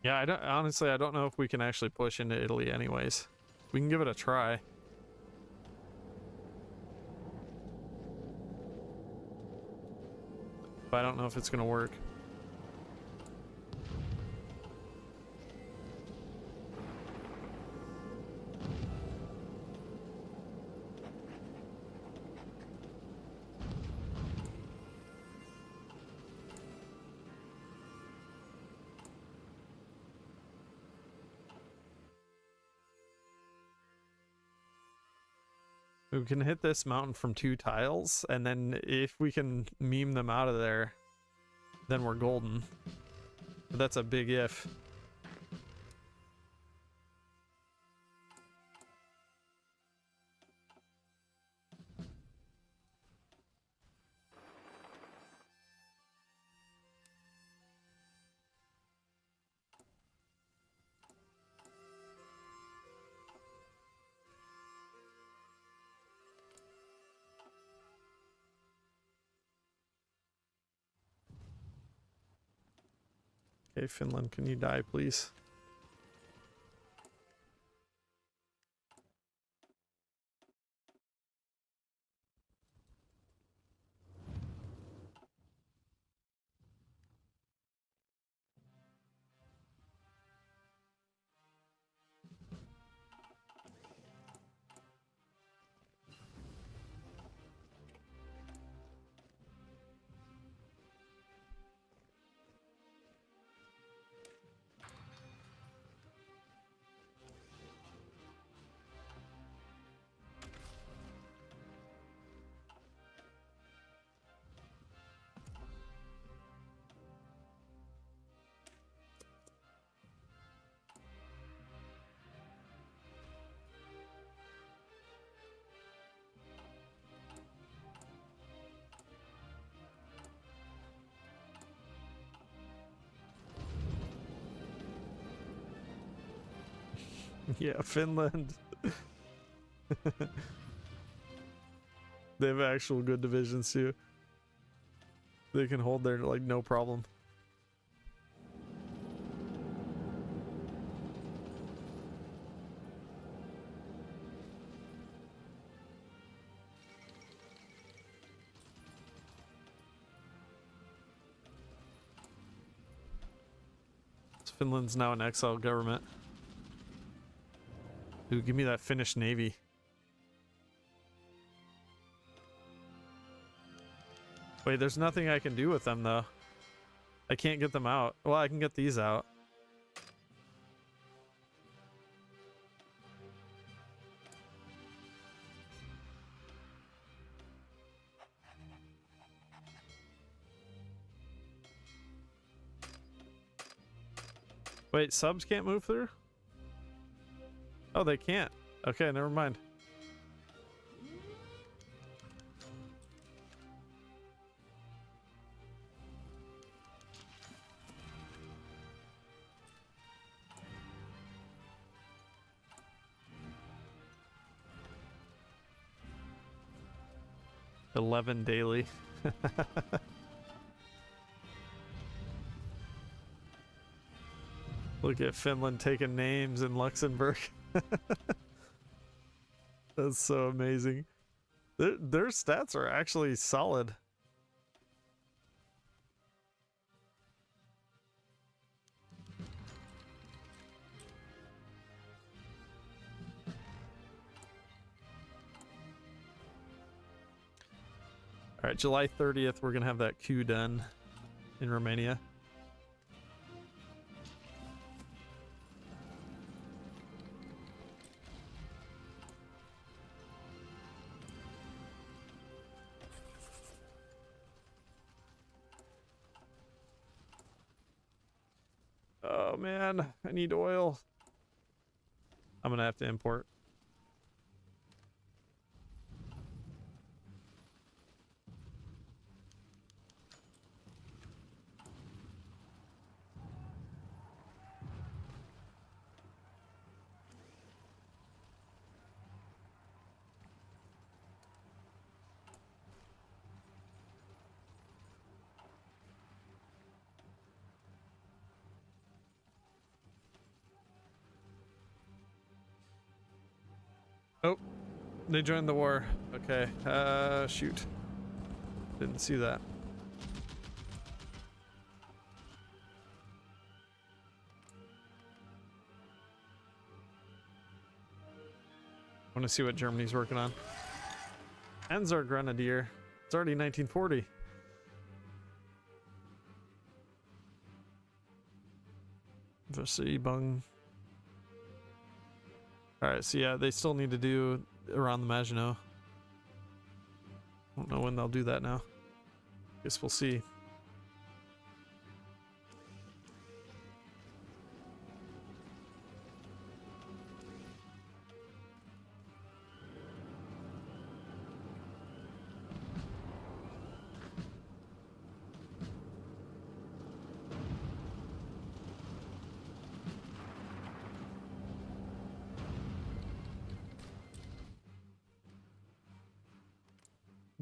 Yeah, I don't know if we can actually push into Italy anyways. We can give it a try. But I don't know if it's gonna work. We can hit this mountain from 2 tiles, and then if we can meme them out of there, then we're golden. But that's a big if. Okay, Finland, can you die, please? Yeah, Finland. They have actual good divisions too. They can hold there like no problem. Finland's now an exile government. Dude, give me that Finnish navy. Wait, there's nothing I can do with them though. I can't get them out. Well, I can get these out. Wait, subs can't move through? Oh, they can't. Okay, never mind. $11 daily. Look at Finland taking names in Luxembourg. That's so amazing. Their stats are actually solid. All right, July 30th, we're going to have that coup done in Romania. Oh man, I need oil. I'm going to have to import. Oh, they joined the war. Okay. Shoot. Didn't see that. I want to see what Germany's working on. Panzer Grenadier. It's already 1940. Bung. Alright, so yeah, they still need to do around the Maginot. Don't know when they'll do that now. Guess we'll see.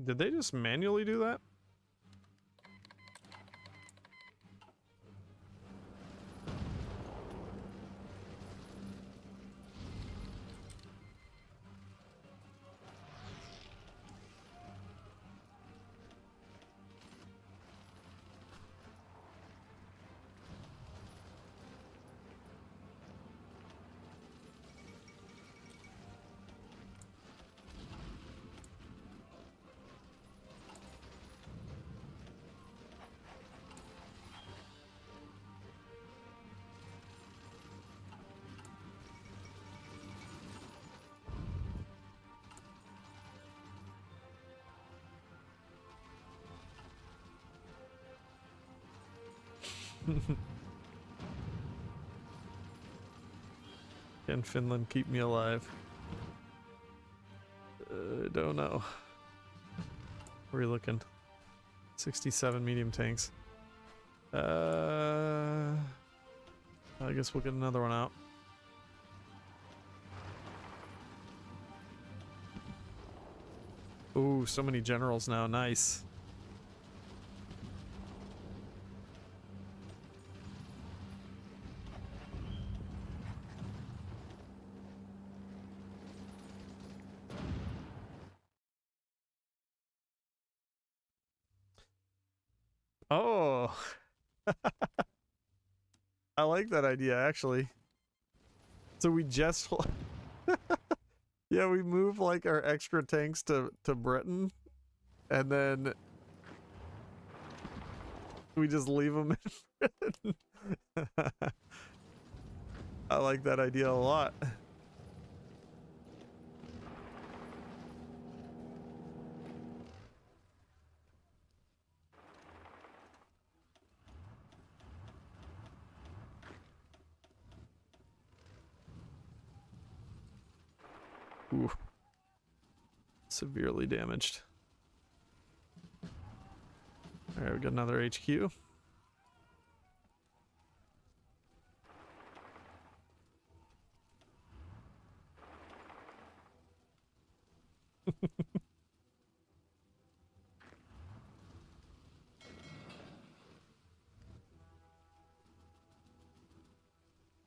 Did they just manually do that? Can Finland keep me alive? Don't know. Where are you looking? 67 medium tanks. I guess we'll get another one out. Ooh, so many generals now. Nice. Oh, I like that idea actually. So we just yeah, we move like our extra tanks to Britain and then we just leave them in Britain. I like that idea a lot. Ooh. Severely damaged. Alright, we got another HQ.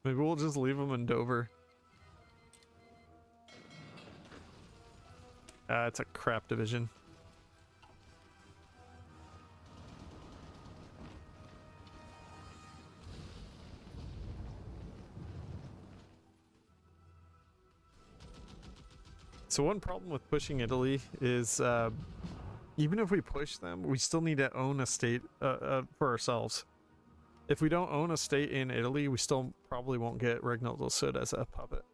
Maybe we'll just leave them in Dover. It's a crap division. So one problem with pushing Italy is even if we push them, we still need to own a state for ourselves. If we don't own a state in Italy, we still probably won't get Regnal del Sud as a puppet.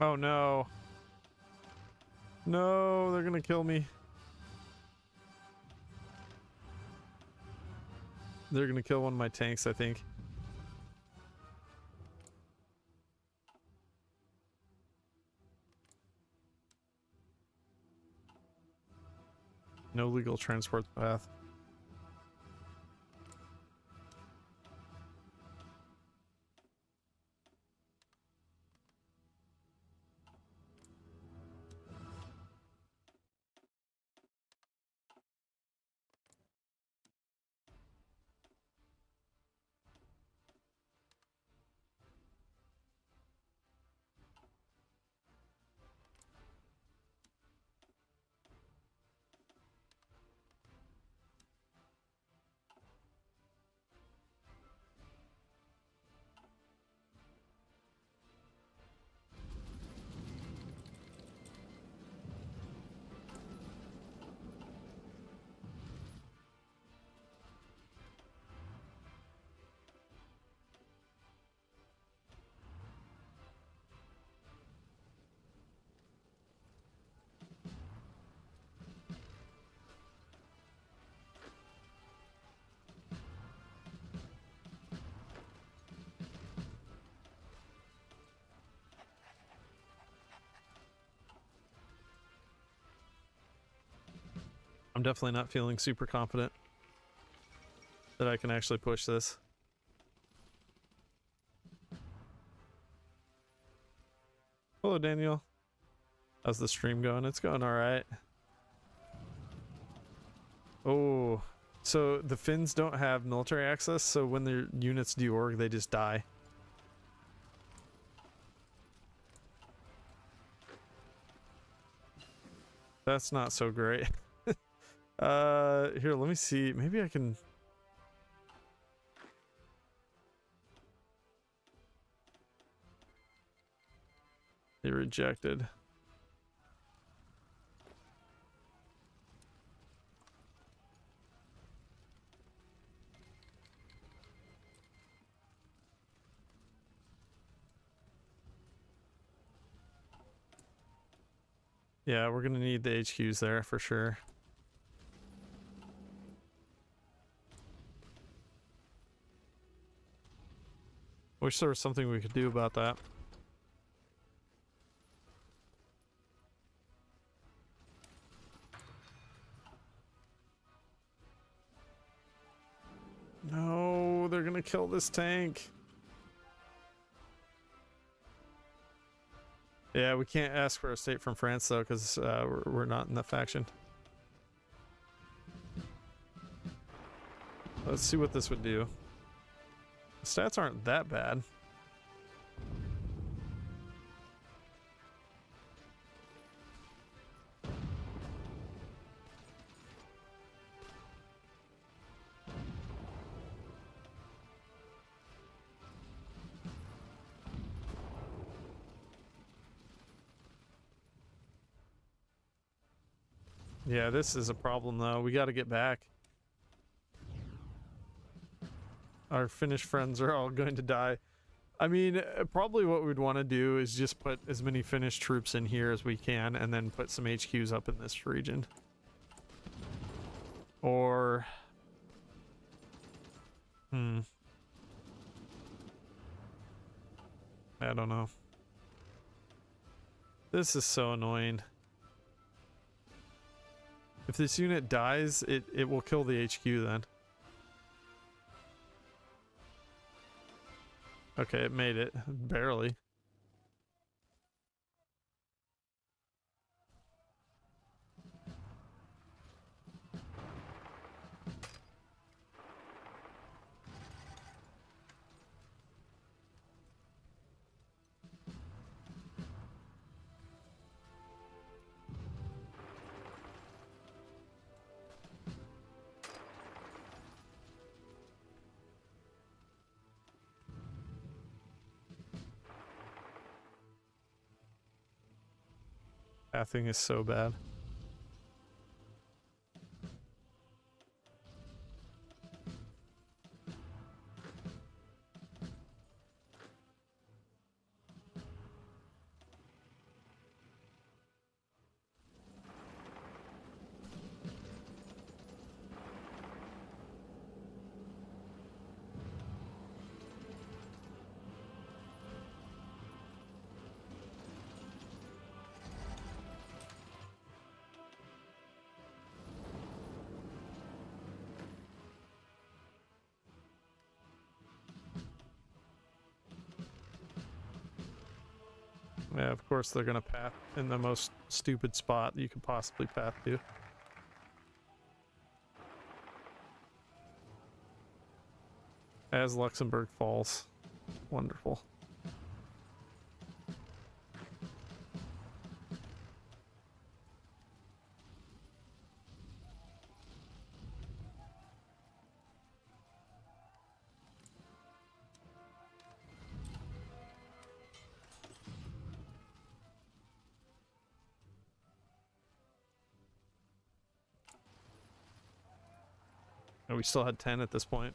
Oh no. No, they're gonna kill me. They're gonna kill one of my tanks, I think. No legal transport path. I'm definitely not feeling super confident that I can actually push this. Hello, Daniel. How's the stream going? It's going all right. Oh, so the Finns don't have military access, so when their units deorg, they just die. That's not so great. Here, let me see. Maybe I can... They rejected. Yeah, we're gonna need the HQs there for sure. Wish there was something we could do about that. No, they're gonna kill this tank. Yeah, we can't ask for a state from France though, because we're not in that faction. Let's see what this would do. The stats aren't that bad. Yeah, this is a problem though. We got to get back. Our Finnish friends are all going to die. I mean, probably what we'd want to do is just put as many Finnish troops in here as we can and then put some HQs up in this region. Or... I don't know. This is so annoying. If this unit dies, it will kill the HQ then. Okay, it made it. Barely. Pathing is so bad. Yeah, of course they're gonna path in the most stupid spot you could possibly path to. As Luxembourg falls. Wonderful. And we still had 10 at this point.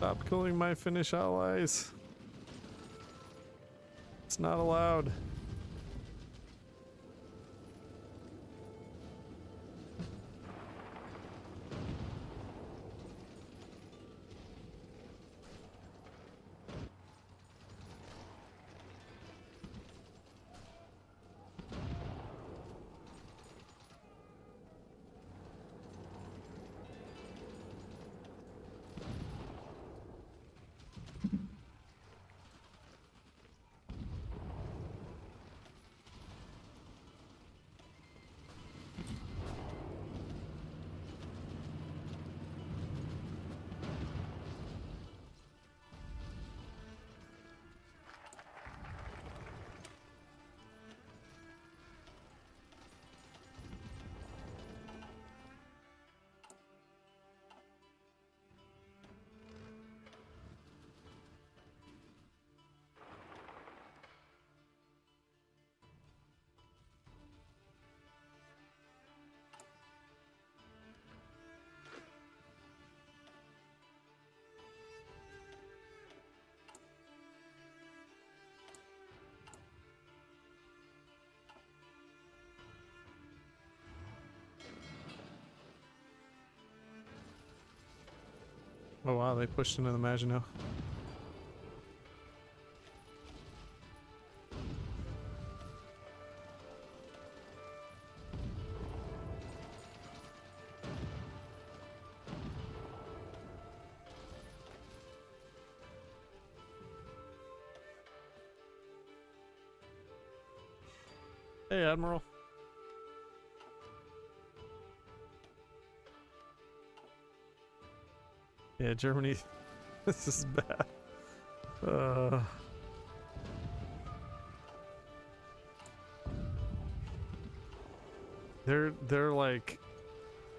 Stop killing my Finnish allies. It's not allowed. Oh wow, they pushed into the Maginot. Hey, Admiral. Yeah, Germany. This is bad. They're like,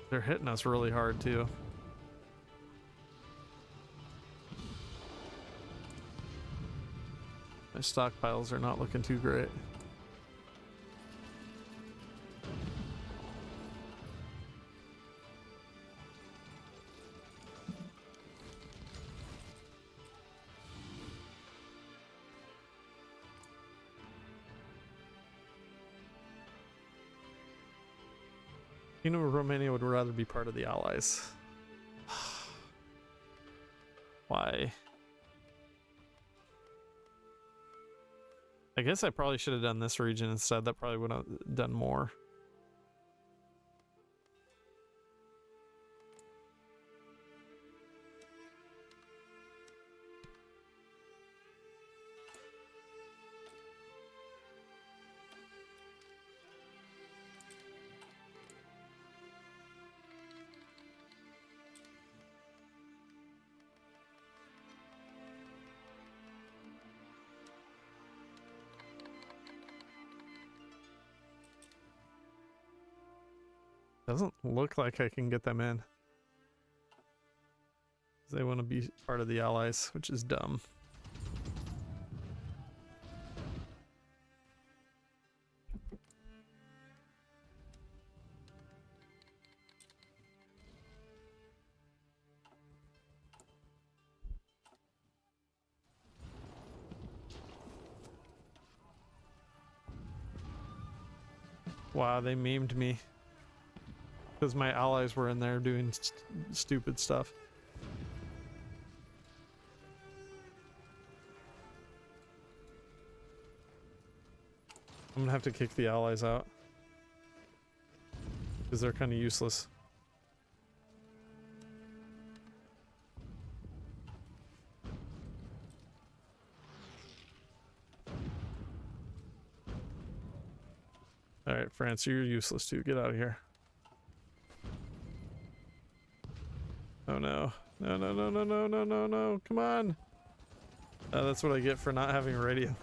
they're hitting us really hard too. My stockpiles are not looking too great. Kingdom of Romania would rather be part of the Allies. Why? I guess I probably should have done this region instead. That probably would have done more. Doesn't look like I can get them in. They want to be part of the Allies, which is dumb. Wow, they memed me. Because my allies were in there doing stupid stuff. I'm gonna have to kick the allies out. Because they're kind of useless. Alright, France, you're useless too. Get out of here. Oh no. No, no, no, no, no, no, no, no. Come on. That's what I get for not having a radio.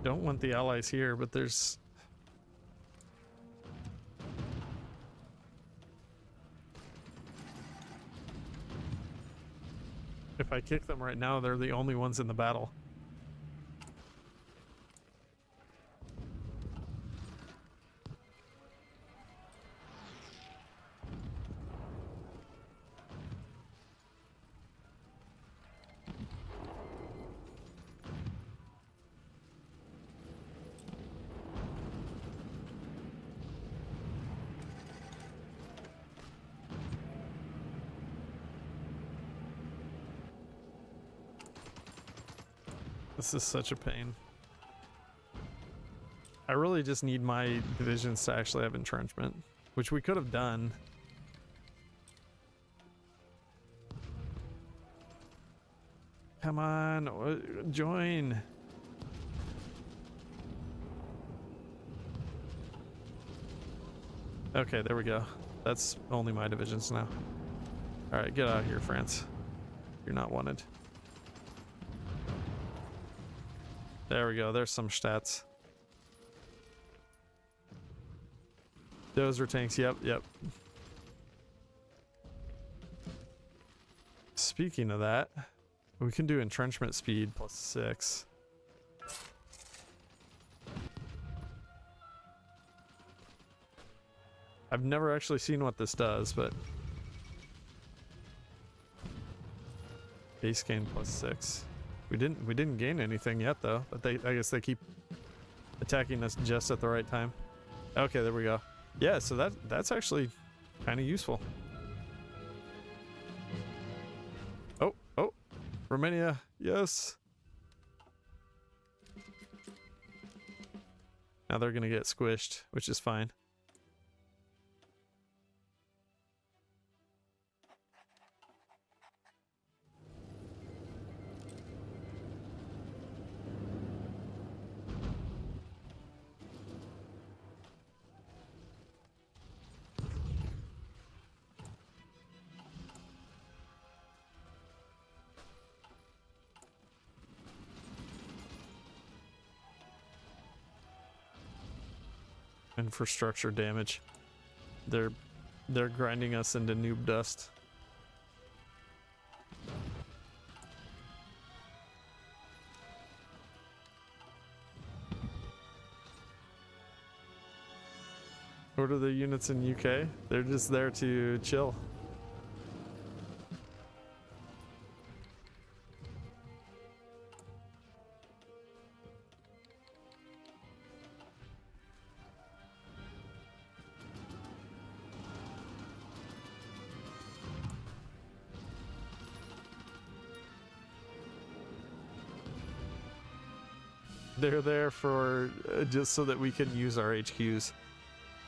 Don't want the allies here, but there's... If I kick them right now, they're the only ones in the battle. This is such a pain. I really just need my divisions to actually have entrenchment, which we could have done. Come on, join. Okay, there we go. That's only my divisions now. All right, get out of here, France. You're not wanted. There we go. There's some stats. Those are tanks. Yep, yep. Speaking of that, we can do entrenchment speed +6. I've never actually seen what this does, but base gain +6. We didn't gain anything yet though, but I guess they keep attacking us just at the right time. Okay, there we go. Yeah, so that's actually kind of useful. Oh, Romania, yes. Now they're gonna get squished, which is fine. Infrastructure damage. They're grinding us into noob dust. What are the units in UK? They're just there to chill. They're there for just so that we can use our HQs,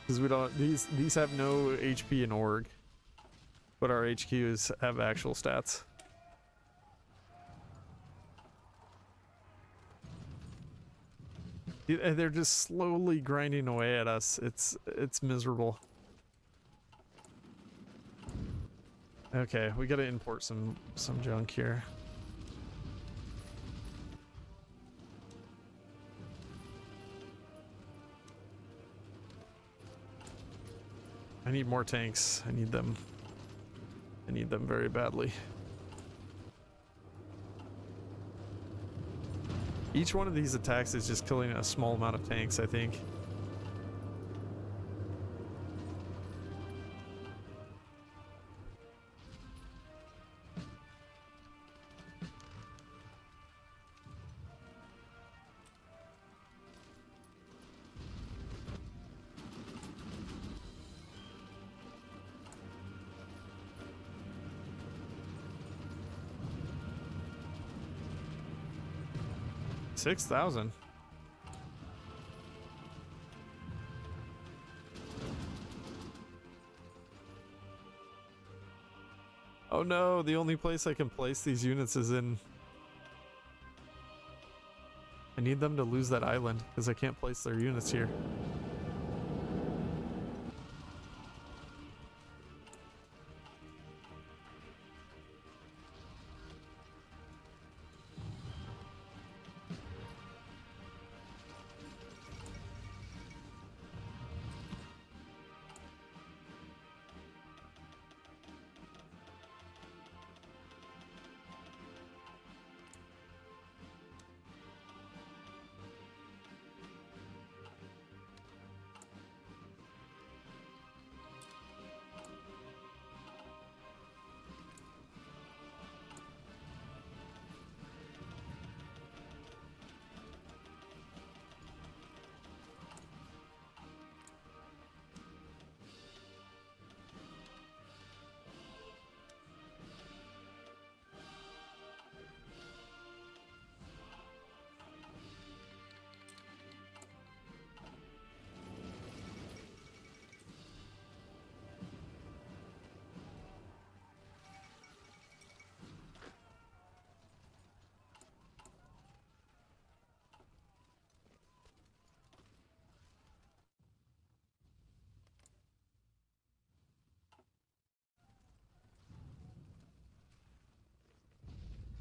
because we don't. These have no HP in org, but our HQs have actual stats. And they're just slowly grinding away at us. It's miserable. Okay, we gotta import some junk here. I need more tanks. I need them. I need them very badly. Each one of these attacks is just killing a small amount of tanks, I think. $6,000. Oh no, the only place I can place these units is in... I need them to lose that island, because I can't place their units here.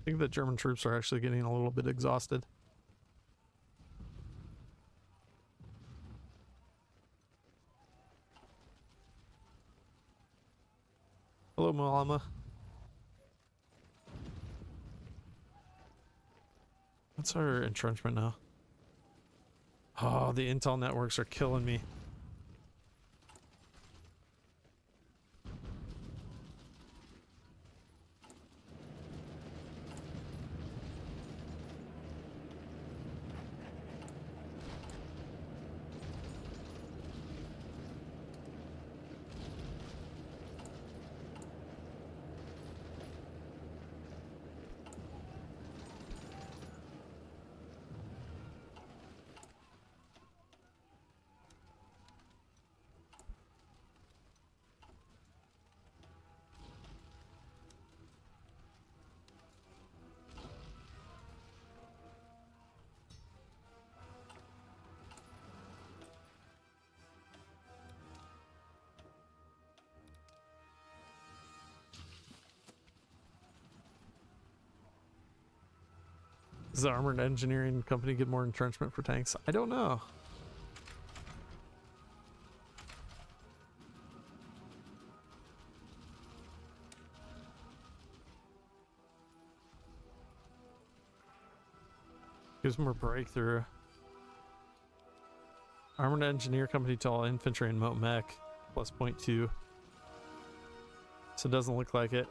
think the German troops are actually getting a little bit exhausted. Hello, Malama. What's our entrenchment now? Oh, the intel networks are killing me. Does the armored engineering company get more entrenchment for tanks? I don't know. Gives more breakthrough. Armored engineer company to all infantry and moat mech plus 0.2. So it doesn't look like it.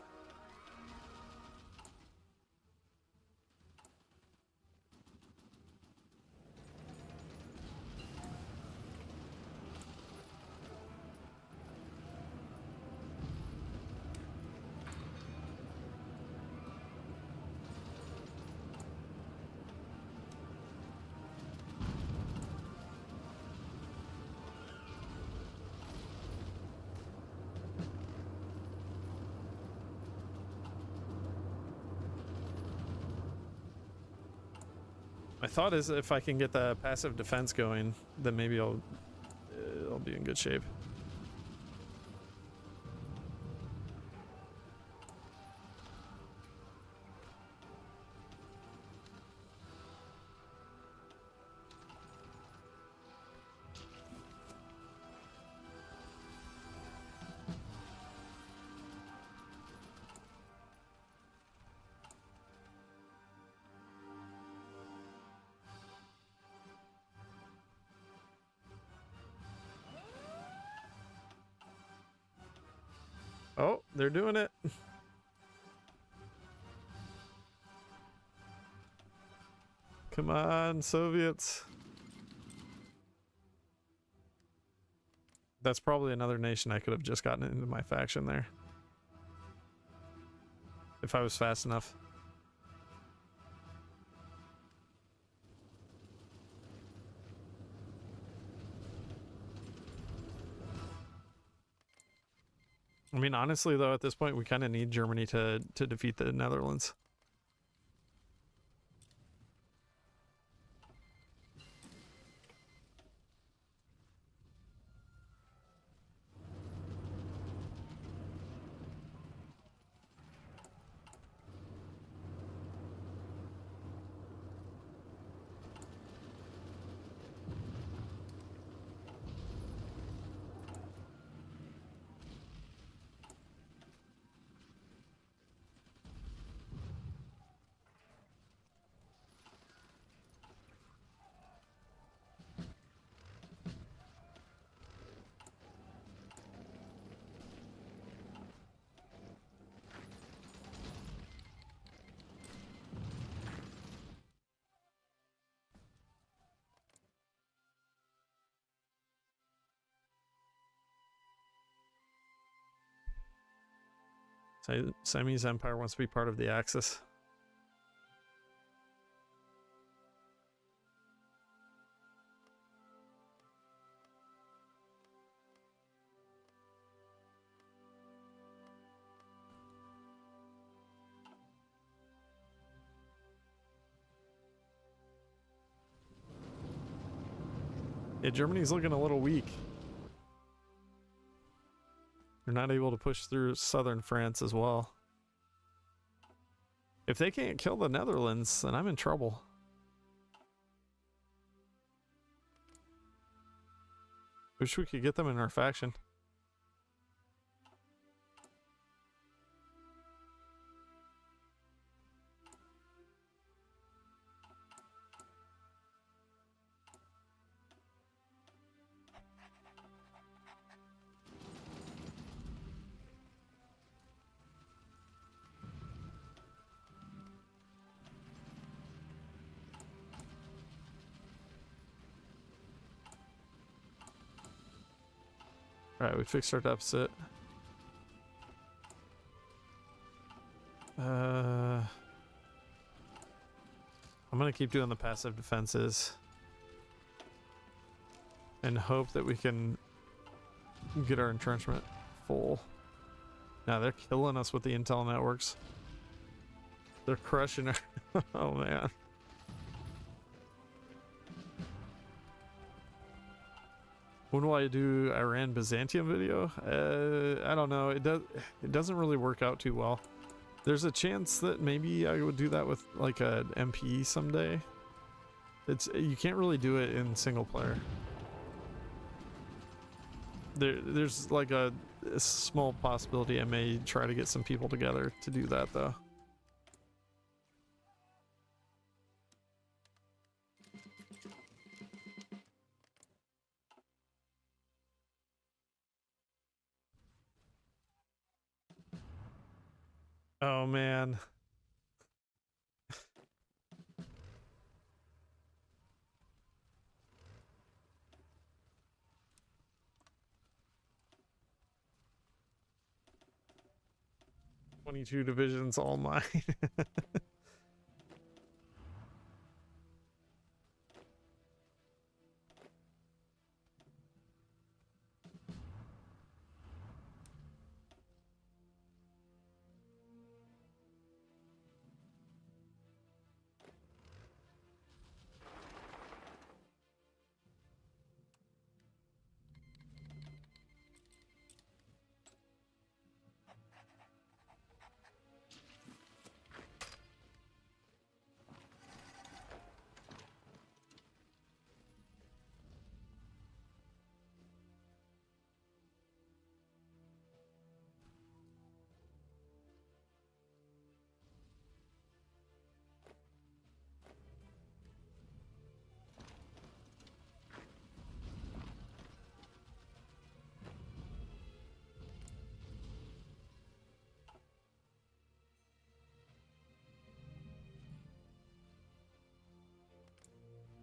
My thought is if I can get the passive defense going, then maybe I'll be in good shape. Oh, they're doing it. Come on, Soviets. That's probably another nation I could have just gotten into my faction there. If I was fast enough. I mean, honestly, though, at this point, we kind of need Germany to defeat the Netherlands. Siamese Empire wants to be part of the Axis. Yeah, Germany's looking a little weak. They're not able to push through southern France as well. If they can't kill the Netherlands, then I'm in trouble. Wish we could get them in our faction. Alright, we fixed our deficit. I'm gonna keep doing the passive defenses and hope that we can get our entrenchment full. Now they're killing us with the intel networks. They're crushing our oh man. When will I do Iran Byzantium video? I don't know. It doesn't really work out too well. There's a chance that maybe I would do that with like a MP someday. You can't really do it in single player. There's like a small possibility I may try to get some people together to do that though. Oh man. "22 divisions, all mine."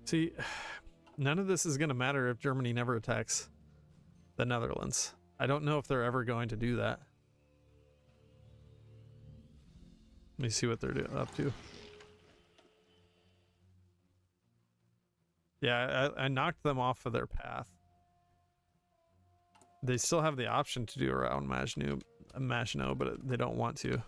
See, none of this is going to matter if Germany never attacks the Netherlands. I don't know if they're ever going to do that. Let me see what they're up to. Yeah, I knocked them off of their path. They still have the option to do around Maginot, but they don't want to.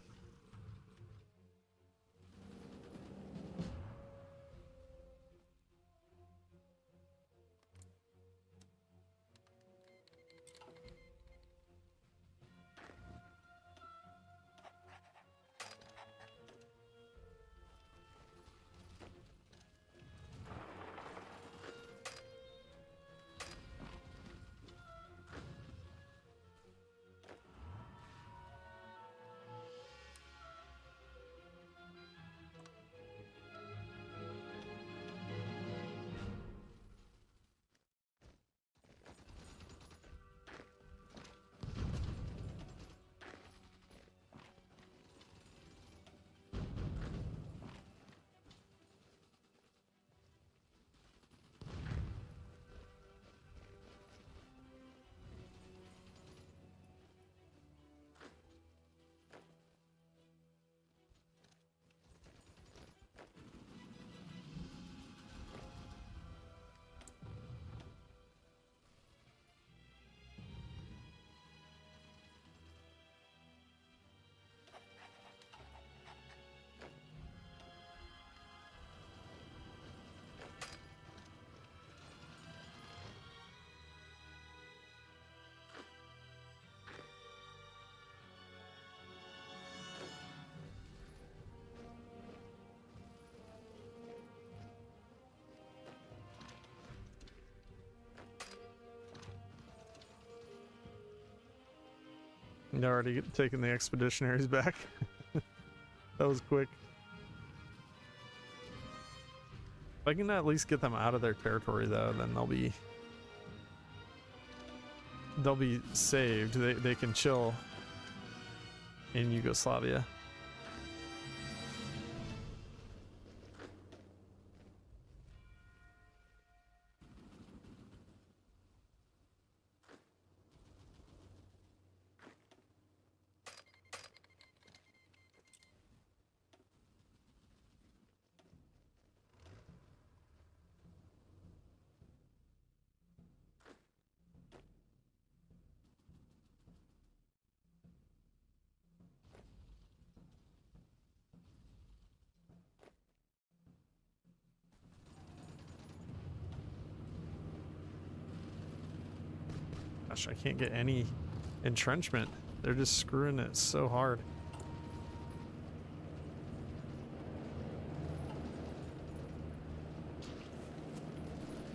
They're already taking the expeditionaries back. That was quick. If I can at least get them out of their territory, though, then they'll be saved. They can chill in Yugoslavia. Gosh, I can't get any entrenchment. They're just screwing it so hard.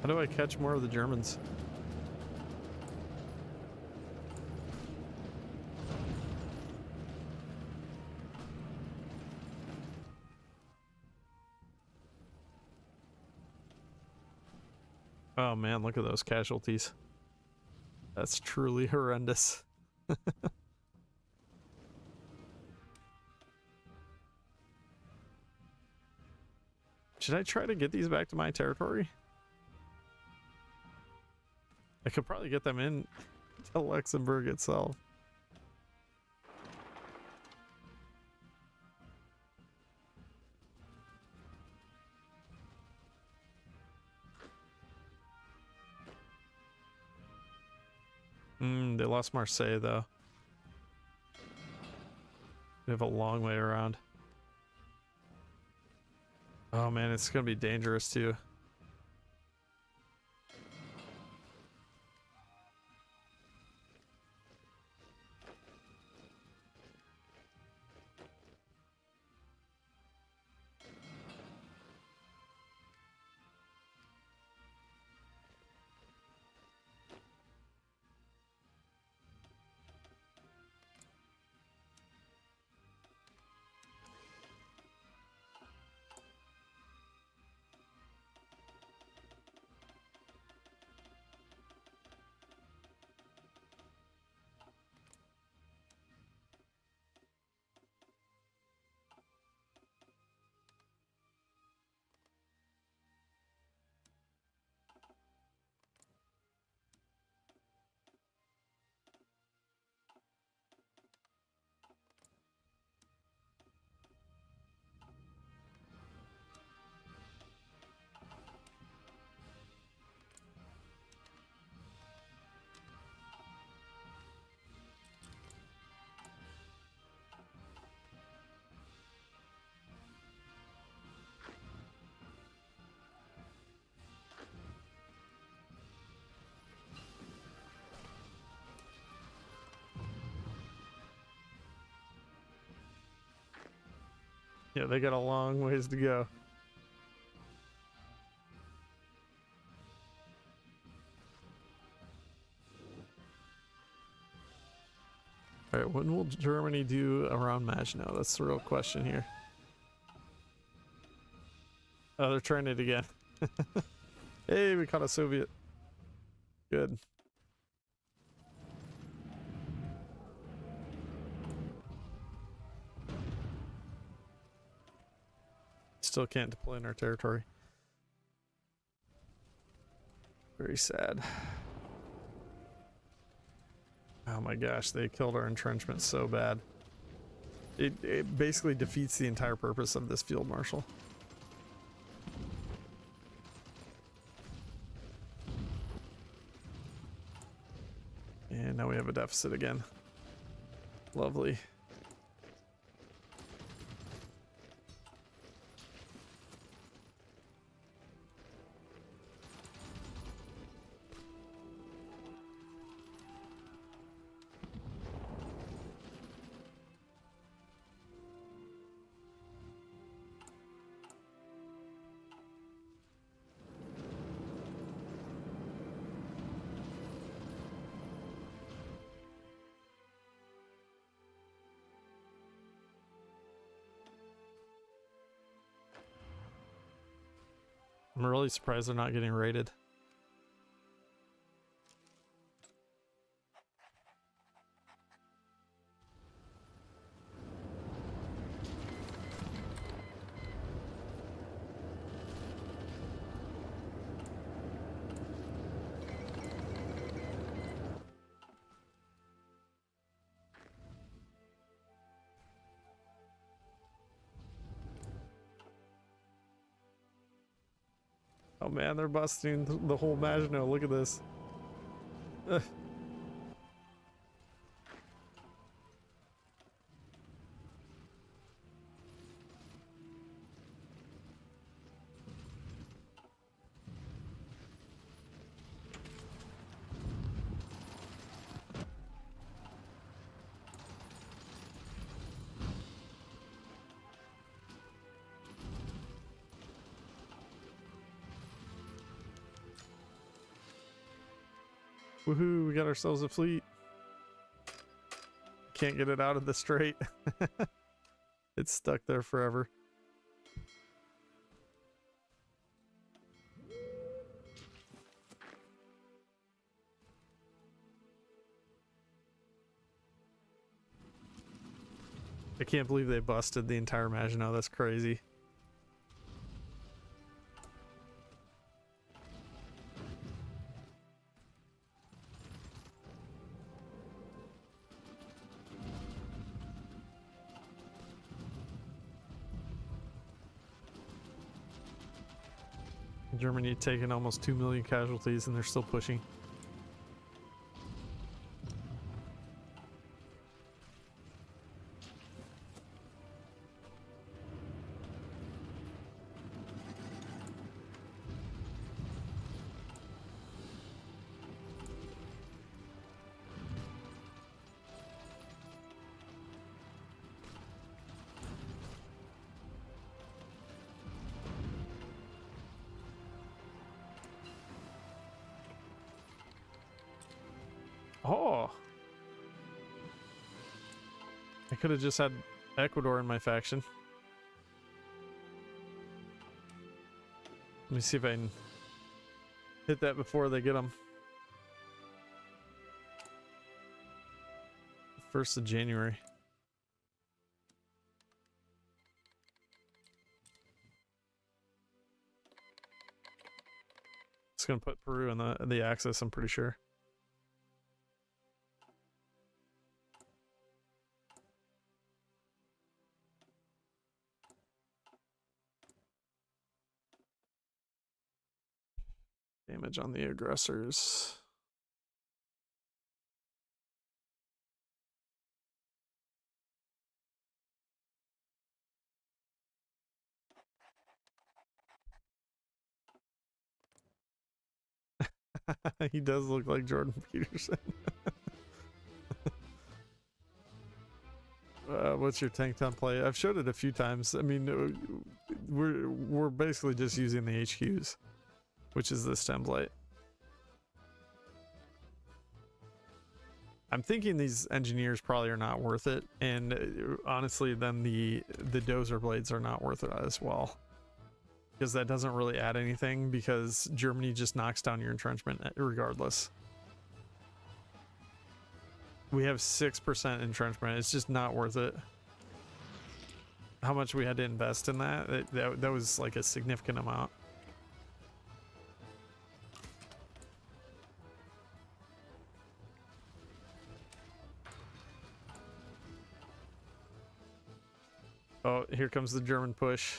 How do I catch more of the Germans? Oh man, look at those casualties. That's truly horrendous. Should I try to get these back to my territory? I could probably get them in to Luxembourg itself. They lost Marseille, though. We have a long way around. Oh man, it's gonna be dangerous too. Yeah, they got a long ways to go. All right, when will Germany do around Maginot? That's the real question here. Oh, they're trying it again. Hey, we caught a Soviet. Good. Still can't deploy in our territory. Very sad. Oh my gosh, they killed our entrenchment so bad. It basically defeats the entire purpose of this field marshal. And now we have a deficit again. Lovely. I'm really surprised they're not getting raided. Oh man, they're busting the whole Maginot. Look at this. Ugh. Woohoo, we got ourselves a fleet. Can't get it out of the strait. It's stuck there forever. I can't believe they busted the entire Maginot. That's crazy. Germany taking almost 2 million casualties and they're still pushing. Oh, I could have just had Ecuador in my faction. Let me see if I can hit that before they get them. 1st of January. It's gonna put Peru in the axis, I'm pretty sure. Damage on the aggressors. He does look like Jordan Peterson. What's your tank template? I've showed it a few times. I mean, we're basically just using the HQs, which is this template. I'm thinking these engineers probably are not worth it, and honestly, then the dozer blades are not worth it as well, because that doesn't really add anything, because Germany just knocks down your entrenchment regardless. We have 6% entrenchment. It's just not worth it. How much we had to invest in that? That was like a significant amount. Oh, here comes the German push.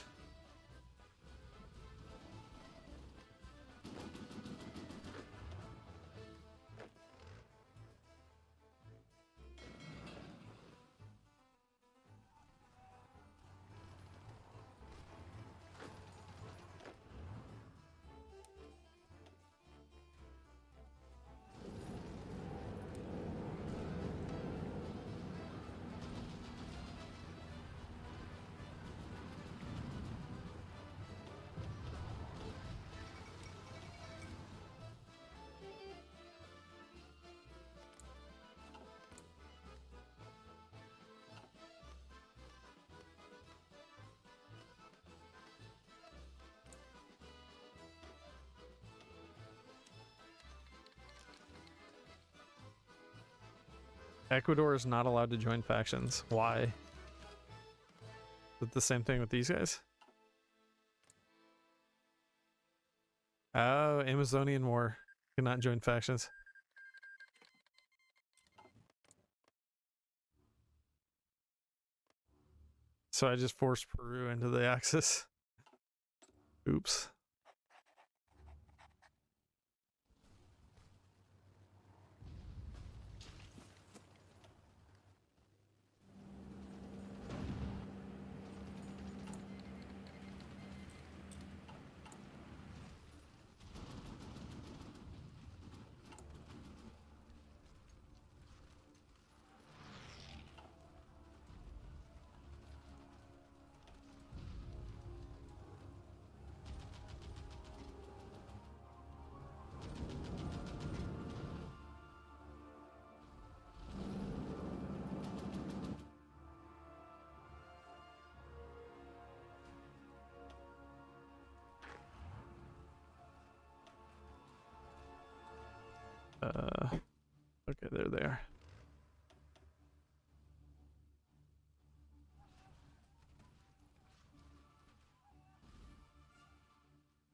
Ecuador is not allowed to join factions. Why? Is it the same thing with these guys? Oh, Amazonian War. Cannot join factions. So I just forced Peru into the Axis. Oops. Okay, there they are.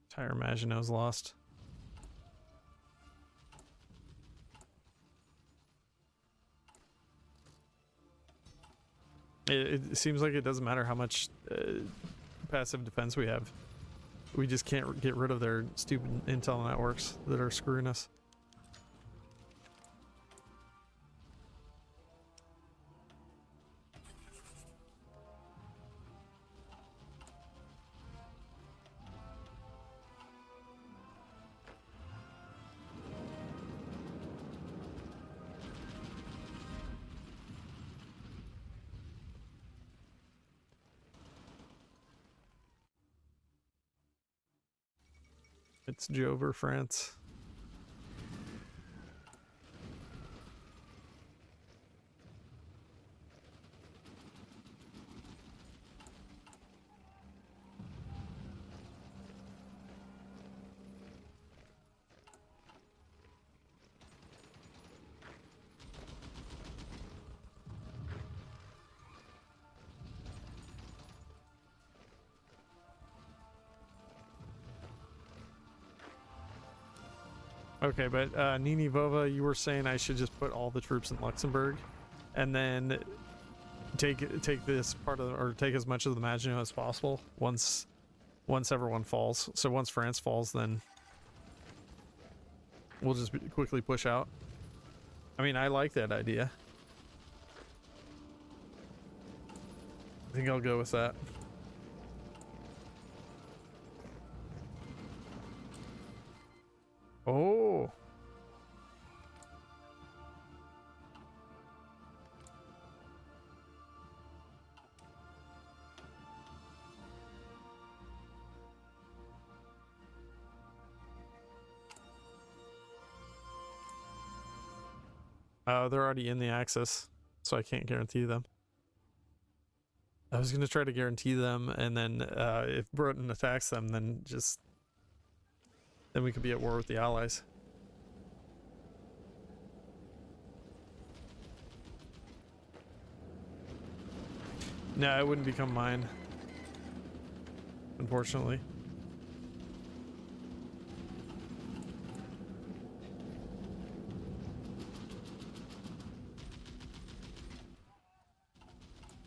Entire Maginot's lost. It seems like it doesn't matter how much passive defense we have. We just can't get rid of their stupid intel networks that are screwing us. It's Jover, France. Okay, but Nini Vova, you were saying I should just put all the troops in Luxembourg, and then take this part of or take as much of the Maginot as possible once everyone falls. So once France falls, then we'll just quickly push out. I mean, I like that idea. I think I'll go with that. Oh. They're already in the Axis, so I can't guarantee them. I was going to try to guarantee them, and then if Britain attacks them, then we could be at war with the Allies. No, it wouldn't become mine, unfortunately.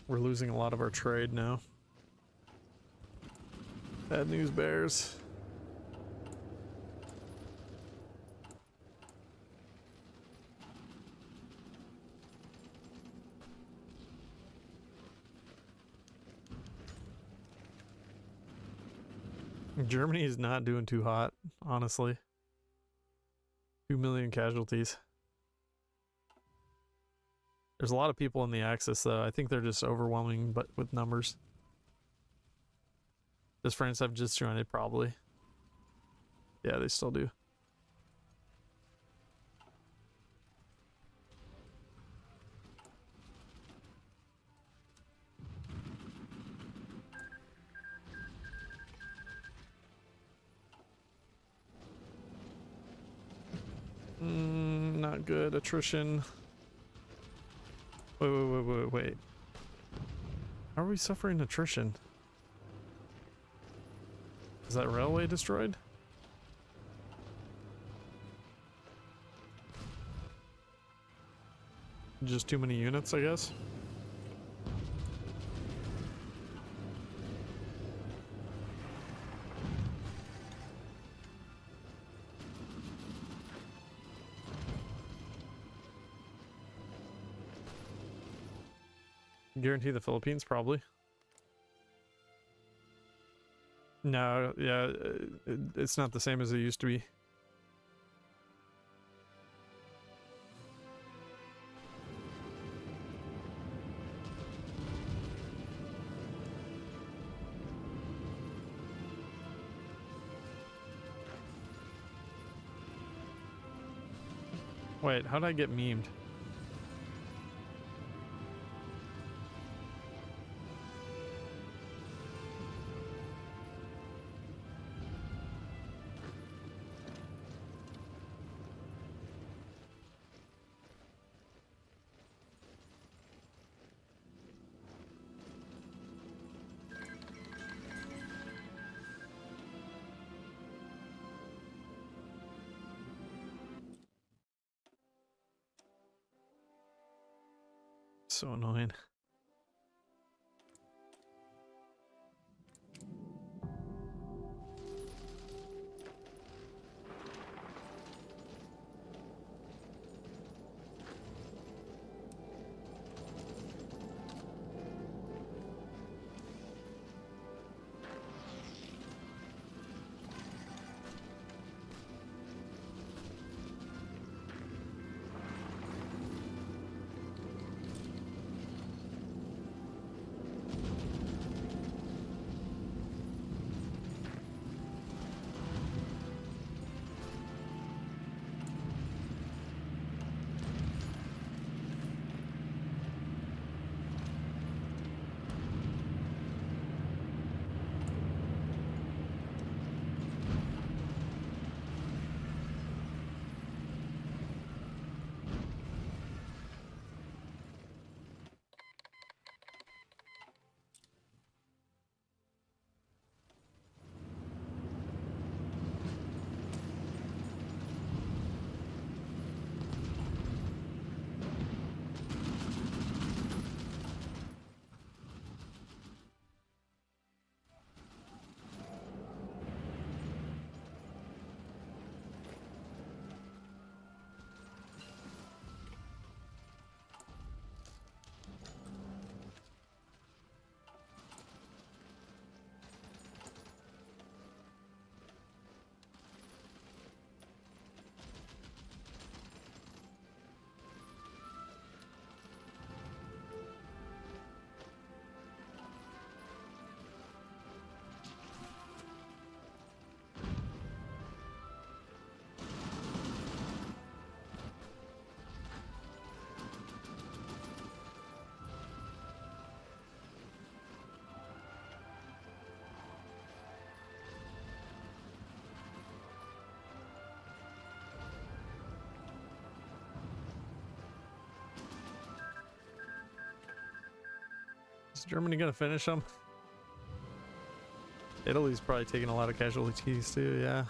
We're losing a lot of our trade now. Bad news bears. Germany is not doing too hot, honestly. 2 million casualties. There's a lot of people in the Axis, though. I think they're just overwhelming, but with numbers. Does France have just joined it? Probably. Yeah, they still do. Not good. Attrition. Wait. How are we suffering attrition? Is that railway destroyed? Just too many units, I guess. Guarantee the Philippines, probably. No, yeah, it's not the same as it used to be. Wait, how did I get memed? So annoying. Is Germany gonna finish them? Italy's probably taking a lot of casualties too, yeah.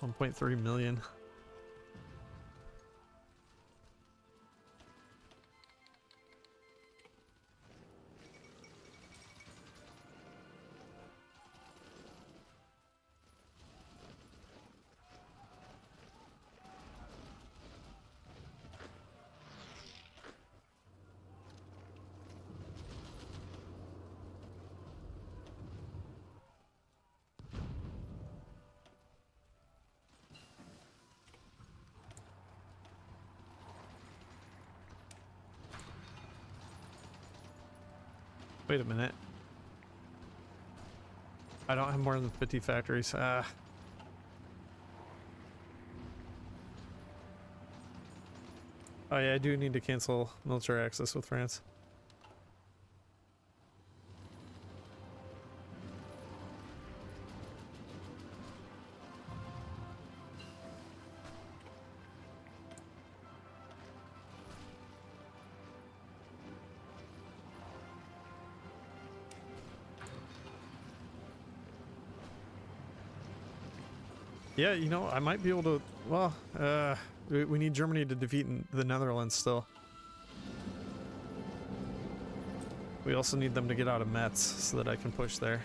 1.3 million. Wait a minute. I don't have more than 50 factories. Oh yeah, I do need to cancel military access with France. Yeah, you know, I might be able to, well, we need Germany to defeat the Netherlands still. We also need them to get out of Metz so that I can push there.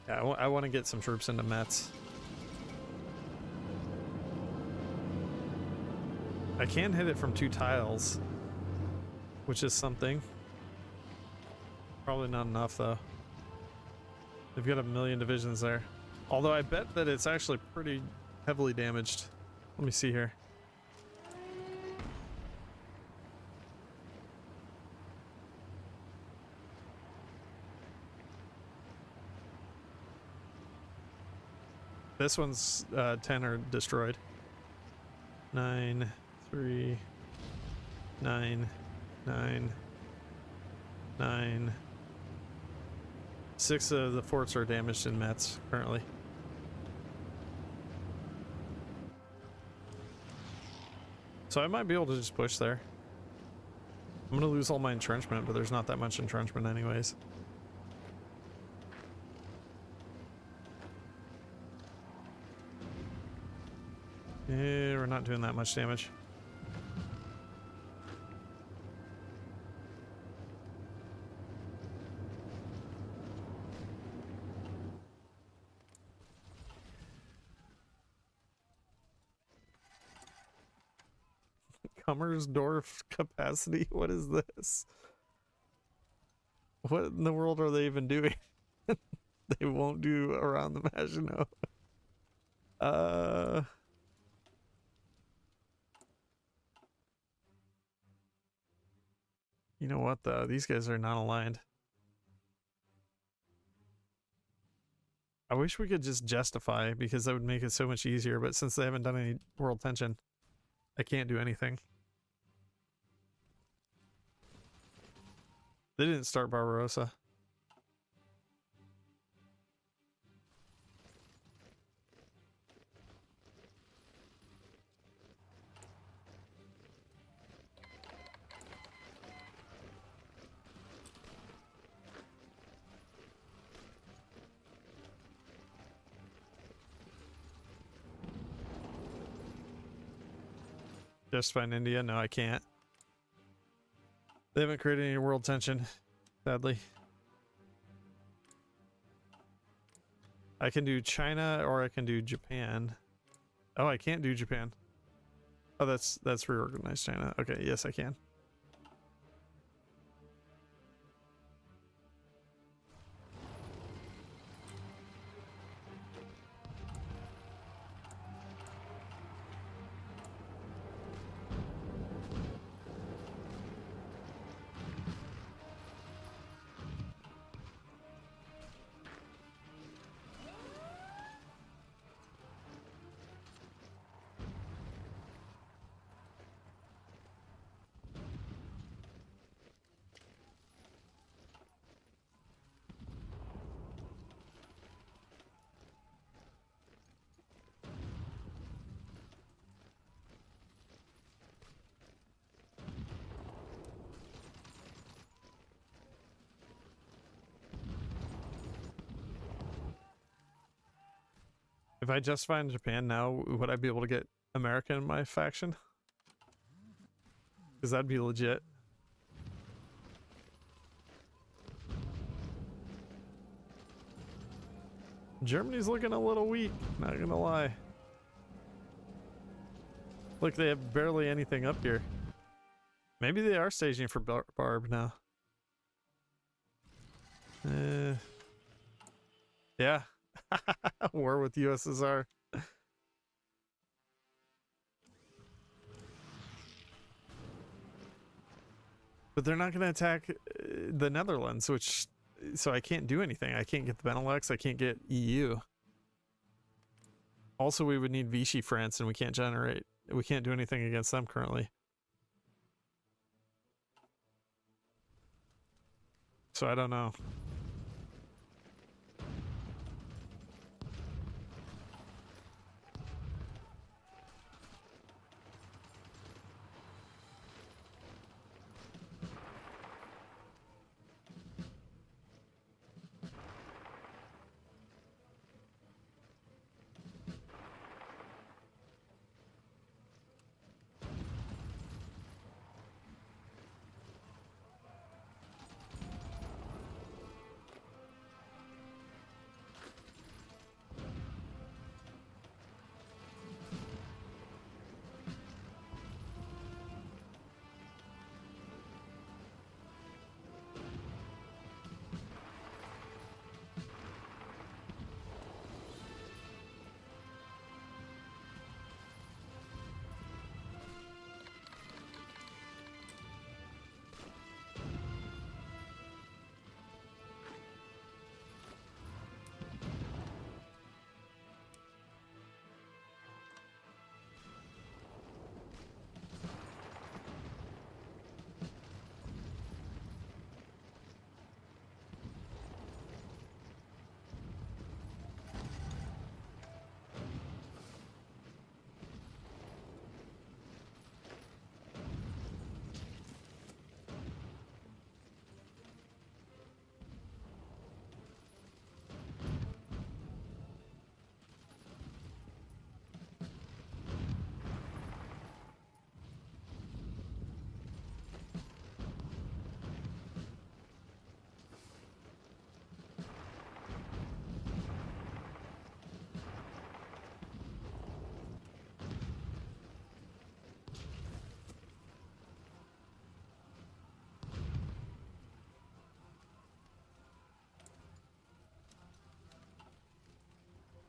Yeah, I want to get some troops into Metz. I can hit it from 2 tiles, which is something. Probably not enough, though. They've got 1 million divisions there. Although I bet that it's actually pretty heavily damaged. Let me see here. This one's 10 are destroyed. 9, 3, 9, 9, 9. 6 of the forts are damaged in Metz currently. So I might be able to just push there. I'm gonna lose all my entrenchment, but there's not that much entrenchment anyways. Yeah, we're not doing that much damage. Kummersdorf capacity? What is this? What in the world are they even doing? They won't do around the Maginot. You know what though? These guys are not aligned. I wish we could just justify because that would make it so much easier, but since they haven't done any world tension, I can't do anything. They didn't start Barbarossa. Just find India? No, I can't. They haven't created any world tension, sadly. I can do China or I can do Japan. Oh, I can't do Japan. Oh, that's reorganized China. Okay, yes, I can. If I just find Japan now, would I be able to get America in my faction? Because that'd be legit. Germany's looking a little weak, not gonna lie. Look, they have barely anything up here. Maybe they are staging for Barb now. Yeah. War with USSR. But they're not going to attack the Netherlands, which... So I can't do anything. I can't get the Benelux. I can't get EU. Also, we would need Vichy France, and we can't generate... We can't do anything against them currently. So I don't know.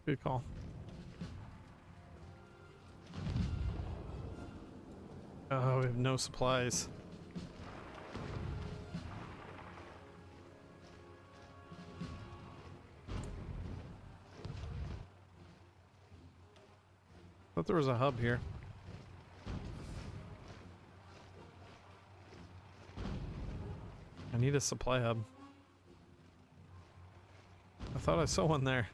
Good call. Oh, we have no supplies. Thought there was a hub here. I need a supply hub. I thought I saw one there.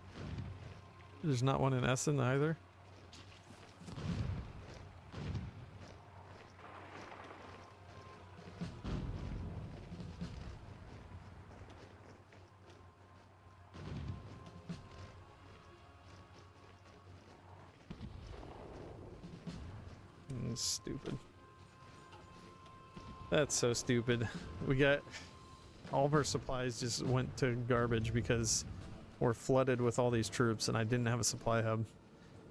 There's not one in Essen either. Stupid. That's so stupid. We got all of our supplies just went to garbage because we're flooded with all these troops and I didn't have a supply hub.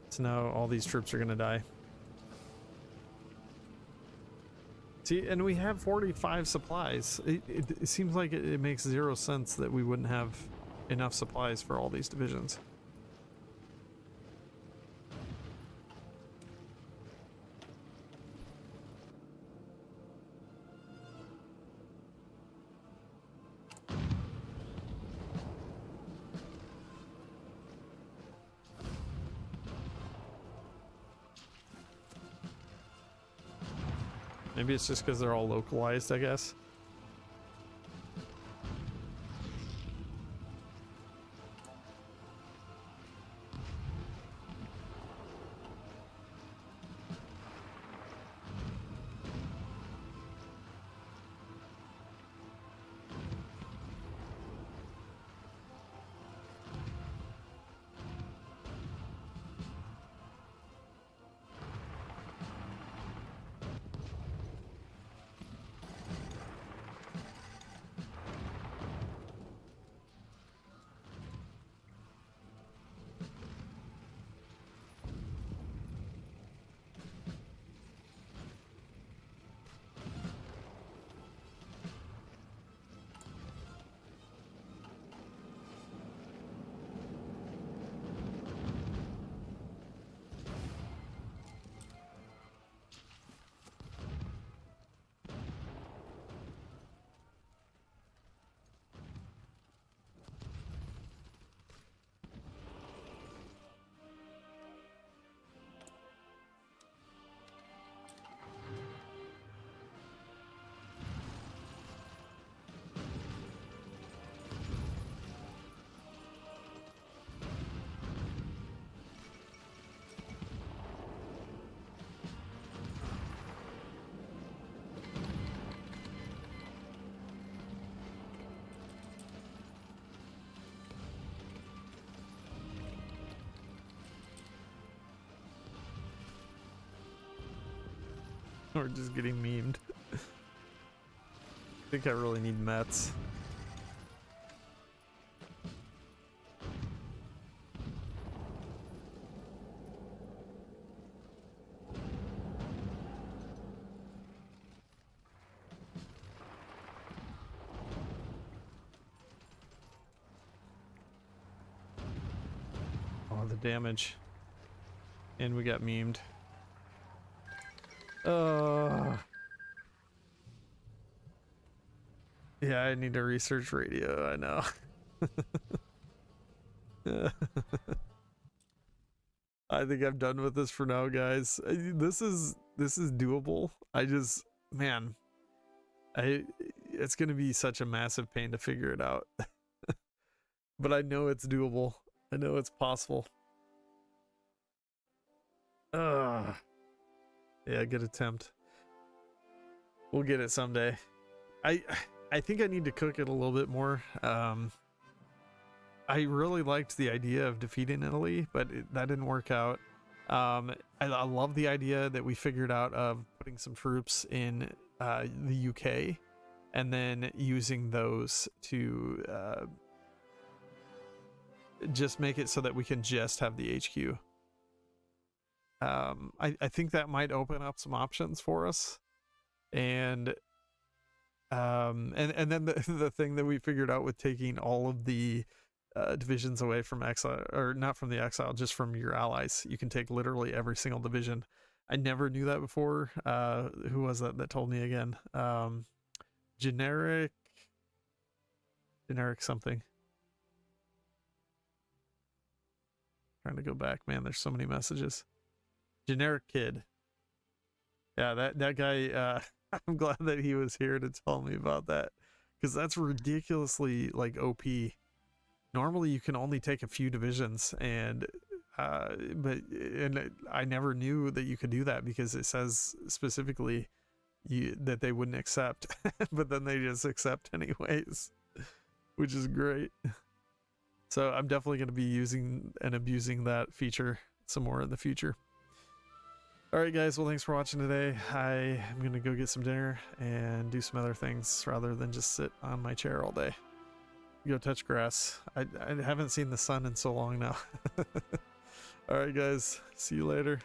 So now all these troops are gonna die. See, and we have 45 supplies. It seems like it makes zero sense that we wouldn't have enough supplies for all these divisions. Maybe it's just because they're all localized, I guess. We're just getting memed. I think I really need mets. Oh, the damage. And we got memed. Yeah, I need to research radio, I know. I think I'm done with this for now, guys. This is doable. Man, it's gonna be such a massive pain to figure it out. But I know it's doable. I know it's possible. Yeah, good attempt. We'll get it someday. I think I need to cook it a little bit more. I really liked the idea of defeating Italy, but that didn't work out. I love the idea that we figured out of putting some troops in the UK and then using those to just make it so that we can just have the HQ. I think that might open up some options for us. And then the thing that we figured out with taking all of the divisions away from exile, or not from the exile, just from your allies, you can take literally every single division. I never knew that before. Who was that told me again? Generic something. Trying to go back, man, there's so many messages. Generic kid. Yeah, that guy, I'm glad that he was here to tell me about that, because that's ridiculously like OP. Normally you can only take a few divisions, and I never knew that you could do that, because it says specifically that they wouldn't accept, but then they just accept anyways, which is great. So I'm definitely going to be using and abusing that feature some more in the future. Alright guys, well thanks for watching today. I am going to go get some dinner and do some other things rather than just sit on my chair all day. Go touch grass. I haven't seen the sun in so long now. Alright guys, see you later.